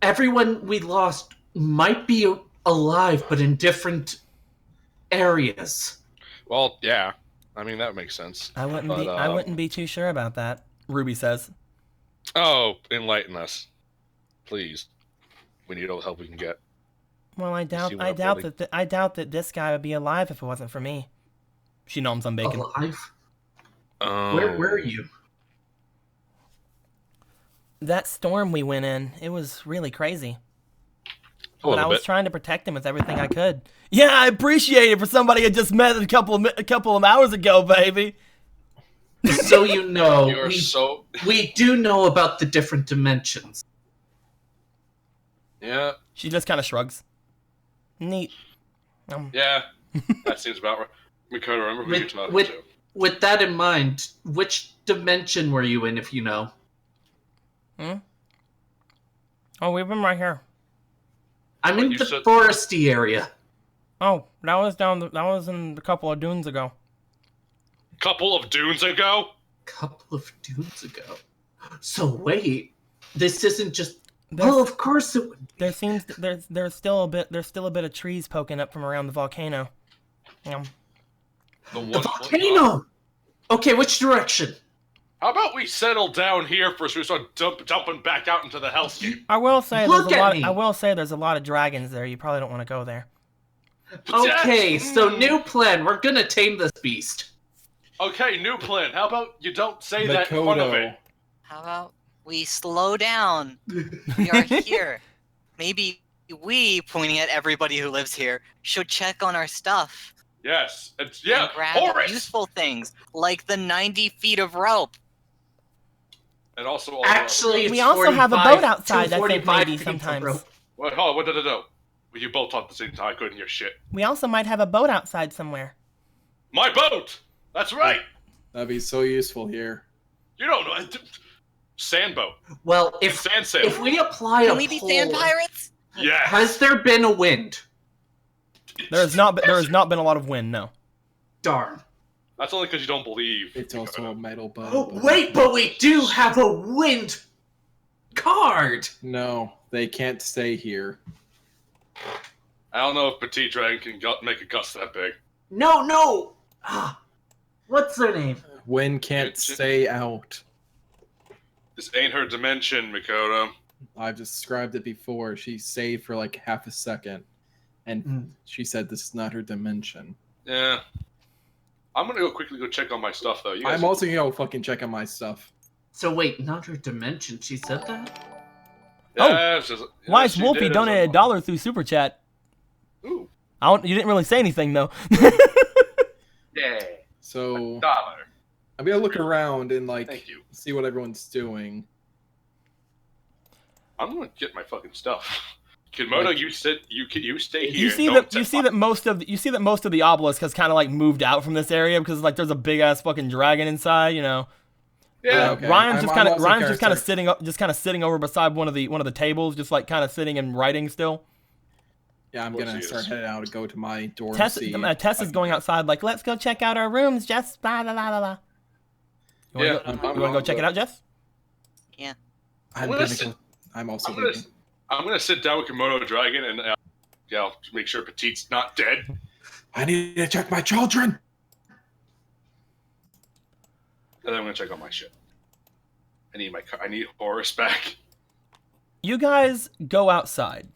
everyone we lost might be alive, but in different areas.
Well, yeah. I mean, that makes sense.
I wouldn't be too sure about that, Ruby says.
Oh, enlighten us, please. We need all the help we can get.
Well, I doubt that this guy would be alive if it wasn't for me. She noms on bacon.
Alive?
Oh.
Where are you?
That storm we went in, it was really crazy.
A
But
little
I was
bit.
trying to protect him with everything I could. Yeah, I appreciate it for somebody I just met a couple of hours ago, baby.
So you know,
You're so.
we do know about the different dimensions.
Yeah.
She just kind of shrugs. Neat.
Yeah. That seems about right. We can't remember who you're talking to.
With that in mind, which dimension were you in, if you know?
Oh, we've been right here.
I'm
What
in
you
the
said-
foresty area.
Oh, that was in a couple of dunes ago.
Couple of dunes ago?
Couple of dunes ago. So wait, this isn't just.
There's-
Well, of course it would.
There's still a bit of trees poking up from around the volcano.
The volcano. Okay, which direction?
How about we settle down here first? We start dumping back out into the hellscape.
I will say
Look at me.
there's a lot of dragons there. You probably don't want to go there.
Okay, so new plan. We're gonna tame this beast.
Okay, new plan. How about you don't say that in front of
Makoto.
it?
How about we slow down? We are here. Maybe we, pointing at everybody who lives here, should check on our stuff.
Yes. And
And grab
Horace!
useful things like the 90 feet of rope.
And also all
Actually, it's
We also have a
45
boat outside, I think,
245
maybe
feet
sometimes.
from rope.
Wait, hold on, what did it do? Well, you both talk at the same time, I couldn't hear shit.
We also might have a boat outside somewhere.
My boat! That's right!
That'd be so useful here.
You don't know. Sandboat.
Well, if
Sand sail.
if we apply
Can
a
we be
pole,
sand pirates?
Yeah.
has there been a wind?
There has not been a lot of wind. No.
Darn.
That's only because you don't believe.
It's also a metal boat.
Oh, wait, but we do have a wind card.
No, they can't stay here.
I don't know if Petite Dragon can make a gust that big.
No. Ah, what's their name?
Wind can't stay out.
This ain't her dimension, Makoto.
I've described it before. She saved for like half a second, and she said this is not her dimension.
Yeah. I'm gonna go quickly check on my stuff, though. You guys
I'm also gonna go fucking check on my stuff.
So wait, not her dimension. She said that.
Yes,
Wise
she
Wolfie
did,
donated $1 through Super Chat.
Ooh.
You didn't really say anything though.
Yeah.
So
$1.
I'm gonna look around and like
Thank you.
see what everyone's doing.
I'm gonna get my fucking stuff. Kimoto, you stay here.
You see
and
that most of the obelisk has kind of like moved out from this area because like there's a big ass fucking dragon inside. You know.
Yeah.
Okay.
Ryan's just
I'm
kind of
also
Ryan's
character.
just kind of sitting over beside one of the tables, just like kind of sitting and writing still.
Yeah, I'm
Of course
gonna
he
start
is.
heading out to go to my dorm.
Tess is going outside like, let's go check out our rooms, Jess. Blah blah blah blah. You
Yeah,
wanna go check it out, Jess?
I'm also
I'm gonna,
leaving.
I'm gonna sit down with Kimono Dragon and to make sure Petite's not dead.
I need to check my children.
And then I'm gonna check on my shit. I need Horus back.
You guys go outside.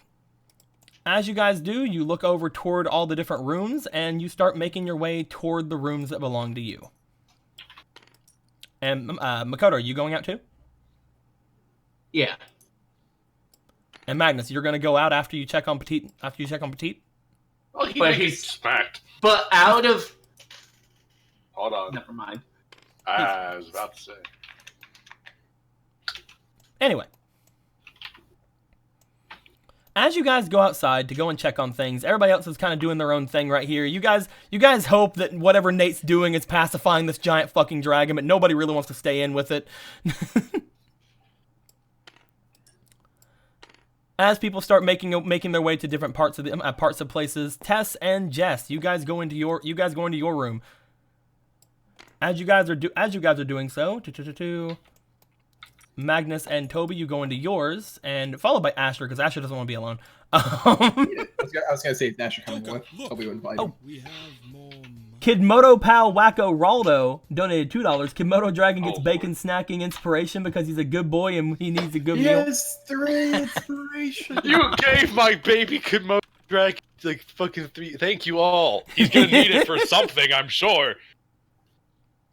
As you guys do, you look over toward all the different rooms, and you start making your way toward the rooms that belong to you. And Makoto, are you going out too?
Yeah.
And Magnus, you're gonna go out after you check on Petite. After you check on Petite.
Oh, he
But
did get
he's-
smacked.
But out of...
Hold on.
Never mind.
I was about to say.
Anyway, as you guys go outside to go and check on things, everybody else is kind of doing their own thing right here. You guys hope that whatever Nate's doing is pacifying this giant fucking dragon, but nobody really wants to stay in with it. As people start making their way to different parts of places, Tess and Jess, you guys go into your room. As you guys are doing so, Magnus and Toby, you go into yours, and followed by Asher, because Asher doesn't want to be alone.
I was gonna say if Nash coming with, Toby would invite him.
We have more money.
Kidmoto Pal Wacko Raldo donated $2. Kidmoto Dragon gets
Oh,
bacon snacking inspiration because he's a good boy and he needs a good meal.
Yes, 3 inspiration.
You gave my baby Komodo Dragon like fucking 3. Thank you all. He's gonna need it for something, I'm sure.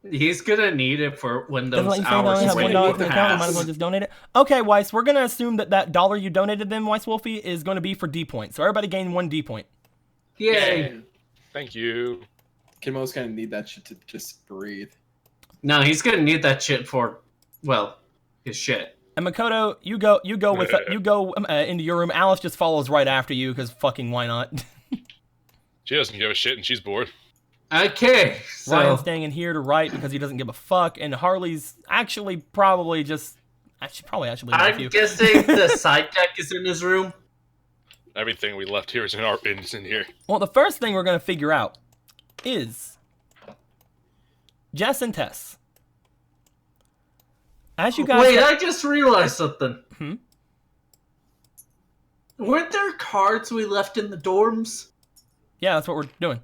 He's gonna need it for when
Doesn't
those
let you say
hours
they have
waiting
$1 in the account, we might
pass.
as well just donate it. Okay, Weiss, we're gonna assume that dollar you donated them, Weiss Wolfie, is gonna be for D points. So everybody gain 1 D point.
Yay!
Thank you.
Kimmo's gonna need that shit to just breathe.
No, he's gonna need that shit for, well, his shit.
And Makoto, you go into your room. Alice just follows right after you because fucking why not?
She doesn't give a shit and she's bored.
Okay, so
Ryan's staying in here to write because he doesn't give a fuck, and Harley's actually probably just actually leave with
I'm
you.
guessing the side deck is in his room.
Everything we left here is in here.
Well, the first thing we're gonna figure out is Jess and Tess. As you guys
Wait, I just realized something.
Hmm?
Weren't there cards we left in the dorms?
Yeah, that's what we're doing.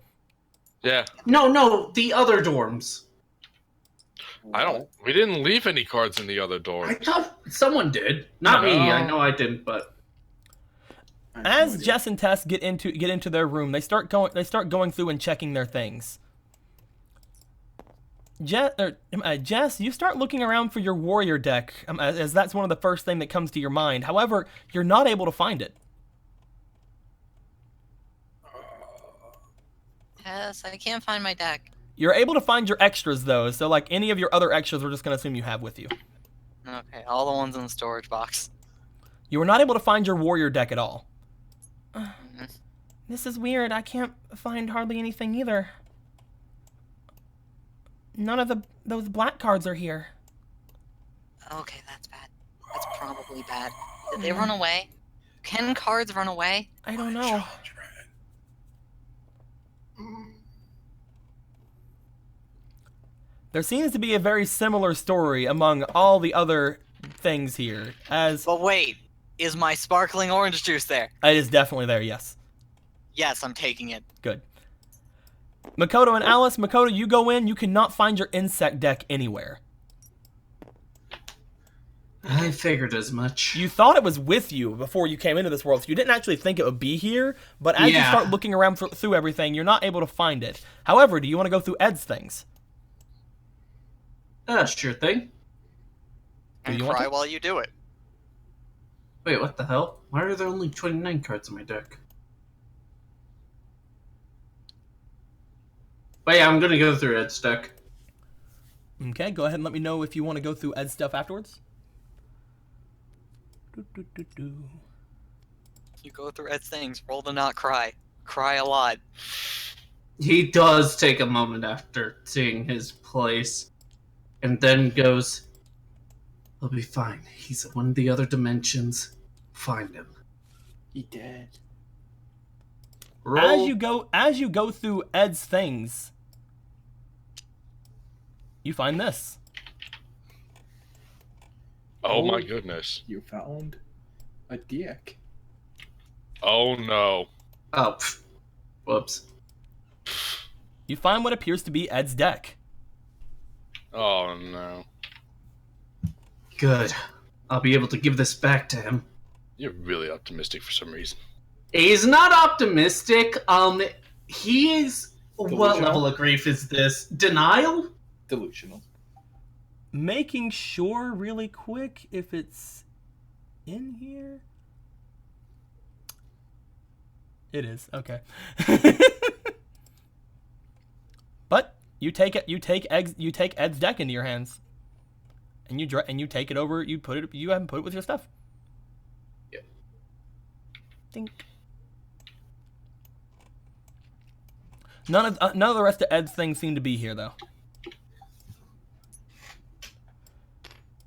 Yeah.
No, the other dorms.
We didn't leave any cards in the other door.
I thought someone did. Not me.
No.
I know I didn't, but
I have no
As
idea.
Jess and Tess get into their room, they start going through and checking their things. Jess, you start looking around for your warrior deck, as that's one of the first thing that comes to your mind. However, you're not able to find it.
Yes, I can't find my deck.
You're able to find your extras though, so like any of your other extras, we're just gonna assume you have with you.
Okay, all the ones in the storage box.
You were not able to find your warrior deck at all. This is weird. I can't find hardly anything either. None of those black cards are here.
Okay, that's bad. That's probably bad. Did they run away? Can cards run away?
I don't know. There seems to be a very similar story among all the other things here, as
But wait, is my sparkling orange juice there?
it is definitely there, yes.
Yes, I'm taking it.
Good. Makoto and Alice, Makoto, you go in, you cannot find your insect deck anywhere.
I figured as much.
You thought it was with you before you came into this world, so you didn't actually think it would be here, but as you
Yeah.
start looking around through everything, you're not able to find it. However, do you want to go through Ed's things?
Sure thing.
Do
And
you want
cry
to?
while you do it.
Wait, what the hell? Why are there only 29 cards in my deck? But yeah, I'm gonna go through Ed's deck.
Okay, go ahead and let me know if you want to go through Ed's stuff afterwards.
You go through Ed's things, roll to not cry. Cry a lot.
He does take a moment after seeing his place, and then goes, "He'll be fine. He's in one of the other dimensions. Find him."
He dead.
Roll.
As you go through Ed's things, you find this.
Oh my goodness.
You found a dick.
Oh no.
Oh, whoops.
You find what appears to be Ed's deck.
Oh no.
Good. I'll be able to give this back to him.
You're really optimistic for some reason.
He's not optimistic. He is. What
Delusional.
level of grief is this? Denial?
Delusional.
Making sure really quick if it's in here. It is. Okay. But you take it. You take Ed's deck into your hands, and you take it over. You put it. You haven't put it with your stuff.
Yeah.
Think. None of the rest of Ed's things seem to be here though.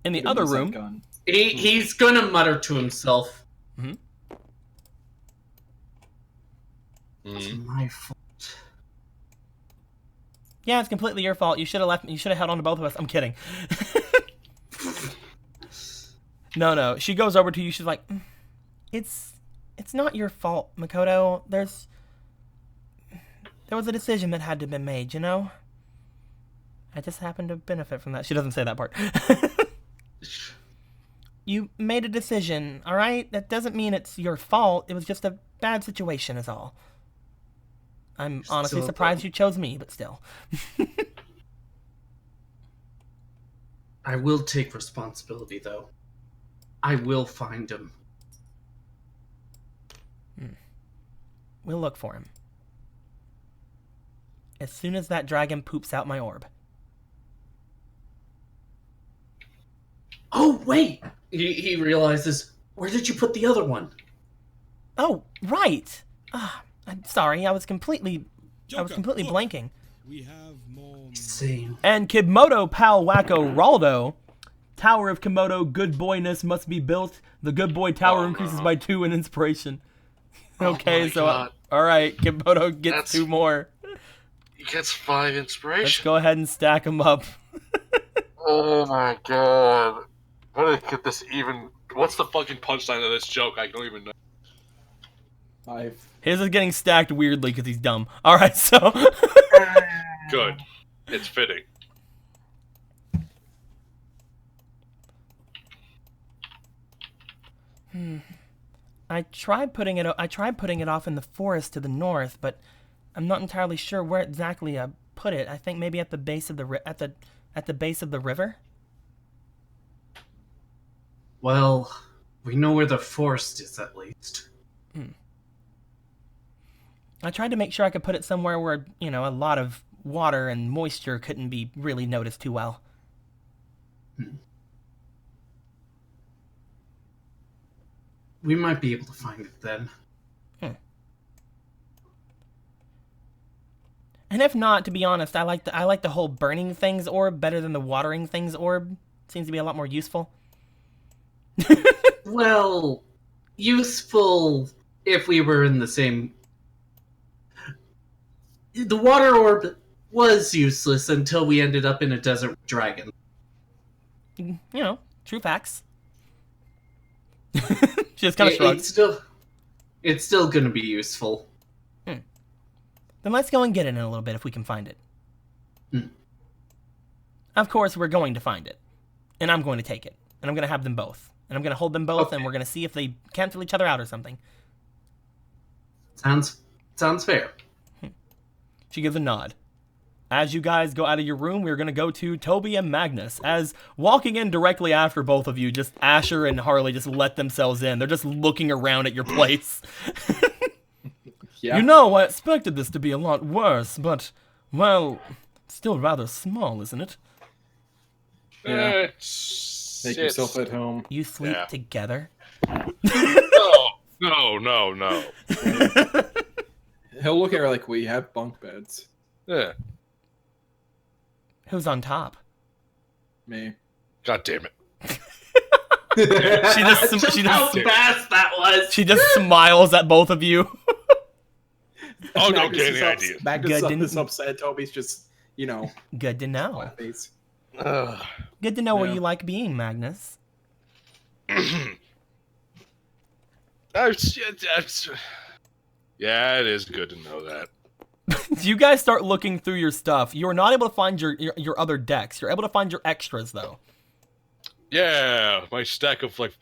In the other room,
Gun.
He's gonna mutter to himself.
Mm-hmm.
It's my fault.
yeah, it's completely your fault. You should have left. You should have held on to both of us. I'm kidding. No. She goes over to you. She's like, it's not your fault, Makoto. There was a decision that had to be made, you know? I just happened to benefit from that. She doesn't say that part. You made a decision, alright? That doesn't mean it's your fault. It was just a bad situation is all. I'm honestly surprised you chose me, but still.
I will take responsibility, though. I will find him.
We'll look for him. As soon as that dragon poops out my orb.
Oh, wait! He realizes, where did you put the other one?
Oh, right! I'm sorry, I was completely
Joker, look.
blanking.
We have more.
Same.
And Kimoto Pal Wacko Raldo, Tower of Kimoto, good boyness must be built. The good boy tower increases by 2 in inspiration. Okay,
my
so
God.
alright, Kimoto gets
That's-
2 more.
He gets 5
Let's
inspiration.
go ahead and stack them up.
Oh my god. How did I get this even? What's the fucking punchline of this joke? I don't even know.
5.
His is getting stacked weirdly because he's dumb. Alright, so...
Good. It's fitting.
I tried putting it off in the forest to the north, but I'm not entirely sure where exactly I put it. I think maybe at the base of the at the base of the river.
Well, we know where the forest is, at least.
I tried to make sure I could put it somewhere where, you know, a lot of water and moisture couldn't be really noticed too well.
We might be able to find it then.
And if not, to be honest, I like the whole burning things orb better than the watering things orb. Seems to be a lot more useful.
Well, useful if we were in the same... The water orb was useless until we ended up in a desert dragon.
You know, true facts. She just kind of shrugs.
It's still going to be useful.
Then let's go and get it in a little bit if we can find it. Of course, we're going to find it. And I'm going to take it. And I'm going to have them both. And I'm going to hold them both, and we're going to see if they cancel each other out or something.
Sounds fair.
She gives a nod. As you guys go out of your room, we're going to go to Toby and Magnus. As walking in directly after both of you, just Asher and Harley just let themselves in. They're just looking around at your place.
Yeah.
You know, I expected this to be a lot worse, but, well, still rather small, isn't it?
Yeah.
It's,
Make yourself at home.
You sleep
Yeah.
together?
No.
He'll look at her like, we have bunk beds.
Yeah.
Who's on top?
Me.
God damn it.
She just
How fast that was!
She just smiles at both of you.
Oh, don't
Magnus
get
is
any ideas.
Magnus
Good,
is upset. Toby's just, you know,
Good to know.
flat face.
Good to know where
Yeah.
you like being, Magnus.
Yeah, it is good to know that.
You guys start looking through your stuff. You're not able to find your other decks. You're able to find your extras, though.
Yeah, my stack of like.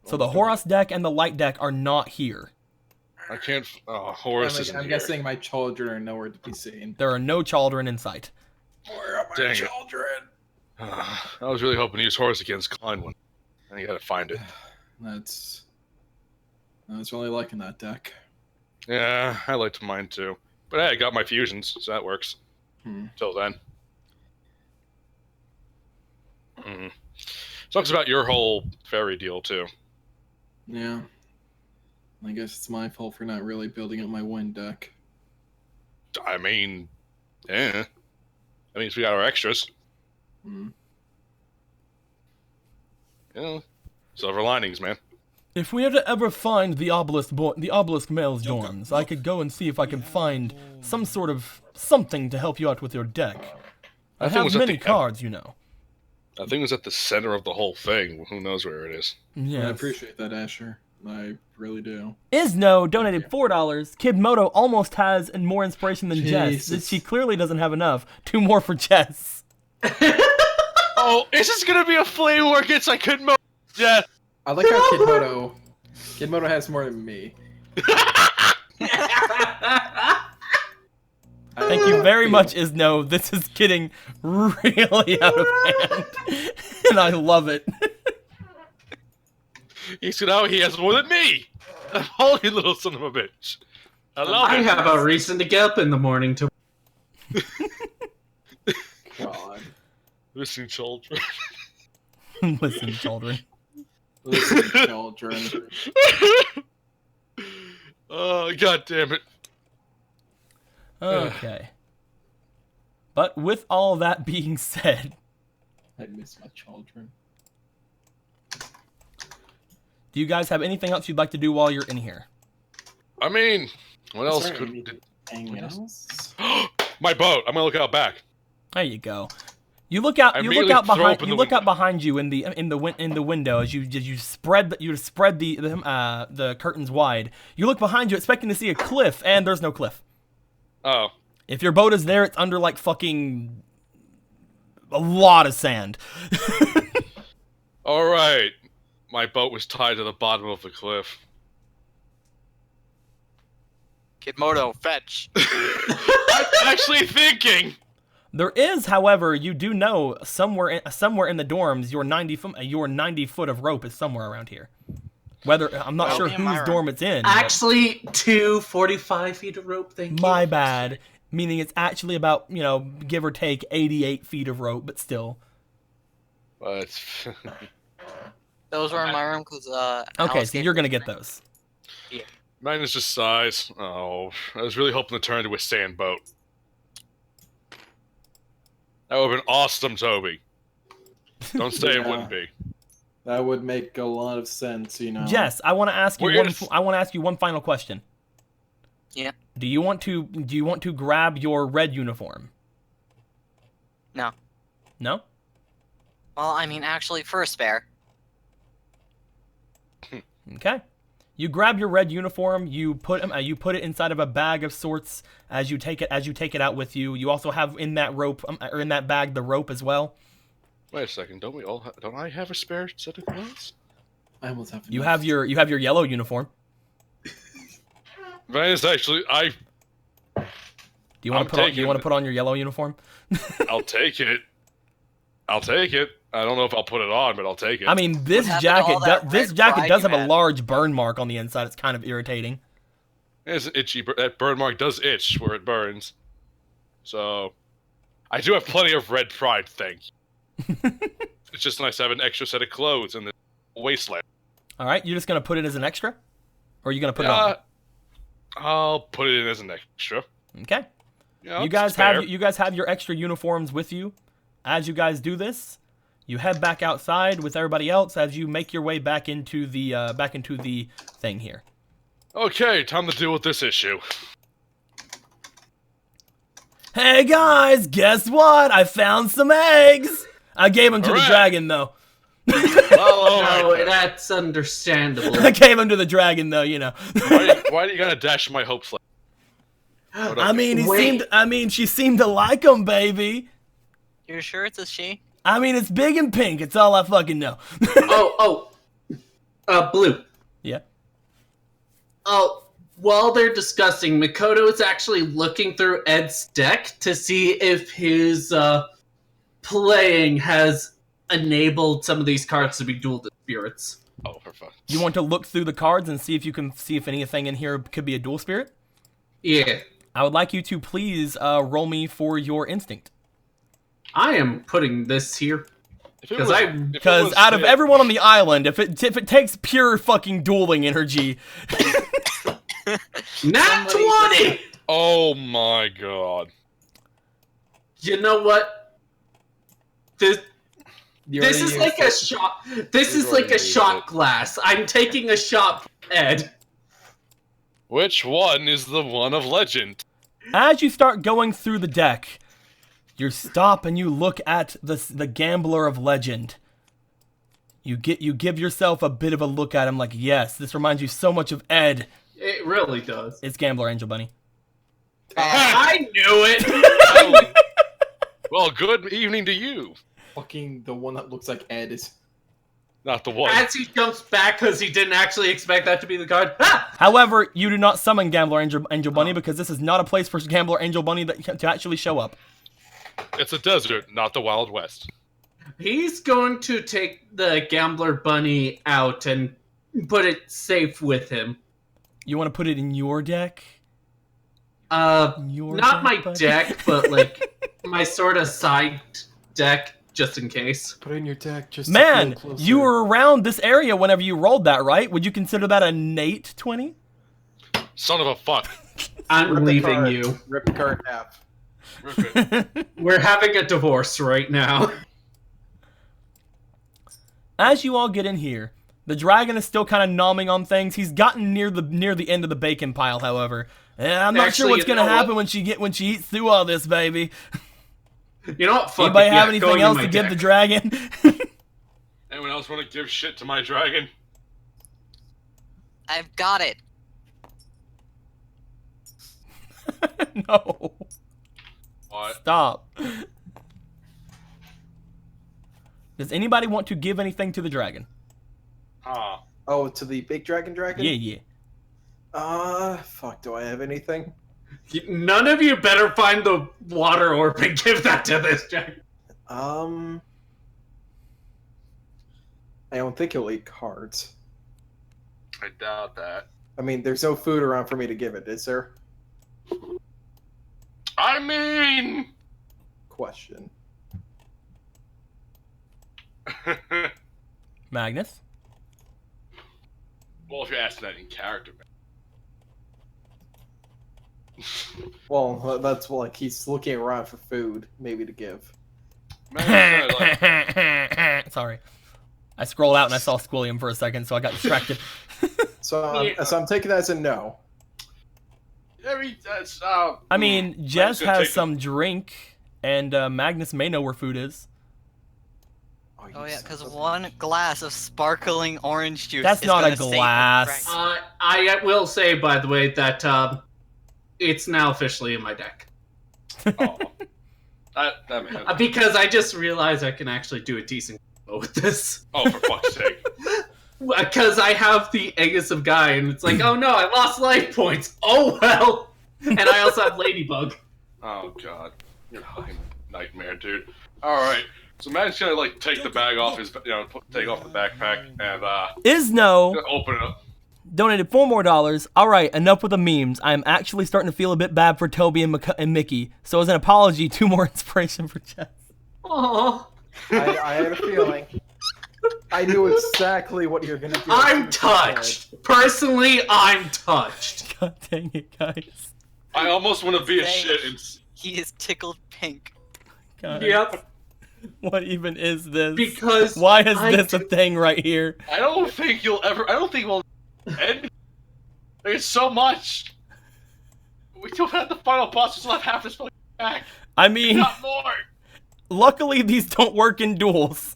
So the Horus deck and the light deck are not here.
I can't. Oh, Horus isn't
I'm
here.
guessing my children are nowhere to be seen.
There are no children in sight.
Where are my
Dang it.
children?
I was really hoping to use Horus against Klein one. And you gotta find it.
I was really liking that deck.
Yeah, I liked mine too. But hey, I got my fusions, so that works. Till then. Talks about your whole fairy deal too.
Yeah. I guess it's my fault for not really building up my wind deck.
I mean, yeah. That means we got our extras. Yeah. Silver linings, man.
If we ever find the obelisk male's dorms, I could go and see if I can find some sort of something to help you out with your deck. I have many cards, you know.
I think it was at the center of the whole thing. Who knows where it is?
Yes.
I appreciate that, Asher. I really do.
Isno donated $4. Kid Moto almost has more inspiration than Jess.
Jesus.
She clearly doesn't have enough. 2 more for Jess.
Oh, is this gonna be a flame war against I couldn't mo- Yeah.
I like how Kid Moto has more than me.
Thank you very much, Isno. This is getting really out of hand. And I love it.
He has more than me. A holy little son of a bitch. I love
I
it.
have a reason to get up in the morning to.
God.
Listen, children.
Listen, children.
Listen, children.
Oh, god damn it.
Okay. But with all that being said,
I miss my children.
do you guys have anything else you'd like to do while you're in here?
I mean, what else
Sorry,
could...
anything else?
My boat. I'm gonna look out back.
There you go. You look out. You look
immediately
out
throw
behind.
open
You
the
look out
window.
behind you in the window as you spread the curtains wide. You look behind you, expecting to see a cliff, and there's no cliff.
Oh.
If your boat is there, it's under like fucking a lot of sand.
Alright. My boat was tied to the bottom of the cliff.
Kid Moto, fetch.
I'm actually thinking!
There is, however, you do know somewhere in the dorms, your 90 foot of rope is somewhere around here. Whether I'm not sure
me and my
whose
rope.
dorm it's in.
Actually, 45 feet of rope. Thank you.
My bad. Meaning it's actually about, give or take 88 feet of rope, but still.
But
Those were in my room because
Okay, so you're gonna get those.
mine is just size. Oh, I was really hoping to turn into a sand boat. That would have been awesome, Toby. Don't say it
Yeah.
wouldn't be.
That would make a lot of sense,
Jess, I want to ask you I want to ask you one final question.
Yeah.
Do you want to grab your red uniform?
No.
No?
Well, I mean, actually, for a spare.
Okay. You grab your red uniform. You put it inside of a bag of sorts as you take it out with you. You also have in that rope or in that bag the rope as well.
Wait a second, don't I have a spare set of clothes?
I almost have
You have your yellow uniform.
Mine is actually
Do you want to put on your yellow uniform?
I'll take it. I don't know if I'll put it on, but I'll take it.
I mean, this
happened to all that red pride
does
you
have a
had?
large burn mark on the inside. It's kind of irritating.
It's itchy. That burn mark does itch where it burns. So, I do have plenty of red pride, thank you. It's just nice to have an extra set of clothes in the wasteland.
All right, you're just gonna put it as an extra, or are you gonna put it on?
I'll put it in as an extra.
Okay.
Yeah,
You guys have your extra uniforms with you. As you guys do this, you head back outside with everybody else as you make your way back into the thing here.
Okay, time to deal with this issue.
Hey guys, guess what? I found some eggs. I gave them to the
Alright.
dragon though.
No, that's understandable.
I gave them to the dragon though,
Why are you gonna dash my hopes like?
I mean,
Wait.
she seemed to like them, baby.
You're sure it's a she?
I mean, it's big and pink. It's all I fucking know.
Blue.
Yeah.
Oh, while they're discussing, Makoto is actually looking through Ed's deck to see if his playing has enabled some of these cards to be dual to spirits.
Oh, for fuck.
You want to look through the cards and see if you can see if anything in here could be a dual spirit?
Yeah.
I would like you to please roll me for your instinct.
I am putting this here.
Because out of everyone on the island, if it takes pure fucking dueling energy...
Nat 20!
Oh my god.
You know what? This is like a shot. This is like a shot glass. I'm taking a shot, Ed.
Which one is the one of legend?
As you start going through the deck, you stop and you look at the gambler of legend. You give yourself a bit of a look at him like, yes, this reminds you so much of Ed.
It really does.
It's Gambler Angel Bunny.
I knew it!
Well, good evening to you.
Fucking the one that looks like Ed is...
Not the one.
As he jumps back because he didn't actually expect that to be the card. Ah!
However, you do not summon Gambler Angel Bunny because this is not a place for Gambler Angel Bunny to actually show up.
It's a desert, not the Wild West.
He's going to take the Gambler Bunny out and put it safe with him.
You want to put it in your deck?
Not my deck, but like my sort of side deck, just in case.
Put it in your deck just
Man,
to feel closer.
you were around this area whenever you rolled that, right? Would you consider that a Nate 20?
Son of a fuck.
I'm leaving you.
Rip the card in half.
Rip it.
We're having a divorce right now.
As you all get in here, the dragon is still kind of nomming on things. He's gotten near the end of the bacon pile, however. I'm not sure what's gonna happen when she eats through all this, baby.
You know what? Fuck
Anybody
it,
have
yeah,
anything
going
else
in
to
my
give
deck.
the dragon?
Anyone else want to give shit to my dragon?
I've got it.
No.
What?
Stop. Does anybody want to give anything to the dragon?
Huh.
Oh, to the big dragon?
Yeah.
Fuck, do I have anything?
None of you better find the water orb and give that to this dragon.
I don't think he'll eat cards.
I doubt that.
I mean, there's no food around for me to give it, is there?
I mean...
Question.
Magnus?
Well, if you're asking that in character,
Well, that's like he's looking around for food, maybe to give.
man. Like,
Sorry. I scrolled out and I saw Squilliam for a second, so I got distracted.
So I'm taking that as a no.
I mean, Jess has some drink, and Magnus may know where food is.
Oh yeah, because one glass of sparkling orange juice.
That's
is
not a
gonna save the
glass.
dragon.
I will say, by the way, that it's now officially in my deck.
Oh. That makes sense.
Because I just realized I can actually do a decent with this.
Oh, for fuck's sake.
Because I have the Aegis of Guy, and it's like, oh no, I lost life points. Oh well. And I also have Ladybug.
Oh god. You're a fucking nightmare, dude. Alright. So Matt's gonna like take the bag off his, take off the backpack and
Isno
open it up.
donated $4 more. All right, enough with the memes. I'm actually starting to feel a bit bad for Toby and Mickey. So as an apology, 2 more inspiration for Jess.
Aww.
I had a feeling. I knew exactly what you're gonna do.
I'm touched. Personally, I'm touched.
God dang it, guys.
I almost want to be a shit and...
He is tickled pink.
God.
Yep.
What even is this?
Because
why is this a thing right here?
I don't think we'll end. There's so much. We still have the final boss. We still have half this fucking back.
I mean,
Not more.
luckily these don't work in duels.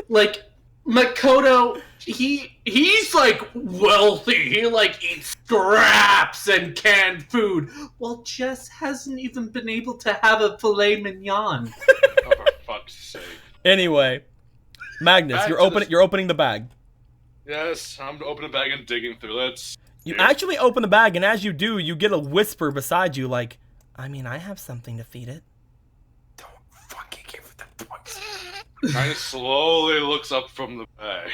Like, Makoto, he's like wealthy. He like eats scraps and canned food. While Jess hasn't even been able to have a filet mignon.
Oh, for fuck's sake.
Anyway, Magnus,
Back
you're
to
opening.
this-
You're opening the bag.
Yes, I'm opening the bag and digging through. Let's.
You actually open the bag, and as you do, you get a whisper beside you, like, "I mean, I have something to feed it."
Don't fucking give it the points.
Kind of slowly looks up from the bag.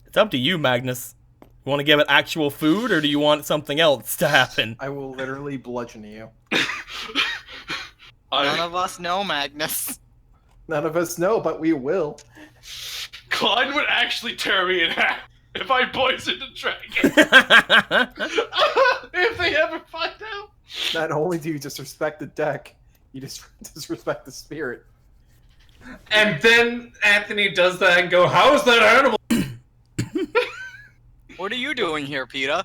It's up to you, Magnus. You want to give it actual food, or do you want something else to happen?
I will literally bludgeon you.
None of us know Magnus.
None of us know, but we will.
Klein would actually tear me in half if I poisoned a dragon. If they ever find out.
Not only do you disrespect the deck, you disrespect the spirit.
And then Anthony does that and go, "How is that animal?"
What are you doing here, Peter?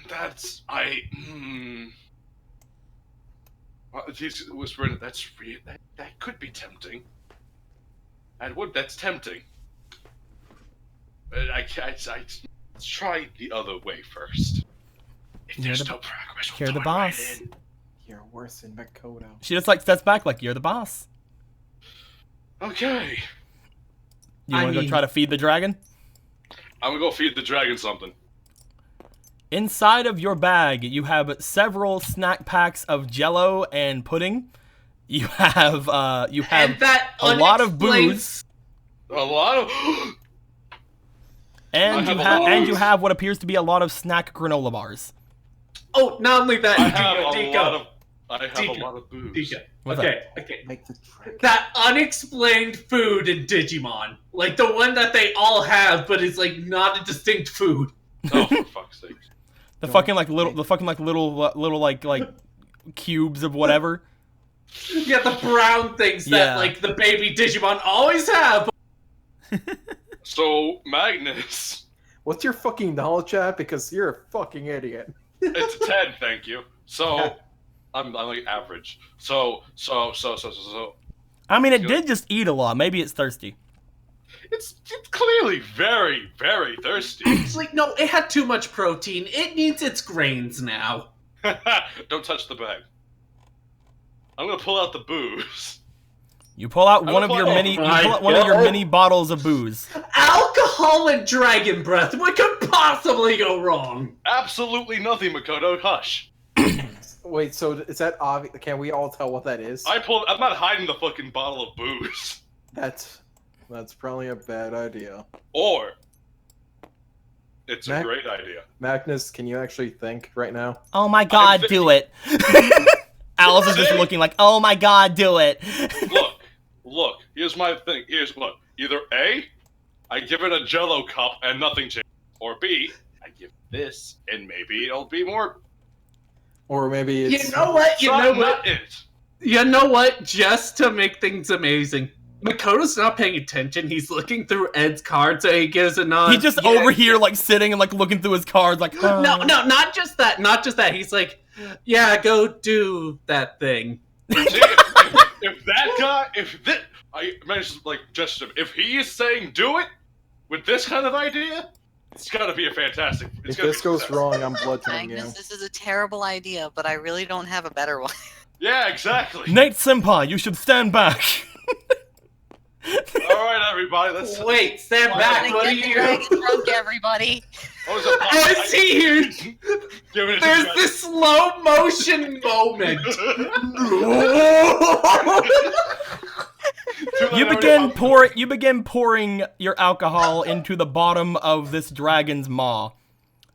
That's he's whispering. That could be tempting. That's tempting. But let's try the other way first. If
You're
there's
the-
no progress,
you're
we'll
the
throw it right
boss.
in.
You're worse than Makoto.
She just like steps back, like, "You're the boss."
Okay,
You
I
want to go
mean-
try to feed the dragon?
I'm gonna go feed the dragon something.
Inside of your bag, you have several snack packs of Jello and pudding. You have
And that
a lot of
unexplained-
booze,
A lot of.
and
I
you
have a
have
lot of
and you
booze.
have what appears to be a lot of snack granola bars.
Oh, not only that,
I have a
Dico.
lot of. I have
Dico.
a lot of booze.
Dico.
What's
Okay.
Make the dragon.
That unexplained food in Digimon, like the one that they all have, but it's like not a distinct food.
Oh, for fuck's sake!
The
Don't
fucking little cubes of whatever.
Yeah, the brown things
Yeah.
that like the baby Digimon always have.
So Magnus,
What's your fucking knowledge at? Because you're a fucking idiot.
it's a 10, thank you. So I'm like average. So.
I mean, it did just eat a lot. Maybe it's thirsty.
It's clearly very, very thirsty.
It's like no, it had too much protein. It needs its grains now.
Don't touch the bag. I'm gonna pull out the booze.
You pull out
I'm
one of
gonna
your
pull-
mini, you
my
pull out one of your
God.
mini bottles of booze.
Alcohol and dragon breath. What could possibly go wrong?
Absolutely nothing, Makoto. Hush.
Wait, so is that obvious? Can we all tell what that is?
I'm not hiding the fucking bottle of booze.
That's probably a bad idea.
Or it's a
Mac-
great idea.
Magnus, can you actually think right now?
Oh my god, do it. Alice is just looking like, "Oh my god, do it."
Look. Here's my thing. Here's what. Either A, I give it a Jello cup and nothing changes, or B, I give this and maybe it'll be more.
Or maybe it's...
You know what?
Not it.
You know what? Just to make things amazing, Makoto's not paying attention. He's looking through Ed's cards, so he gives a nod.
He's just
Yeah.
over here, like sitting and like looking through his cards, like,
No, not just that. Not just that. He's like, yeah, go do that thing.
See, if that guy, I managed to like gesture him. If he is saying do it with this kind of idea, it's gotta be a fantastic.
If this goes wrong, I'm bludgeoning you.
Magnus, this is a terrible idea, but I really don't have a better one.
Yeah, exactly.
Nate Senpai, you should stand back.
All right, everybody, let's.
Wait, stand
Why
back.
Gonna
What are
get the
you?
dragon drunk, everybody.
Oh, is it-
I see here.
Give it a
There's
try.
this slow motion moment.
You begin pouring your alcohol into the bottom of this dragon's maw.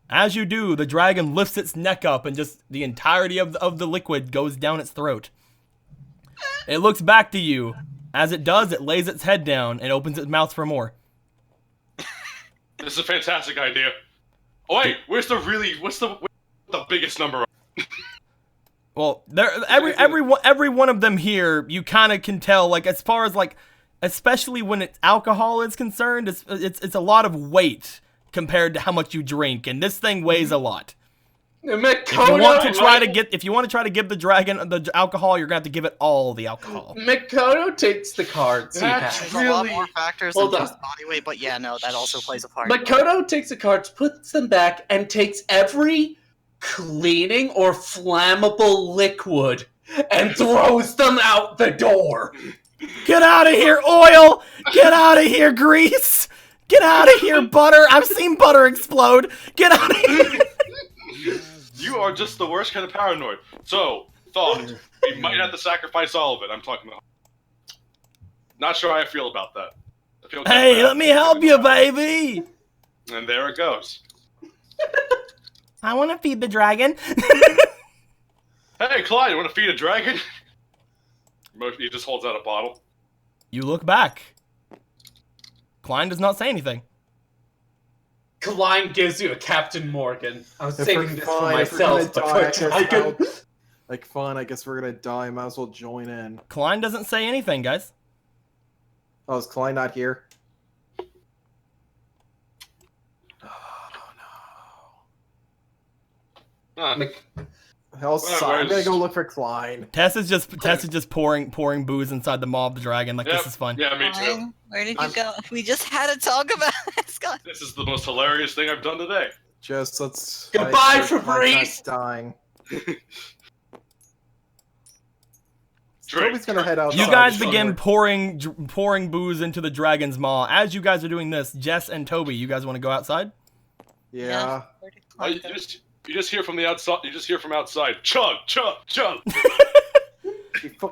As you do, the dragon lifts its neck up and just the entirety of the liquid goes down its throat. It looks back to you. As it does, it lays its head down and opens its mouth for more.
This is a fantastic idea. Oh wait, what's the biggest number?
Well, every one of them here, you kind of can tell, like, as far as like, especially when it's alcohol is concerned, it's a lot of weight compared to how much you drink, and this thing weighs a lot. If you want to try to give the dragon the alcohol, you're gonna have to give it all the alcohol.
Makoto takes the cards he
That's
has.
There's a lot
Really?
more factors
Hold
than
on.
just body weight, but yeah, no, that also plays a part.
Makoto takes the cards, puts them back, and takes every cleaning or flammable liquid and throws them out the door.
Get out of here, oil! Get out of here, grease! Get out of here, butter! I've seen butter explode! Get out of here!
You are just the worst kind of paranoid. So, thought, we might have to sacrifice all of it. I'm talking about. Not sure how I feel about that. I feel kinda
Hey,
bad.
let me help you, baby!
And there it goes.
I want to feed the dragon.
Hey, Clyde, you want to feed a dragon? He just holds out a bottle.
You look back. Klein does not say anything.
Klein gives you a Captain Morgan. I was
If
saving
we're
this
fine,
for
if we're gonna
myself, but
die,
for
I guess
Dragon.
Like, fine, I guess we're gonna die. Might as well join in.
Klein doesn't say anything, guys.
Oh, is Klein not here?
Huh.
Hell, I'm gonna go look for Klein.
Tess is just pouring booze inside the maw of the dragon. Like,
Yep.
this is fun.
Yeah, me too.
Fine. Where did you go? We just had to talk about it, Scott.
This is the most hilarious thing I've done today.
Just let's.
Goodbye,
make sure Klein's
Fabrice!
not dying.
Drink.
Toby's gonna head outside.
You guys
to
begin
somewhere.
pouring booze into the dragon's maw. As you guys are doing this, Jess and Toby, you guys want to go outside?
Yeah.
Where did
Oh,
Klein go?
you just hear from the outside. You just hear from outside. Chug, chug, chug.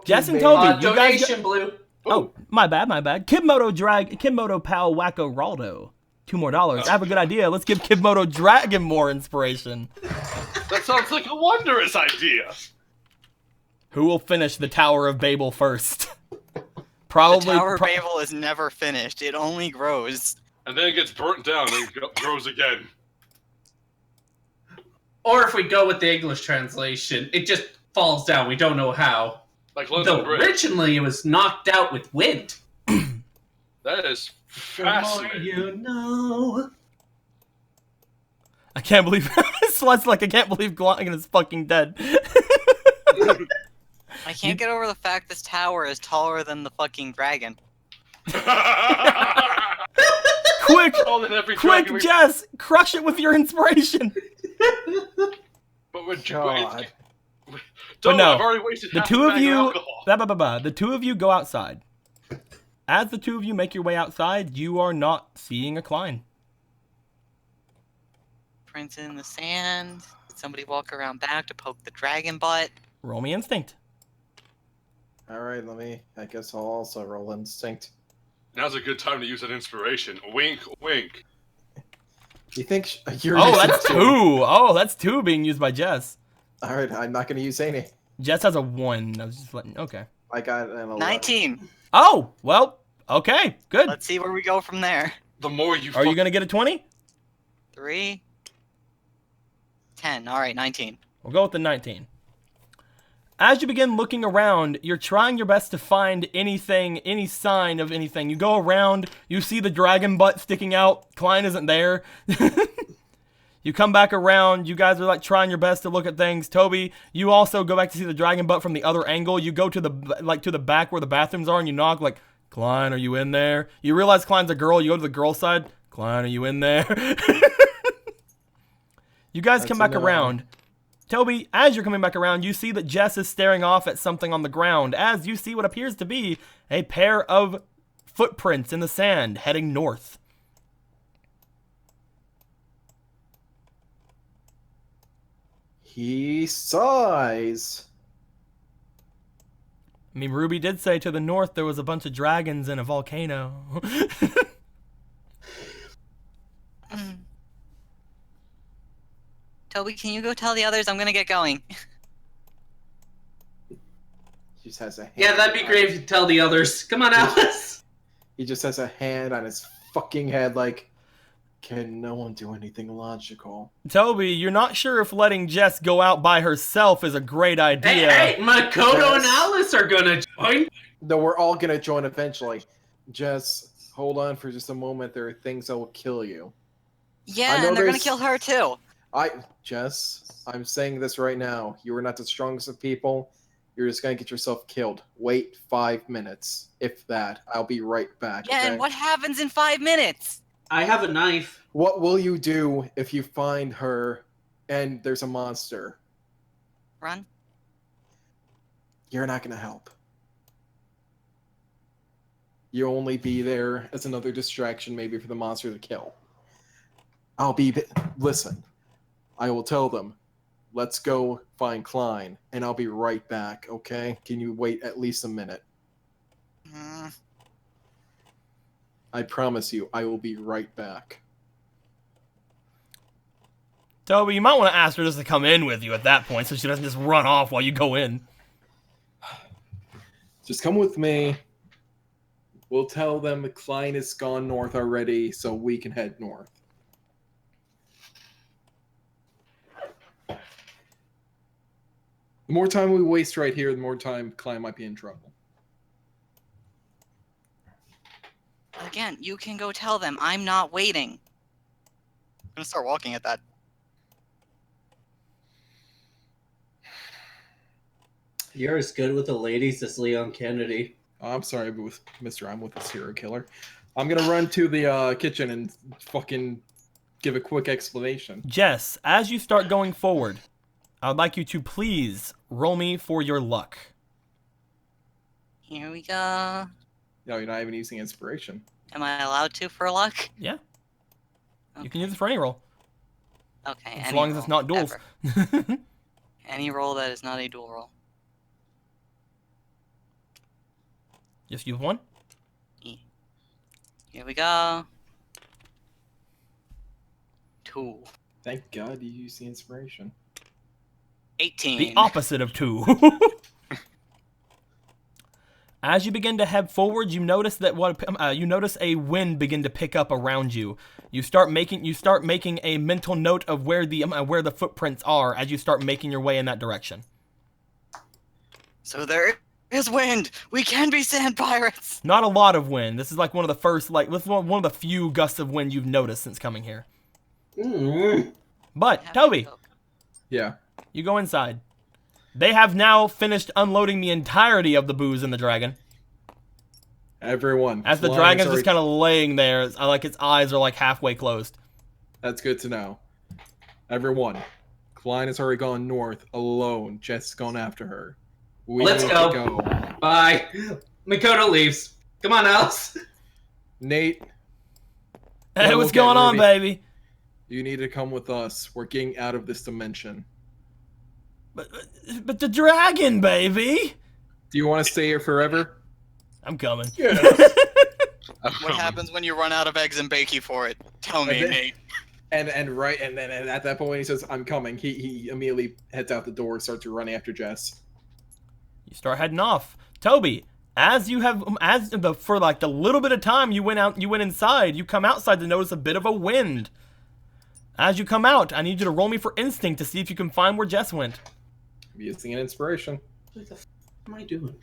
Jess and Toby, you guys.
Donation, Blue.
Oh, my bad. Kibmoto Pal Wacko Raldo. $2 more. I have a good idea. Let's give Kibmoto Dragon more inspiration.
That sounds like a wondrous idea.
Who will finish the Tower of Babel first? Probably.
The Tower of Babel is never finished. It only grows.
And then it gets burnt down and grows again.
Or if we go with the English translation, it just falls down. We don't know how.
Like London
Though
Bridge.
originally it was knocked out with wind.
That is
The more
fascinating.
you know.
I can't believe Slut's like, I can't believe Glotton is fucking dead.
I can't get over the fact this tower is taller than the fucking dragon.
Quick,
Taller than every dragon
quick,
we've-
Jess, crush it with your inspiration.
But we're
God.
But no,
I've already wasted
The
half
two
a
of
bag
you,
alcohol.
the two of you go outside. As the two of you make your way outside, you are not seeing a Klein.
Prints in the sand. Somebody walk around back to poke the dragon butt.
Roll me instinct.
Alright, I guess I'll also roll instinct.
Now's a good time to use an inspiration. Wink, wink.
You think you're
Oh,
using
that's two. Oh, that's two being used by Jess.
Alright, I'm not gonna use any.
Jess has a 1. I was just letting. Okay.
I got an 11.
19.
Oh, well, okay, good.
Let's see where we go from there.
The more you
Are you gonna get a 20?
3. 10. Alright, 19.
We'll go with the 19. As you begin looking around, you're trying your best to find anything, any sign of anything. You go around, you see the dragon butt sticking out. Klein isn't there. You come back around, you guys are like trying your best to look at things. Toby, you also go back to see the dragon butt from the other angle. You go to the back where the bathrooms are and you knock like, Klein, are you in there? You realize Klein's a girl, you go to the girl side. Klein, are you in there? You guys
That's
come back
a no.
around. Toby, as you're coming back around, you see that Jess is staring off at something on the ground as you see what appears to be a pair of footprints in the sand heading north.
He sighs.
I mean, Ruby did say to the north there was a bunch of dragons in a volcano.
Toby, can you go tell the others I'm gonna get going?
He just has a hand.
Yeah, that'd be great if you tell the others. Come on, Alice.
He just has a hand on his fucking head like, can no one do anything logical?
Toby, you're not sure if letting Jess go out by herself is a great idea.
Hey, Makoto and
Yes.
Alice are gonna join.
No, we're all gonna join eventually. Just hold on for just a moment. There are things that will kill you.
Yeah,
know
and they're gonna
there's-
kill her too.
Jess, I'm saying this right now. You are not the strongest of people. You're just gonna get yourself killed. Wait 5 minutes, if that. I'll be right back.
Yeah,
okay?
and what happens in 5 minutes?
I have a knife.
What will you do if you find her and there's a monster?
Run.
you're not gonna help. You'll only be there as another distraction, maybe for the monster to kill. Listen, I will tell them, let's go find Klein, and I'll be right back, okay? Can you wait at least a minute? I promise you, I will be right back.
Toby, you might want to ask her just to come in with you at that point so she doesn't just run off while you go in.
Just come with me. We'll tell them Klein is gone north already, so we can head north. The more time we waste right here, the more time Klein might be in trouble.
Again, you can go tell them. I'm not waiting.
I'm gonna start walking at that.
You're as good with the ladies as Leon Kennedy.
I'm sorry, but with Mr. I'm with a serial killer. I'm gonna run to the kitchen and fucking give a quick explanation.
Jess, as you start going forward, I would like you to please roll me for your luck.
Here we go.
No, you're not even using inspiration.
Am I allowed to for luck?
Yeah.
Okay.
You can use it for any roll.
Okay.
As long as it's not duels.
Any roll that is not a dual roll.
Just use one?
Here we go. 2.
Thank God you used the inspiration.
18.
The opposite of 2. As you begin to head forward, you notice that you notice a wind begin to pick up around you. You start making a mental note of where the footprints are as you start making your way in that direction.
So there is wind. We can be sand pirates.
Not a lot of wind. This is like one of the first, this is one of the few gusts of wind you've noticed since coming here. But Toby,
yeah,
you go inside. They have now finished unloading the entirety of the booze in the dragon.
Everyone.
As the dragon's just kind of laying there, like its eyes are like halfway closed.
That's good to know. Everyone. Klein has already gone north alone. Jess has gone after her.
Let's go. Bye. Makoto leaves. Come on, Alice.
Nate.
Hey, what's going on, baby?
You need to come with us. We're getting out of this dimension.
But the dragon, baby!
Do you want to stay here forever?
I'm coming.
Yes.
What happens when you run out of eggs and bake you for it? Tell me, Nate.
And then at that point when he says, I'm coming, he immediately heads out the door and starts running after Jess.
You start heading off. Toby, for like the little bit of time you went inside, you come outside to notice a bit of a wind. As you come out, I need you to roll me for instinct to see if you can find where Jess went.
I'm using an inspiration.
What the f am I doing?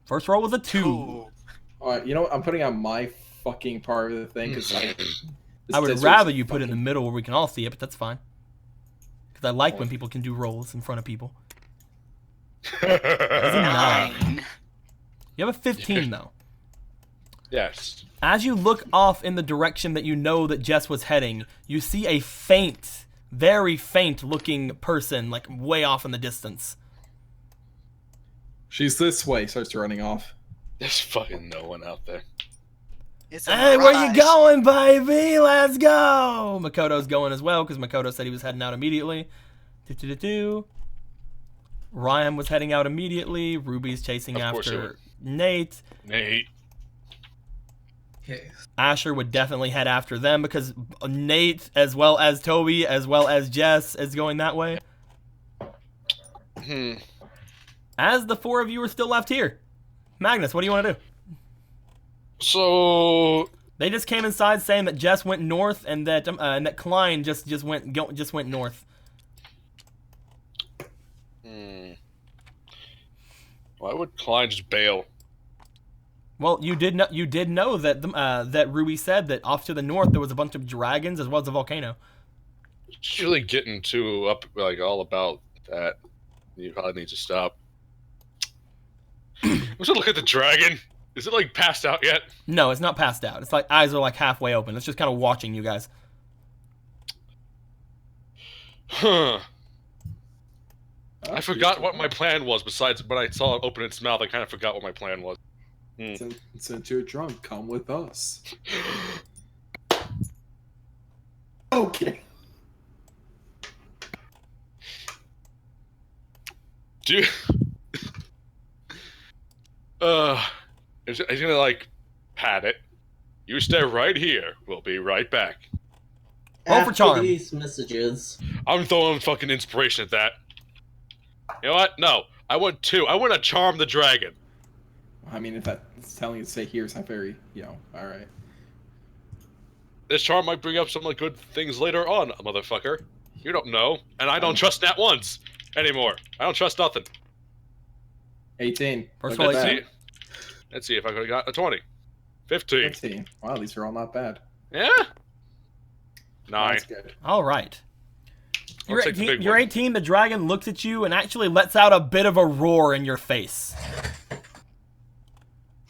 First roll was a 2.
Alright, you know what? I'm putting on my fucking part of the thing because
I would rather you put it in the middle where we can all see it, but that's fine. Because I like when people can do rolls in front of people. That's a 9. You have a 15 though.
Yes.
As you look off in the direction that you know that Jess was heading, you see a faint, very faint looking person, like way off in the distance.
She's this way, starts running off.
There's fucking no one out there.
Hey, where you going, baby? Let's go! Makoto's going as well, because Makoto said he was heading out immediately. Ryan was heading out immediately. Ruby's chasing after Nate.
Okay.
Asher would definitely head after them because Nate, as well as Toby, as well as Jess, is going that way. As the 4 of you are still left here, Magnus, what do you want to do?
So
they just came inside saying that Jess went north and that Klein just went north.
Why would Klein just bail?
Well, you did know that that Ruby said that off to the north there was a bunch of dragons as well as a volcano.
She's really getting too up, like all about that. You probably need to stop. Let's look at the dragon. Is it like passed out yet?
No, it's not passed out. It's like eyes are like halfway open. It's just kind of watching you guys.
Huh.
Oh,
I forgot what my plan was. Besides, when I saw it open its mouth, I kind of forgot what my plan was.
Since you're drunk, come with us. Okay.
Do you... he's gonna like pat it. You stay right here. We'll be right back.
Roll for charm.
These messages.
I'm throwing fucking inspiration at that. You know what? No, I want 2. I want to charm the dragon.
I mean, if that's telling you to stay here, it's not very, all right.
This charm might bring up some like good things later on, motherfucker. You don't know, and I don't trust Nat ones anymore. I don't trust nothing.
18.
First
Look
of all,
at
18.
that.
Let's see if I could have got a 20. 15.
15. Wow, these are all not bad.
Yeah. 9.
That's good.
All right.
I'll
You're
take the
18,
big
you're
one.
18. The dragon looks at you and actually lets out a bit of a roar in your face.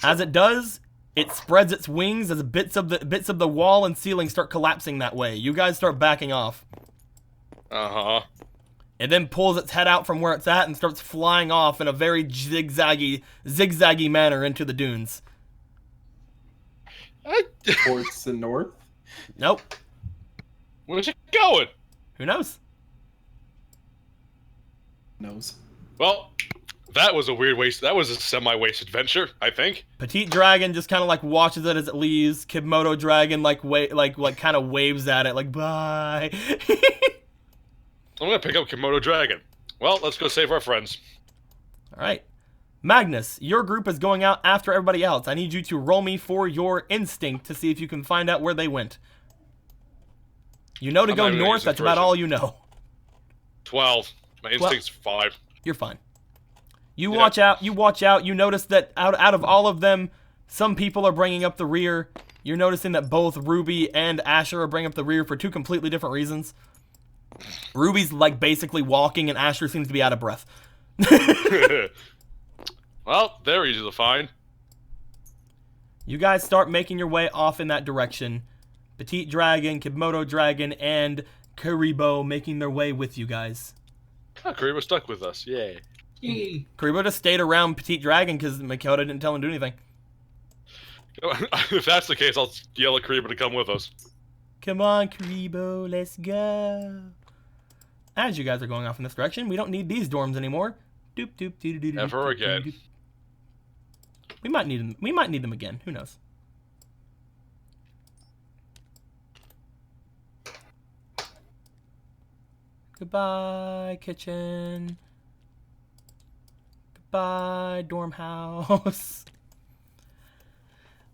As it does, it spreads its wings as bits of the wall and ceiling start collapsing that way. You guys start backing off.
Uh-huh.
It then pulls its head out from where it's at and starts flying off in a very zigzaggy manner into the dunes.
Towards the north.
Nope.
Where's it going?
Who knows?
Nose.
Well, that was a weird waste. That was a semi-waste adventure, I think.
Petite Dragon just kind of like watches it as it leaves. Kimoto Dragon like kind of waves at it like bye.
I'm gonna pick up Komodo Dragon. Well, let's go save our friends.
All right. Magnus, your group is going out after everybody else. I need you to roll me for your instinct to see if you can find out where they went. You know to
I'm
go
not even gonna
north,
use
that's about
inspiration.
all you know.
12. My instinct's 5.
You're fine. You
Yeah.
watch out, you notice that out of all of them, some people are bringing up the rear. You're noticing that both Ruby and Asher are bringing up the rear for 2 completely different reasons. Ruby's like basically walking and Asher seems to be out of breath.
Well, they're easy to find.
You guys start making your way off in that direction. Petite Dragon, Kimoto Dragon, and Karibo making their way with you guys.
Oh, Kariba stuck with us. Yay.
Yay.
Karibo just stayed around Petite Dragon because Makoto didn't tell him to do anything.
If that's the case, I'll yell at Kariba to come with us.
Come on, Karibo, let's go. As you guys are going off in this direction, we don't need these dorms anymore. Doop doop doop doop doop.
Ever
doop,
again.
doop. We might need them. We might need them again. Who knows? Goodbye, kitchen. Goodbye, dorm house.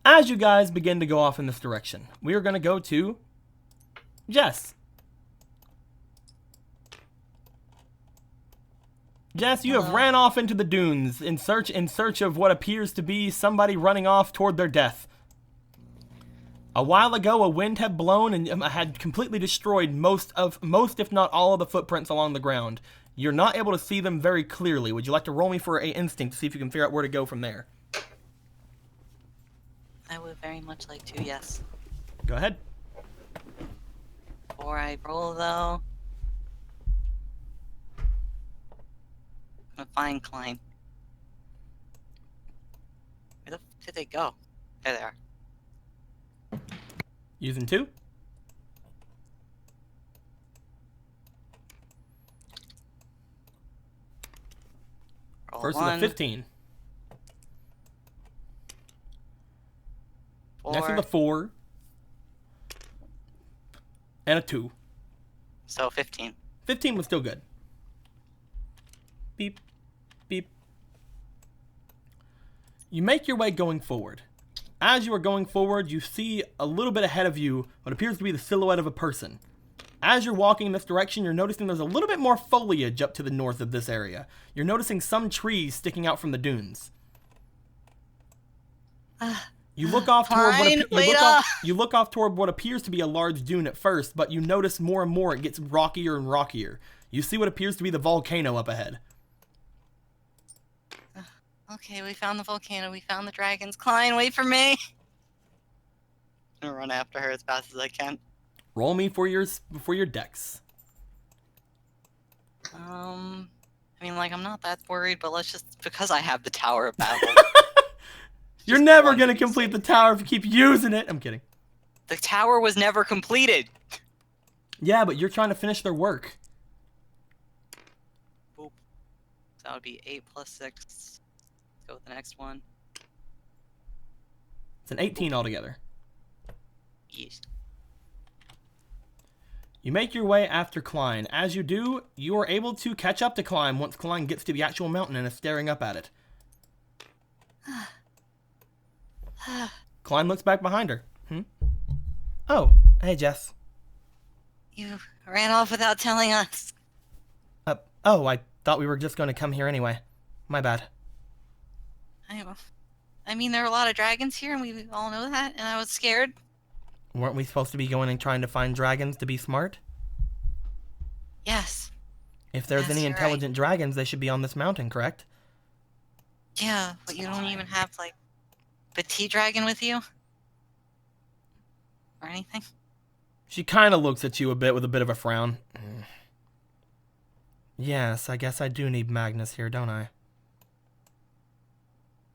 As you guys begin to go off in this direction, we are going to go to Jess. Jess, you have ran off into the dunes in search of what appears to be somebody running off toward their death. A while ago, a wind had blown and had completely destroyed most if not all of the footprints along the ground. You're not able to see them very clearly. Would you like to roll me for an instinct to see if you can figure out where to go from there?
I would very much like to, yes.
Go ahead.
Before I roll, though, I'm gonna find Klein. Where the f did they go? There they are.
Using 2.
Roll
First is
1,
a 15.
4,
Next is a 4. And a 2.
so 15.
15 was still good. Beep, beep. You make your way going forward. As you are going forward, you see a little bit ahead of you what appears to be the silhouette of a person. As you're walking in this direction, you're noticing there's a little bit more foliage up to the north of this area. You're noticing some trees sticking out from the dunes. You look off toward
Fine, wait up.
you look off toward what appears to be a large dune at first, but you notice more and more it gets rockier and rockier. You see what appears to be the volcano up ahead.
Okay, we found the volcano. We found the dragons. Klein, wait for me. I'm gonna run after her as fast as I can.
Roll me for your dex.
I mean, like, I'm not that worried, but let's just, because I have the Tower of Babel.
You're
Just
never
wanted
gonna
to be
complete the
safe.
tower if you keep using it. I'm kidding.
The tower was never completed.
Yeah, but you're trying to finish their work.
Boop. So that would be 8 plus 6. Let's go with the next one.
It's an 18 altogether.
Yes.
You make your way after Klein. As you do, you are able to catch up to Klein once Klein gets to the actual mountain and is staring up at it. Klein looks back behind her. Oh, hey, Jess.
You ran off without telling us.
Oh, I thought we were just going to come here anyway. My bad.
I mean, there are a lot of dragons here, and we all know that, and I was scared.
Weren't we supposed to be going and trying to find dragons to be smart?
Yes.
If there's
Yes,
any
you're
intelligent dragons, they should be on this mountain, correct?
Yeah, but you don't even have, like, petite dragon with you? Or anything?
She kind of looks at you a bit with a bit of a frown. Yes, I guess I do need Magnus here, don't I?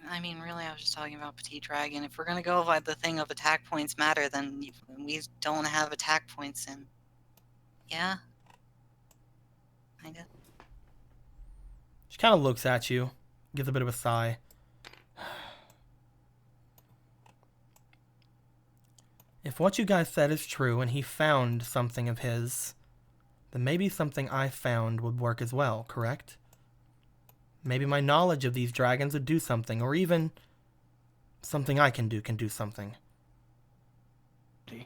I mean, really, I was just talking about petite dragon. If we're gonna go by the thing of attack points matter, then we don't have attack points, and yeah, kinda.
She kind of looks at you, gives a bit of a sigh. If what you guys said is true and he found something of his, then maybe something I found would work as well, correct? Maybe my knowledge of these dragons would do something, or even something I can do something. If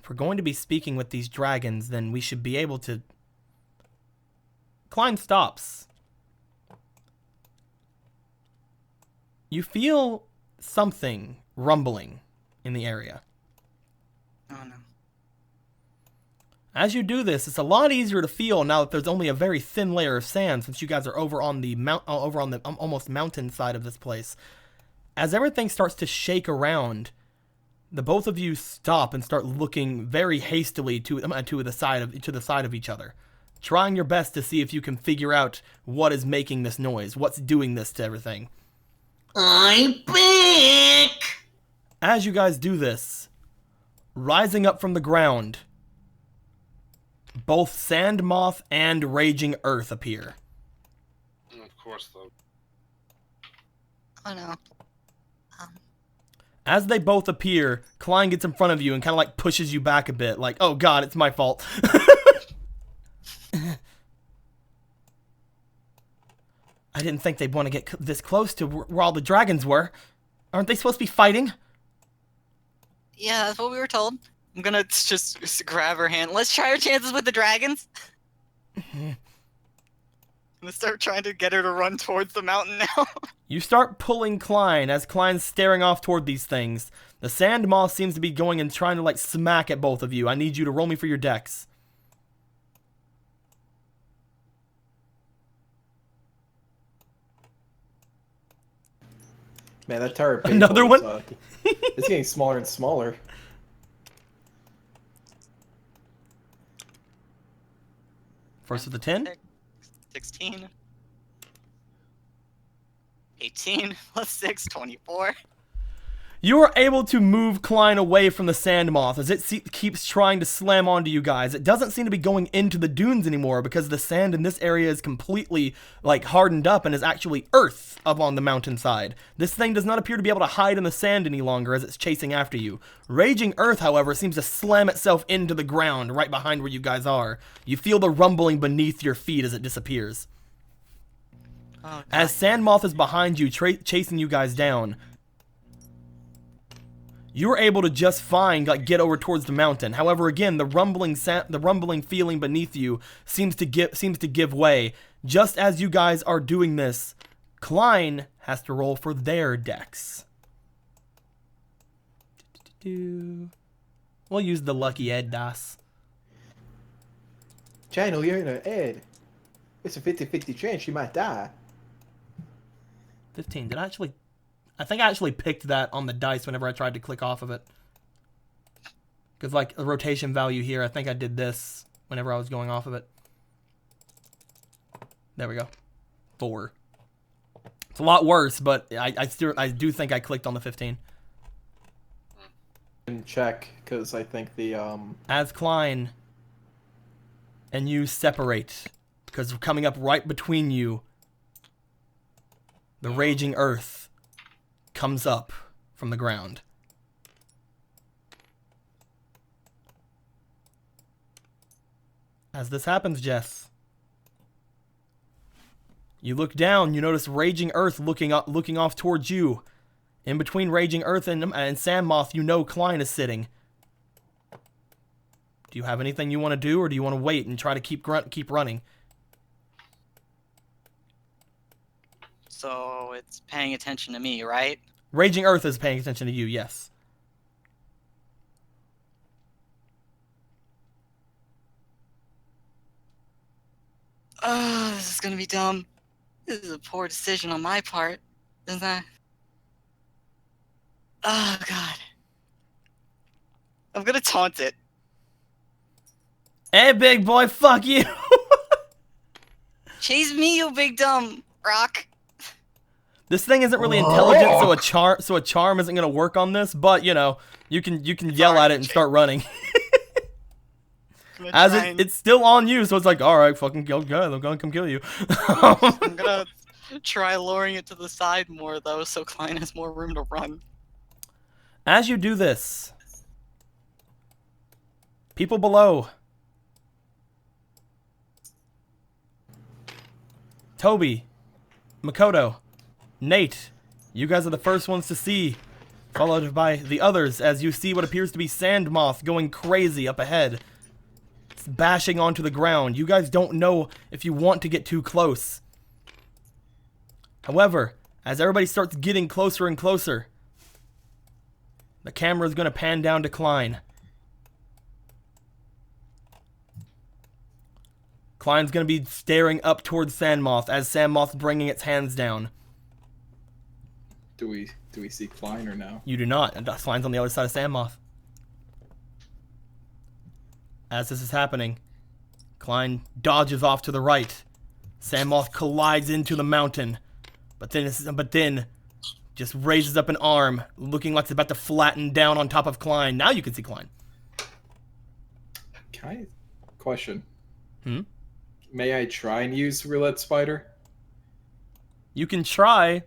we're going to be speaking with these dragons, then we should be able to... Klein stops. You feel something rumbling in the area.
Oh no.
As you do this, it's a lot easier to feel now that there's only a very thin layer of sand, since you guys are over on the almost mountain side of this place. As everything starts to shake around, the both of you stop and start looking very hastily to the side of each other, trying your best to see if you can figure out what is making this noise, what's doing this to everything.
I'm back!
As you guys do this, rising up from the ground, both Sand Moth and Raging Earth appear.
Of course, though.
Oh no.
As they both appear, Klein gets in front of you and kind of like pushes you back a bit, like, oh god, it's my fault. I didn't think they'd want to get this close to where all the dragons were. Aren't they supposed to be fighting?
Yeah, that's what we were told. I'm gonna just grab her hand. Let's try our chances with the dragons. I'm gonna start trying to get her to run towards the mountain now.
You start pulling Klein as Klein's staring off toward these things. The Sand Moth seems to be going and trying to like smack at both of you. I need you to roll me for your dex.
Man, that tower.
Another one?
It's getting smaller and smaller.
First with the 10.
16. 18 plus 6, 24.
You are able to move Klein away from the Sand Moth as it keeps trying to slam onto you guys. It doesn't seem to be going into the dunes anymore because the sand in this area is completely like hardened up and is actually earth up on the mountainside. This thing does not appear to be able to hide in the sand any longer as it's chasing after you. Raging Earth, however, seems to slam itself into the ground right behind where you guys are. You feel the rumbling beneath your feet as it disappears.
Oh,
As Sand Moth is behind you, chasing you guys down, you're able to just fine get over towards the mountain. However, again, the rumbling feeling beneath you seems to give way. Just as you guys are doing this, Klein has to roll for their dex. We'll use the lucky Ed dice.
Channel, you're in an Ed. It's a 50-50 chance you might die.
15. I think I actually picked that on the dice whenever I tried to click off of it. Because, like, the rotation value here, I think I did this whenever I was going off of it. There we go. 4. It's a lot worse, but I do think I clicked on the 15.
And check, because I think the
As Klein and you separate, because coming up right between you, the raging earth comes up from the ground. As this happens, Jess, you look down, you notice raging earth looking off towards you. In between raging earth and Sand Moth, you know Klein is sitting. Do you have anything you want to do, or do you want to wait and try to keep running?
So it's paying attention to me, right?
Raging earth is paying attention to you, yes.
This is gonna be dumb. This is a poor decision on my part, isn't that? Oh god. I'm gonna taunt it.
Hey, big boy, fuck you.
Chase me, you big dumb rock.
This thing isn't really intelligent, so a charm isn't gonna work on this. But you know, you can yell at it and start running. As it's still on you, so it's like, all right, fucking go, I'm gonna come kill you.
I'm gonna try lowering it to the side more though, so Klein has more room to run.
As you do this, people below, Toby, Makoto, Nate, you guys are the first ones to see, followed by the others as you see what appears to be Sand Moth going crazy up ahead. It's bashing onto the ground. You guys don't know if you want to get too close. However, as everybody starts getting closer and closer, the camera is going to pan down to Klein. Klein's going to be staring up towards Sand Moth as Sand Moth's bringing its hands down.
do we see Klein or no?
You do not. And Klein's on the other side of Sand Moth. As this is happening, Klein dodges off to the right. Sand Moth collides into the mountain, but then just raises up an arm, looking like it's about to flatten down on top of Klein. Now you can see Klein.
Question.
Hmm?
May I try and use Roulette Spider?
You can try.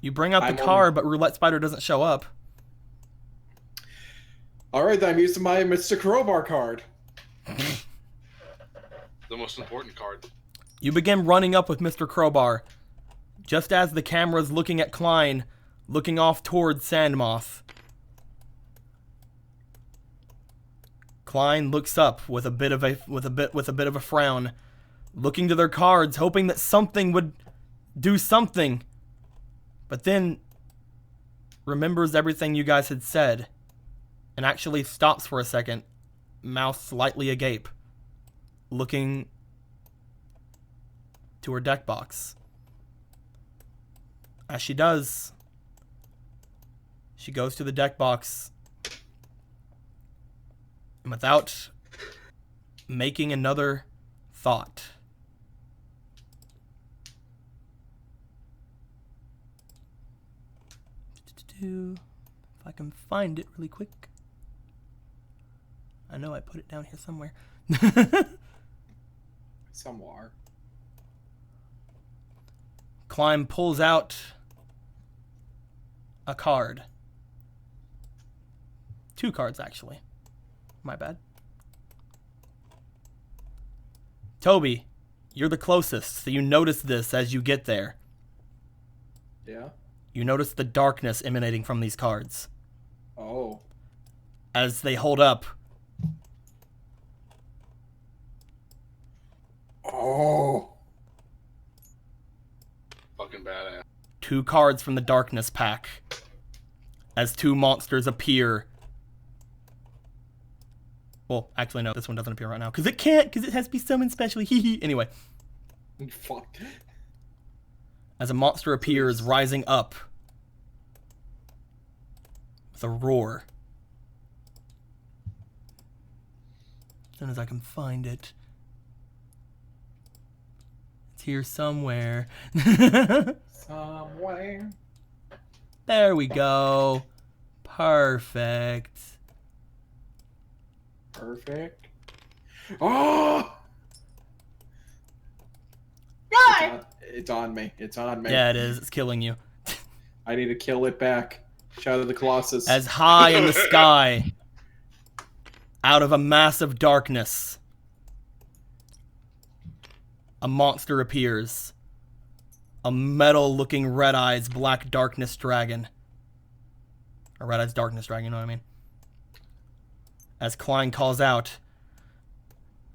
You bring out the card, but Roulette Spider doesn't show up.
Alright, then I'm using my Mr. Crowbar card.
The most important card.
You begin running up with Mr. Crowbar, just as the camera's looking at Klein, looking off towards Sand Moth. Klein looks up with a bit of a frown, looking to their cards, hoping that something would do something, but then remembers everything you guys had said, and actually stops for a second, mouth slightly agape, looking to her deck box. As she does, she goes to the deck box, and without making another thought, if I can find it really quick. I know I put it down here somewhere.
Somewhere.
Klein pulls out a card. 2 cards, actually. My bad. Toby, you're the closest, so you notice this as you get there.
Yeah?
You notice the darkness emanating from these cards.
Oh.
As they hold up.
Oh.
Fucking badass.
2 cards from the darkness pack. As 2 monsters appear. Well, actually, no, this one doesn't appear right now. Because it can't, because it has to be summoned specially. Anyway.
Fuck.
As a monster appears, rising up with a roar. As soon as I can find it. It's here somewhere.
Somewhere.
There we go. Perfect.
Perfect. Oh! It's on me. It's on me.
Yeah, it is. It's killing you.
I need to kill it back. Shadow of the Colossus.
As high in the sky, out of a massive darkness, a monster appears. A metal-looking Red Eyes Black Darkness Dragon. Or Red Eyes Darkness Dragon, you know what I mean? As Klein calls out,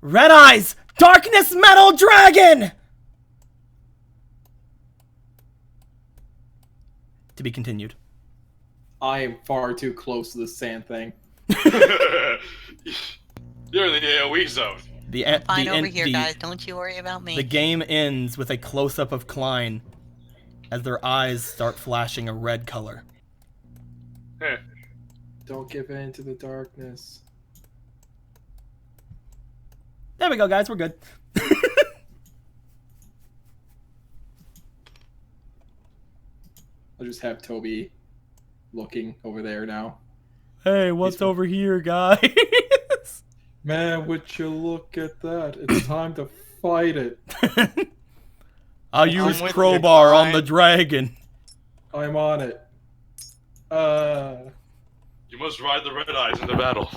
Red Eyes Darkness Metal Dragon! To be continued.
I am far too close to the sand thing.
You're in the AoE zone.
Fine over here, guys. Don't you worry about me.
The game ends with a close-up of Klein as their eyes start flashing a red color.
Don't give in to the darkness.
There we go, guys. We're good.
I'll just have Toby looking over there now.
Hey, what's over here, guys?
Man, would you look at that? It's time to fight it.
I'll use crowbar on the dragon.
I'm on it.
You must ride the Red Eyes into battle.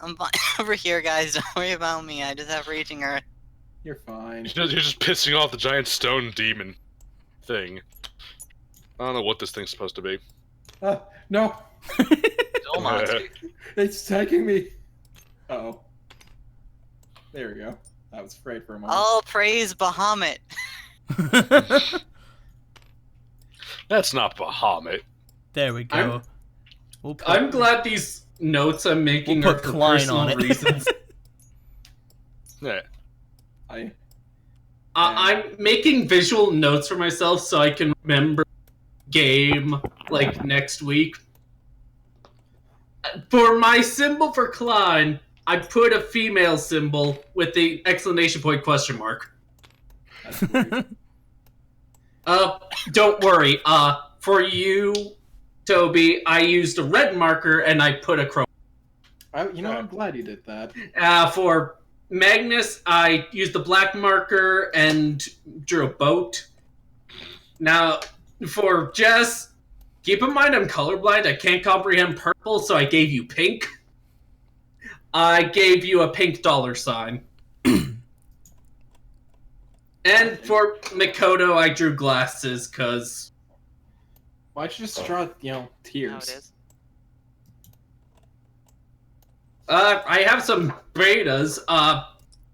I'm fine over here, guys. Don't worry about me. I just have Raging Earth.
You're fine.
You're just pissing off the giant stone demon thing. I don't know what this thing's supposed to be.
No.
Still monster.
It's taking me. Uh-oh. There we go. I was afraid for a moment.
All praise Bahamut.
That's not Bahamut.
There we go.
I'm glad these notes I'm making
we'll
are
put
for
Klein
personal
on it.
reasons.
Yeah.
I'm making visual notes for myself so I can remember game like next week. For my symbol for Klein, I put a female symbol with the exclamation point question mark.
That's weird.
Don't worry. For you, Toby, I used a red marker and I put a crow.
I'm glad you did that.
For Magnus, I used the black marker and drew a boat. Now, for Jess, keep in mind I'm colorblind. I can't comprehend purple, so I gave you pink. I gave you a pink $sign. And for Mikoto, I drew glasses, because...
Why'd you just draw,
How it
tears?
is.
I have some betas.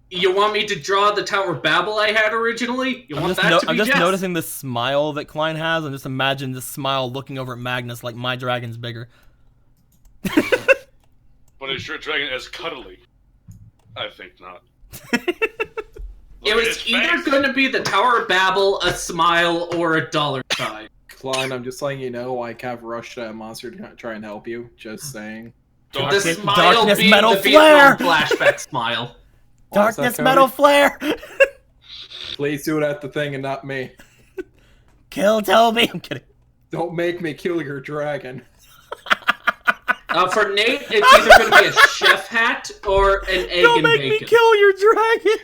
You want me to draw the Tower of Babel I had originally? You want that to be
I'm just
Jess?
noticing the smile that Klein has, and just imagine this smile looking over at Magnus like my dragon's bigger.
But is your dragon as cuddly? I think not.
It was either going to be the Tower of Babel, a smile, or a $sign.
Klein, I'm just letting you know I have rushed a monster to try and help you. Just saying.
The
Darkness-
smile
darkness
being
metal
the Vietnam
flare!
flashback smile.
What was that,
Darkness
Cody?
metal flare!
Please do it at the thing and not me.
Kill Toby! I'm kidding.
Don't make me kill your dragon.
For Nate, it's either going to be a chef hat or an egg
Don't
and
make
bacon.
me kill your dragon!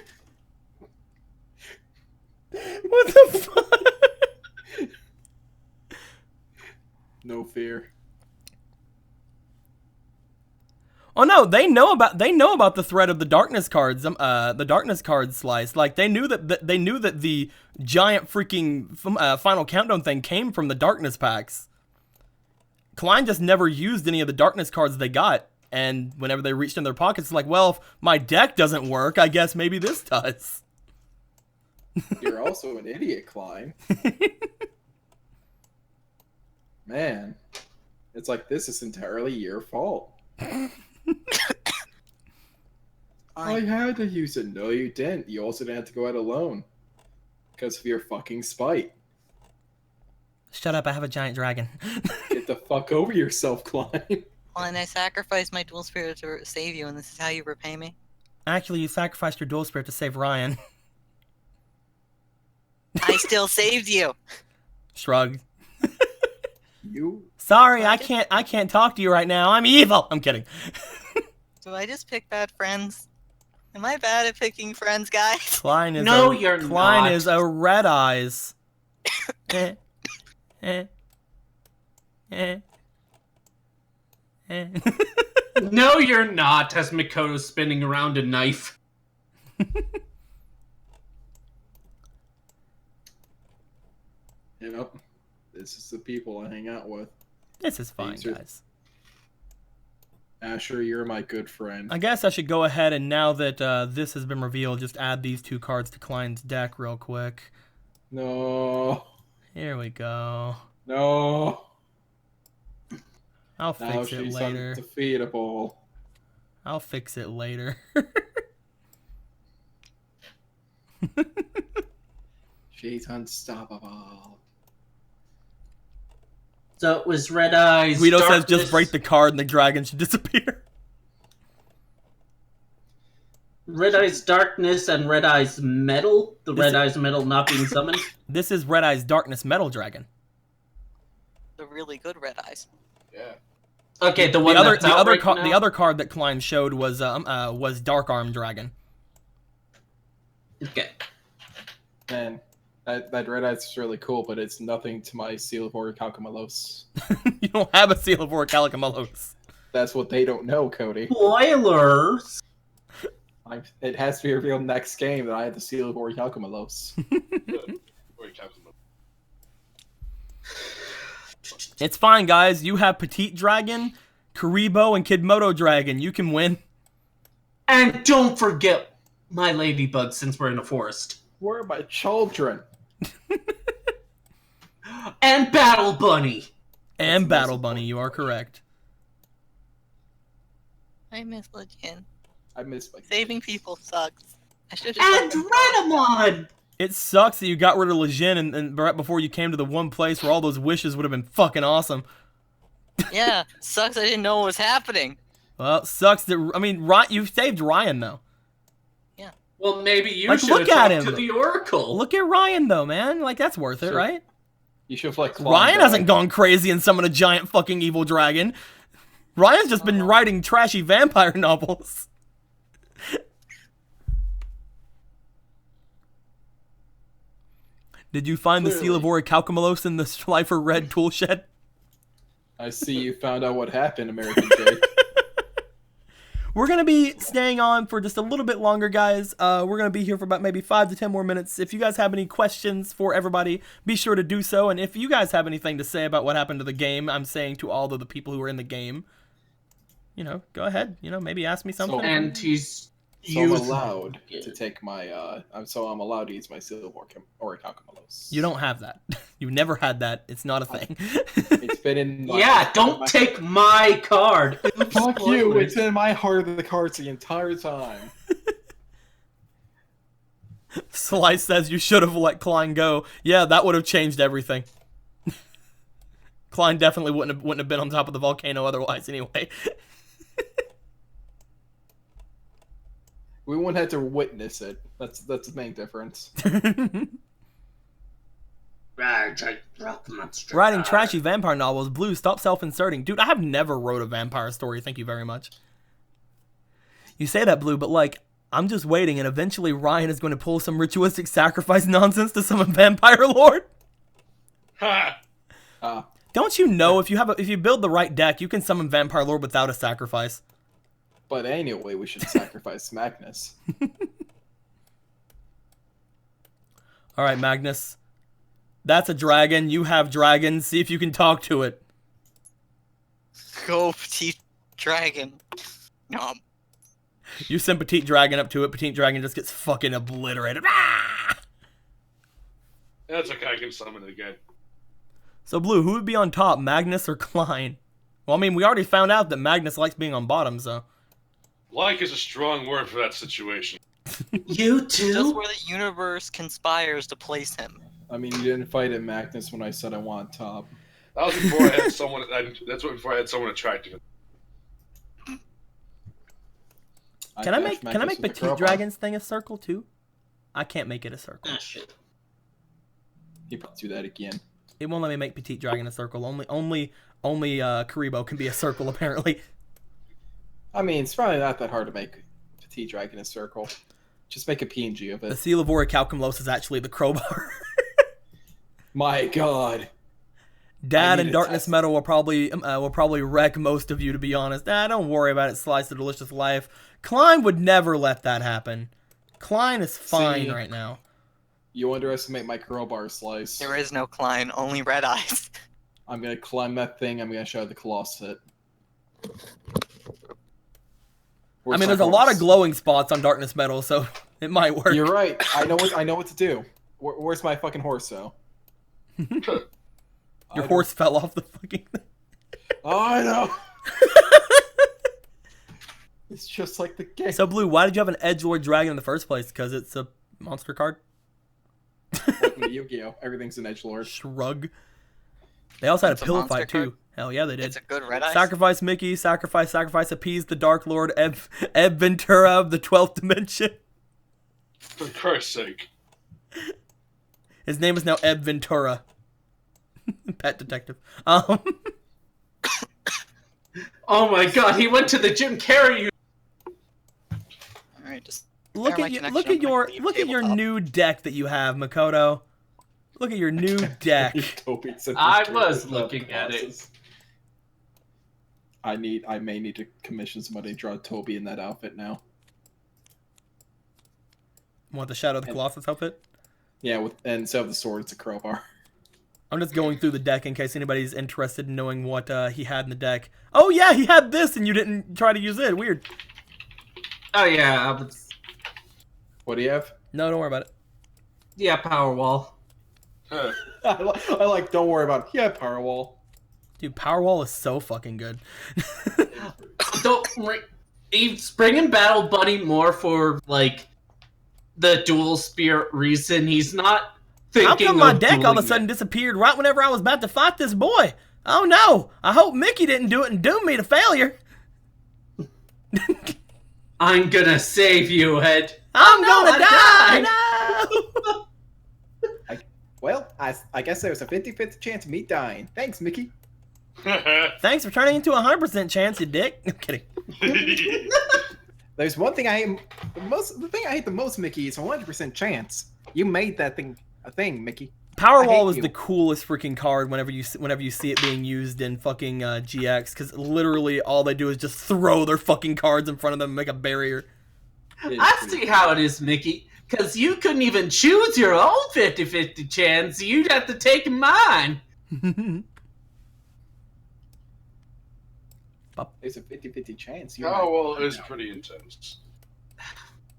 What the fuck?
No fear.
Oh no, they know about the threat of the darkness cards. The darkness card slice. Like they knew that the giant freaking final countdown thing came from the darkness packs. Klein just never used any of the darkness cards they got, and whenever they reached in their pockets, it's like, well, if my deck doesn't work, I guess maybe this does.
You're also an idiot, Klein. Man, it's like this is entirely your fault. I had to use it. No, you didn't. You also didn't have to go out alone. Because of your fucking spite.
Shut up, I have a giant dragon.
Get the fuck over yourself, Klein.
Well, and I sacrificed my dual spirit to save you, and this is how you repay me?
Actually, you sacrificed your dual spirit to save Ryan.
I still saved you.
Shrug.
You?
Sorry,
So
I can't talk to you right now. I'm evil. I'm kidding.
Do I just pick bad friends? Am I bad at picking friends, guys?
Klein is
No, you're
Klein
not.
is a red eyes. eh, eh, eh, eh.
No, you're not, as Makoto's spinning around a knife.
Yep. This is the people I hang out with.
This is fine,
These are-
guys.
Asher, you're my good friend.
I guess I should go ahead and now that this has been revealed, just add these 2 cards to Klein's deck real quick.
No.
Here we go.
No.
I'll
Now
fix it
she's
later.
undefeatable.
I'll fix it later.
She's unstoppable.
So it was Red Eyes.
Guido says
Darkness,
just break the card and the dragon should disappear.
Red Eyes Darkness and Red Eyes Metal. The Red Eyes Metal not being summoned.
This is Red Eye's Darkness Metal Dragon.
The really good red eyes.
Yeah.
Okay, the one that's out right now?
The other card that Klein showed was Dark Arm Dragon.
Okay.
Man, that red eyes is really cool, but it's nothing to my Seal of Orichalcomylos.
You don't have a Seal of Orichalcomylos.
That's what they don't know, Cody.
Spoilers!
It has to be revealed next game that I have the Seal of Orichalcomylos.
It's fine, guys. You have Petite Dragon, Karibo, and Kidmodo Dragon. You can win.
And don't forget my ladybug since we're in a forest.
Where are my children?
And Battle Bunny!
And Battle Bunny, you are correct.
I miss Legend.
I miss my...
Saving people sucks. I should
And
have
Renamon!
It sucks that you got rid of Lejeune and right before you came to the one place where all those wishes would have been fucking awesome.
Yeah, sucks I didn't know what was happening.
Well, it sucks that... I mean, you saved Ryan, though.
Well, maybe you
Like,
should
look
have
at
talked
him.
to the Oracle.
Look at Ryan, though, man. Like, that's worth it,
Sure.
right?
You should have like
Ryan hasn't gone crazy and summoned a giant fucking evil dragon. Ryan's just been writing trashy vampire novels. Did you find the Seal of Orichalcomylos in the Schleifer Red tool shed?
I see you found out what happened, American Jake.
We're going to be staying on for just a little bit longer, guys. We're going to be here for about maybe 5 to 10 more minutes. If you guys have any questions for everybody, be sure to do so. And if you guys have anything to say about what happened to the game, I'm saying to all of the people who are in the game, you know, go ahead. You know, maybe ask me something.
And he's
So I'm
used...
allowed to take my, I'm allowed to use my Seal of Orichalcomylos.
You don't have that. You never had that. It's not a thing.
It's been in my...
Yeah, don't take my card.
Fuck you, it's in my heart of the cards the entire time.
Slice says you should have let Klein go. Yeah, that would have changed everything. Klein definitely wouldn't have been on top of the volcano otherwise anyway.
We wouldn't have to witness it. That's the main difference.
Writing trashy vampire novels. Blue, stop self-inserting. Dude, I have never wrote a vampire story. Thank you very much. You say that, Blue, but like, I'm just waiting, and eventually Ryan is going to pull some ritualistic sacrifice nonsense to summon Vampire Lord.
Ha!
Don't you know if you build the right deck, you can summon Vampire Lord without a sacrifice?
But anyway, we should sacrifice Magnus.
All right, Magnus. That's a dragon. You have dragons. See if you can talk to it.
Go, Petite Dragon. No.
You send Petite Dragon up to it. Petite Dragon just gets fucking obliterated. Ah!
That's okay, I can summon it again.
So, Blue, who would be on top, Magnus or Klein? Well, I mean, we already found out that Magnus likes being on bottom, so...
Like is a strong word for that situation.
You
Just
too?
where the universe conspires to place him.
I mean, you didn't fight at Magnus when I said I want top.
That was before I had someone. Before I had someone attractive.
Can I
bashed
make
Magnus with a
Petite
crowbar.
Dragon's thing a circle too? I can't make it a circle.
Ah, shit.
He probably do that again.
It won't let me make Petite Dragon a circle. Only Karibo can be a circle apparently.
I mean, it's probably not that hard to make Petite Dragon a circle. Just make a PNG of
The
it.
Coelivora Calcumlos is actually the crowbar.
My God.
Dad
need
and
to
Darkness
test-
Metal will probably wreck most of you, to be honest. Don't worry about it. Slice of delicious life. Klein would never let that happen. Klein is fine
See?
right now.
You underestimate my crowbar slice.
There is no Klein, only red eyes.
I'm gonna climb that thing. I'm gonna show the Colossus.
I mean, there's a lot of glowing spots on Darkness Metal, so it might work.
You're right. I know what to do. Where's my fucking horse, though?
Your horse fell off the fucking thing.
Oh, I know. It's just like the game.
So, Blue, why did you have an Edgelord Dragon in the first place? Because it's a monster card?
Welcome to Yu-Gi-Oh! Everything's an edgelord.
Shrug. They also had
It's
a
a
pillow
monster
fight, too.
card?
Hell yeah, they did.
It's a good red eyes.
Sacrifice Mickey, sacrifice, appease the Dark Lord, Eb Ventura of the 12th dimension.
For Christ's sake.
His name is now Eb Ventura. Pet detective.
Oh my god, he went to the Jim Carrey.
Alright, just
Look
my
at you,
connection,
look
I'm
at
gonna
your
leave
look at your
tabletop.
new deck that you have, Makoto. Look at your new deck.
Toby said
I
this
was
kid
looking
with
at it.
glasses. I may need to commission somebody to draw Toby in that outfit now.
Want the Shadow of the Colossus outfit?
Yeah, and instead of the sword, it's a crowbar.
I'm just going through the deck in case anybody's interested in knowing what he had in the deck. Oh yeah, he had this and you didn't try to use it. Weird.
Oh yeah,
What do you have?
No, don't worry about it.
yeah, Powerwall.
Huh.
I like. Don't worry about it. Yeah, Powerwall.
Dude, Powerwall is so fucking good.
Don't he's bringing Battle Buddy more for like the dual spirit reason. He's not
How
thinking
come my
of
deck all of a
dueling
sudden
it.
disappeared right whenever I was about to fight this boy? Oh no! I hope Mickey didn't do it and doom me to failure.
I'm gonna save you, Ed.
I'm
Oh, no,
gonna die! No!
Well, I guess there's a 50-50 chance of me dying. Thanks, Mickey.
Thanks for turning into a 100% chance, you dick. I'm kidding.
There's one thing I hate the thing I hate the most, Mickey, is a 100% chance. You made that thing a thing, Mickey. I
Powerwall
hate
is
you.
the coolest freaking card whenever you see it being used in fucking GX, because literally all they do is just throw their fucking cards in front of them and make a barrier.
It is
I
pretty
see how it is, Mickey. Because you couldn't even choose your own 50-50 chance. You'd have to take mine.
There's a 50-50 chance.
Oh, well, it's pretty intense.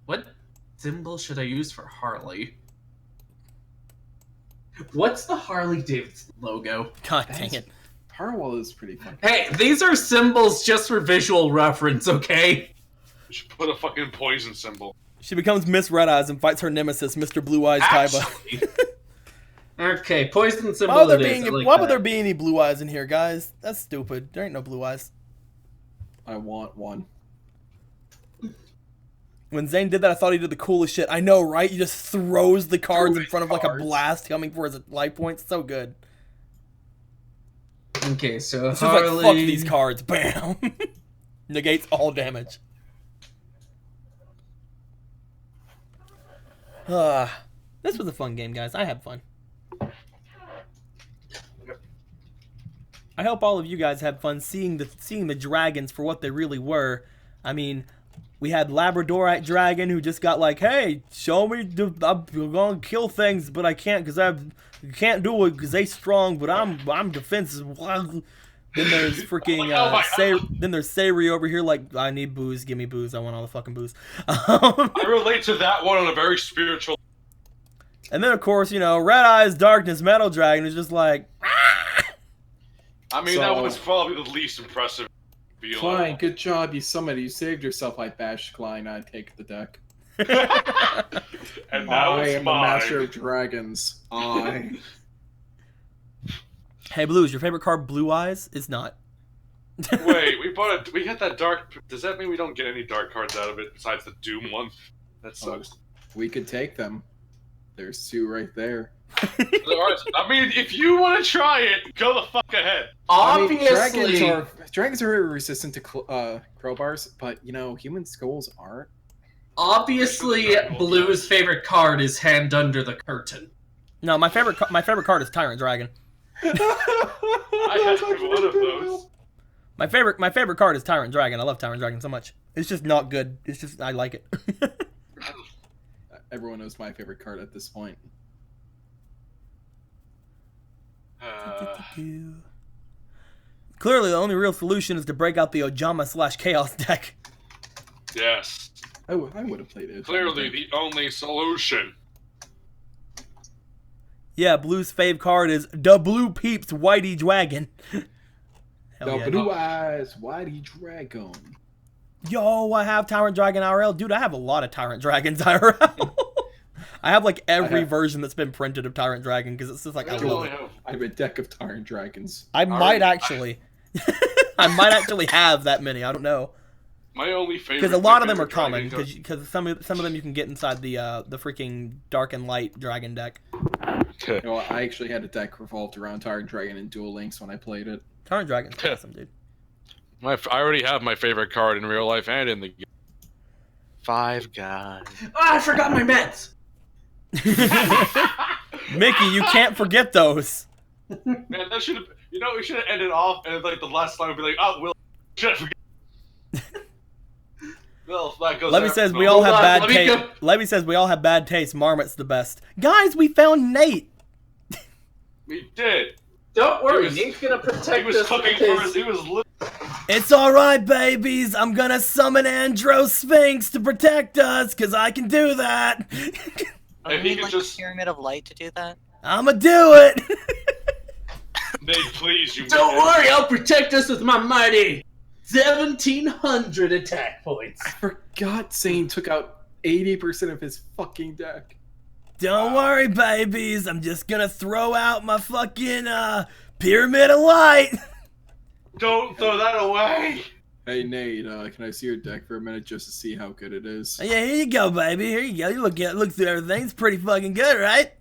What symbol should I use for Harley? What's the Harley Davidson logo?
God dang it.
Powerwall is pretty fun.
Hey, these are symbols just for visual reference, okay?
You should put a fucking poison symbol.
She becomes Miss Red Eyes and fights her nemesis, Mr. Blue Eyes Kaiba.
Actually. Okay, poison symbol
Why would
it is. I like
why would
that.
there be any blue eyes in here, guys? That's stupid. There ain't no blue eyes.
I want one.
When Zane did that, I thought he did the coolest shit. I know, right? He just throws the cards in
his
front of like a
cards.
blast coming for his life points. So good.
Okay, so
It's just
Harley...
like, fuck these cards. Bam. Negates all damage. This was a fun game, guys. I had fun. I hope all of you guys had fun seeing the dragons for what they really were. I mean, we had Labradorite Dragon who just got like, hey, show me, I'm gonna kill things, but I can't because I can't do it because they strong, but I'm defensive. Then there's freaking then there's Sayri over here like, I need booze, give me booze, I want all the fucking booze.
I relate to that one on a very spiritual.
And then of course, Red Eyes Darkness Metal Dragon is just like,
I mean, that was probably the least impressive.
Klein, good job. You saved yourself. I bashed Klein. I take the deck.
And now
I
it's
am the
mine.
master of dragons.
Hey Blues, your favorite card Blue Eyes? It's not.
Wait, we got that dark. Does that mean we don't get any dark cards out of it besides the Doom one? That sucks.
We could take them. There's 2 right there.
Alright, I mean, if you want to try it, go the fuck ahead.
Obviously,
dragons are resistant to crowbars, but human skulls aren't.
obviously, Blue's favorite card is Hand Under the Curtain.
No, my favorite card is Tyrant Dragon.
I have one of those.
My favorite card is Tyrant Dragon. I love Tyrant Dragon so much. It's just not good. It's just I like it.
Everyone knows my favorite card at this point.
Clearly, the only real solution is to break out the Ojama/Chaos deck.
Yes.
I would have played it.
Clearly the only solution.
Yeah, Blue's fave card is the Blue Peeps Whitey Dragon. Hell
The
yeah.
Blue Eyes Whitey Dragon.
Yo, I have Tyrant Dragon IRL. Dude, I have a lot of Tyrant Dragons IRL. I have like every version that's been printed of Tyrant Dragon because it's just like I love it.
I have a deck of Tyrant Dragons.
I might actually. I might actually have that many. I don't know.
My only favorite.
Because a lot of them are common. Because some of them you can get inside the freaking Dark and Light Dragon deck.
I actually had a deck revolved around Tyrant Dragon and Duel Links when I played it.
Tyrant Dragon's awesome, dude.
I already have my favorite card in real life and in the game. 5 Guys.
Oh, I forgot my meds.
Mickey, you can't forget those.
Man, that should have. We should have ended off and like the last line would be like, "Oh, Will, should forget." Well, that goes.
Levy says we all have bad taste. Levy says we all have bad taste. Marmot's the best. Guys, we found Nate.
We did.
Don't worry, Nate's gonna protect
He was
us.
cooking for us. He was.
It's alright, babies. I'm gonna summon Andro Sphinx to protect us, because I can do that.
And he could just.
a pyramid of light to do that.
I'ma do it.
Nate, please, you.
Don't worry, I'll protect us with my mighty 1,700 attack points.
I forgot Zane took out 80% of his fucking deck.
Don't worry, babies. I'm just gonna throw out my fucking pyramid of light.
Don't throw that away.
Hey Nate, can I see your deck for a minute just to see how good it is?
Yeah, here you go, baby. Here you go. You look through everything. It's pretty fucking good, right?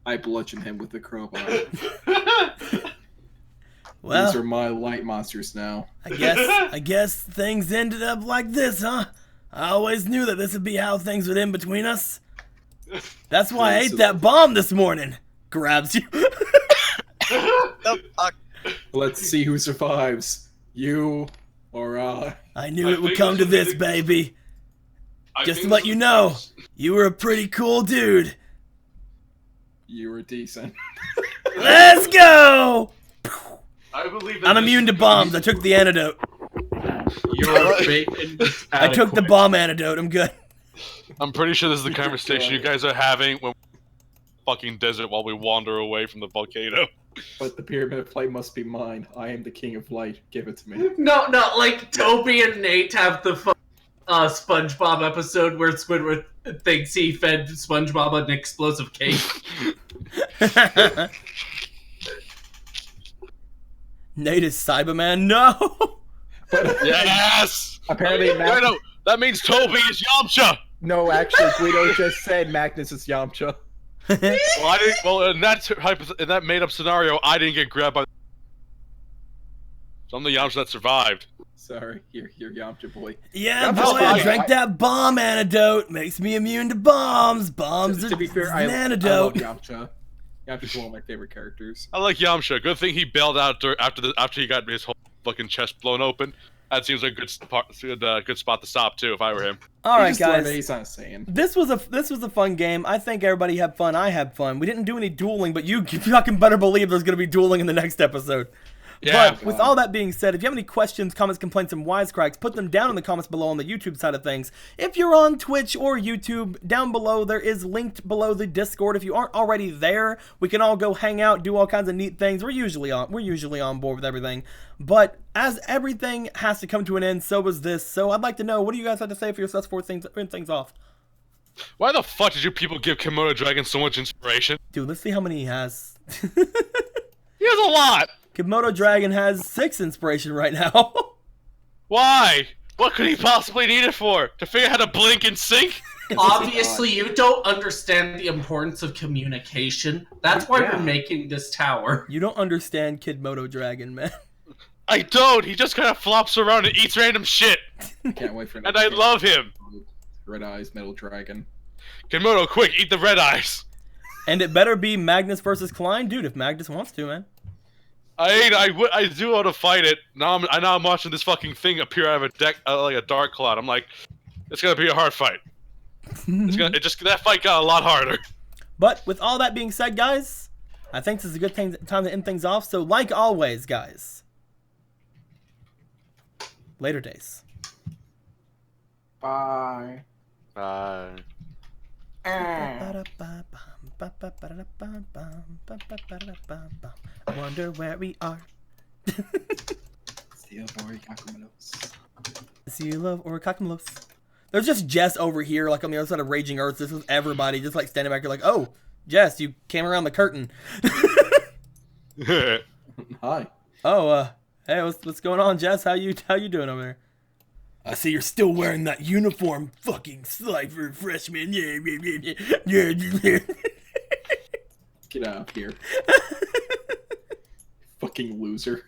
I bludgeon him with the crowbar.
Well,
these are my light monsters now.
I guess things ended up like this, huh? I always knew that this would be how things would end between us. That's why I ate that bomb this morning. Grabs you.
The fuck?
Let's see who survives. You or I.
I knew it would come to this, baby. Just to let you know, you were a pretty cool dude.
You were decent.
Let's go!
I believe.
I'm immune to bombs. I took the antidote.
Your bacon is
I took the
adequate.
bomb antidote. I'm good.
I'm pretty sure this is the conversation you guys are having when fucking desert while we wander away from the volcano.
But the pyramid of light must be mine. I am the king of light. Give it to me.
No, like Toby and Nate have the SpongeBob episode where Squidward thinks he fed SpongeBob an explosive cake.
Nate is Cyberman. No.
Yes.
Apparently,
No, that means Toby is Yamcha.
No, actually, Guido just said Magnus is Yamcha.
Well, in that made-up scenario, I didn't get grabbed by. So I'm the Yamcha that survived.
Sorry, you're Yamcha boy.
Yeah,
That's
boy,
fine.
I drank that bomb antidote. Makes me immune to bombs. Bombs
To be fair,
are
I
an
love
antidote.
Yamcha. Yamcha's one of my favorite characters.
I like Yamcha. Good thing he bailed out after he got his whole fucking chest blown open. That seems like a good spot to stop too, if I were him.
All right,
He's just learned that
guys.
he's not saying.
This was a fun game. I think everybody had fun. I had fun. We didn't do any dueling, but you fucking better believe there's gonna be dueling in the next episode.
Yeah.
But with all that being said, if you have any questions, comments, complaints, and wisecracks, put them down in the comments below on the YouTube side of things. If you're on Twitch or YouTube, down below there is linked below the Discord. If you aren't already there, we can all go hang out, do all kinds of neat things. We're usually on board with everything. But as everything has to come to an end, so was this. So I'd like to know, what do you guys have to say for yourselves before end things off?
Why the fuck did you people give Komodo Dragon so much inspiration?
Dude, let's see how many he has.
He has a lot.
Komodo Dragon has 6 inspiration right now.
Why? What could he possibly need it for? To figure out how to blink and sync?
Obviously, you don't understand the importance of communication. That's why
Yeah.
we're making this tower.
You don't understand Kidmodo Dragon, man.
I don't. He just kind of flops around and eats random shit.
Can't wait for
And I love him.
Red Eyes Metal Dragon.
Kimono, quick, eat the red eyes.
And it better be Magnus versus Klein, dude. If Magnus wants to, man.
I do want to fight it. Now I'm watching this fucking thing appear out of a deck, like a dark cloud. I'm like, it's gonna be a hard fight. That fight got a lot harder.
But with all that being said, guys, I think this is a good time to end things off. So, like always, guys, later days.
Bye.
Bye.
I wonder where we are.
Seal or Kakamelos.
Seal of or Kakamelos. There's just Jess over here, like on the other side of Raging Earth. This is everybody just like standing back here, like, oh, Jess, you came around the curtain.
Hi.
Oh, hey, what's going on, Jess? How you doing over there? I see you're still wearing that uniform, fucking Slifer freshman. Yeah.
Get out of here. Fucking loser.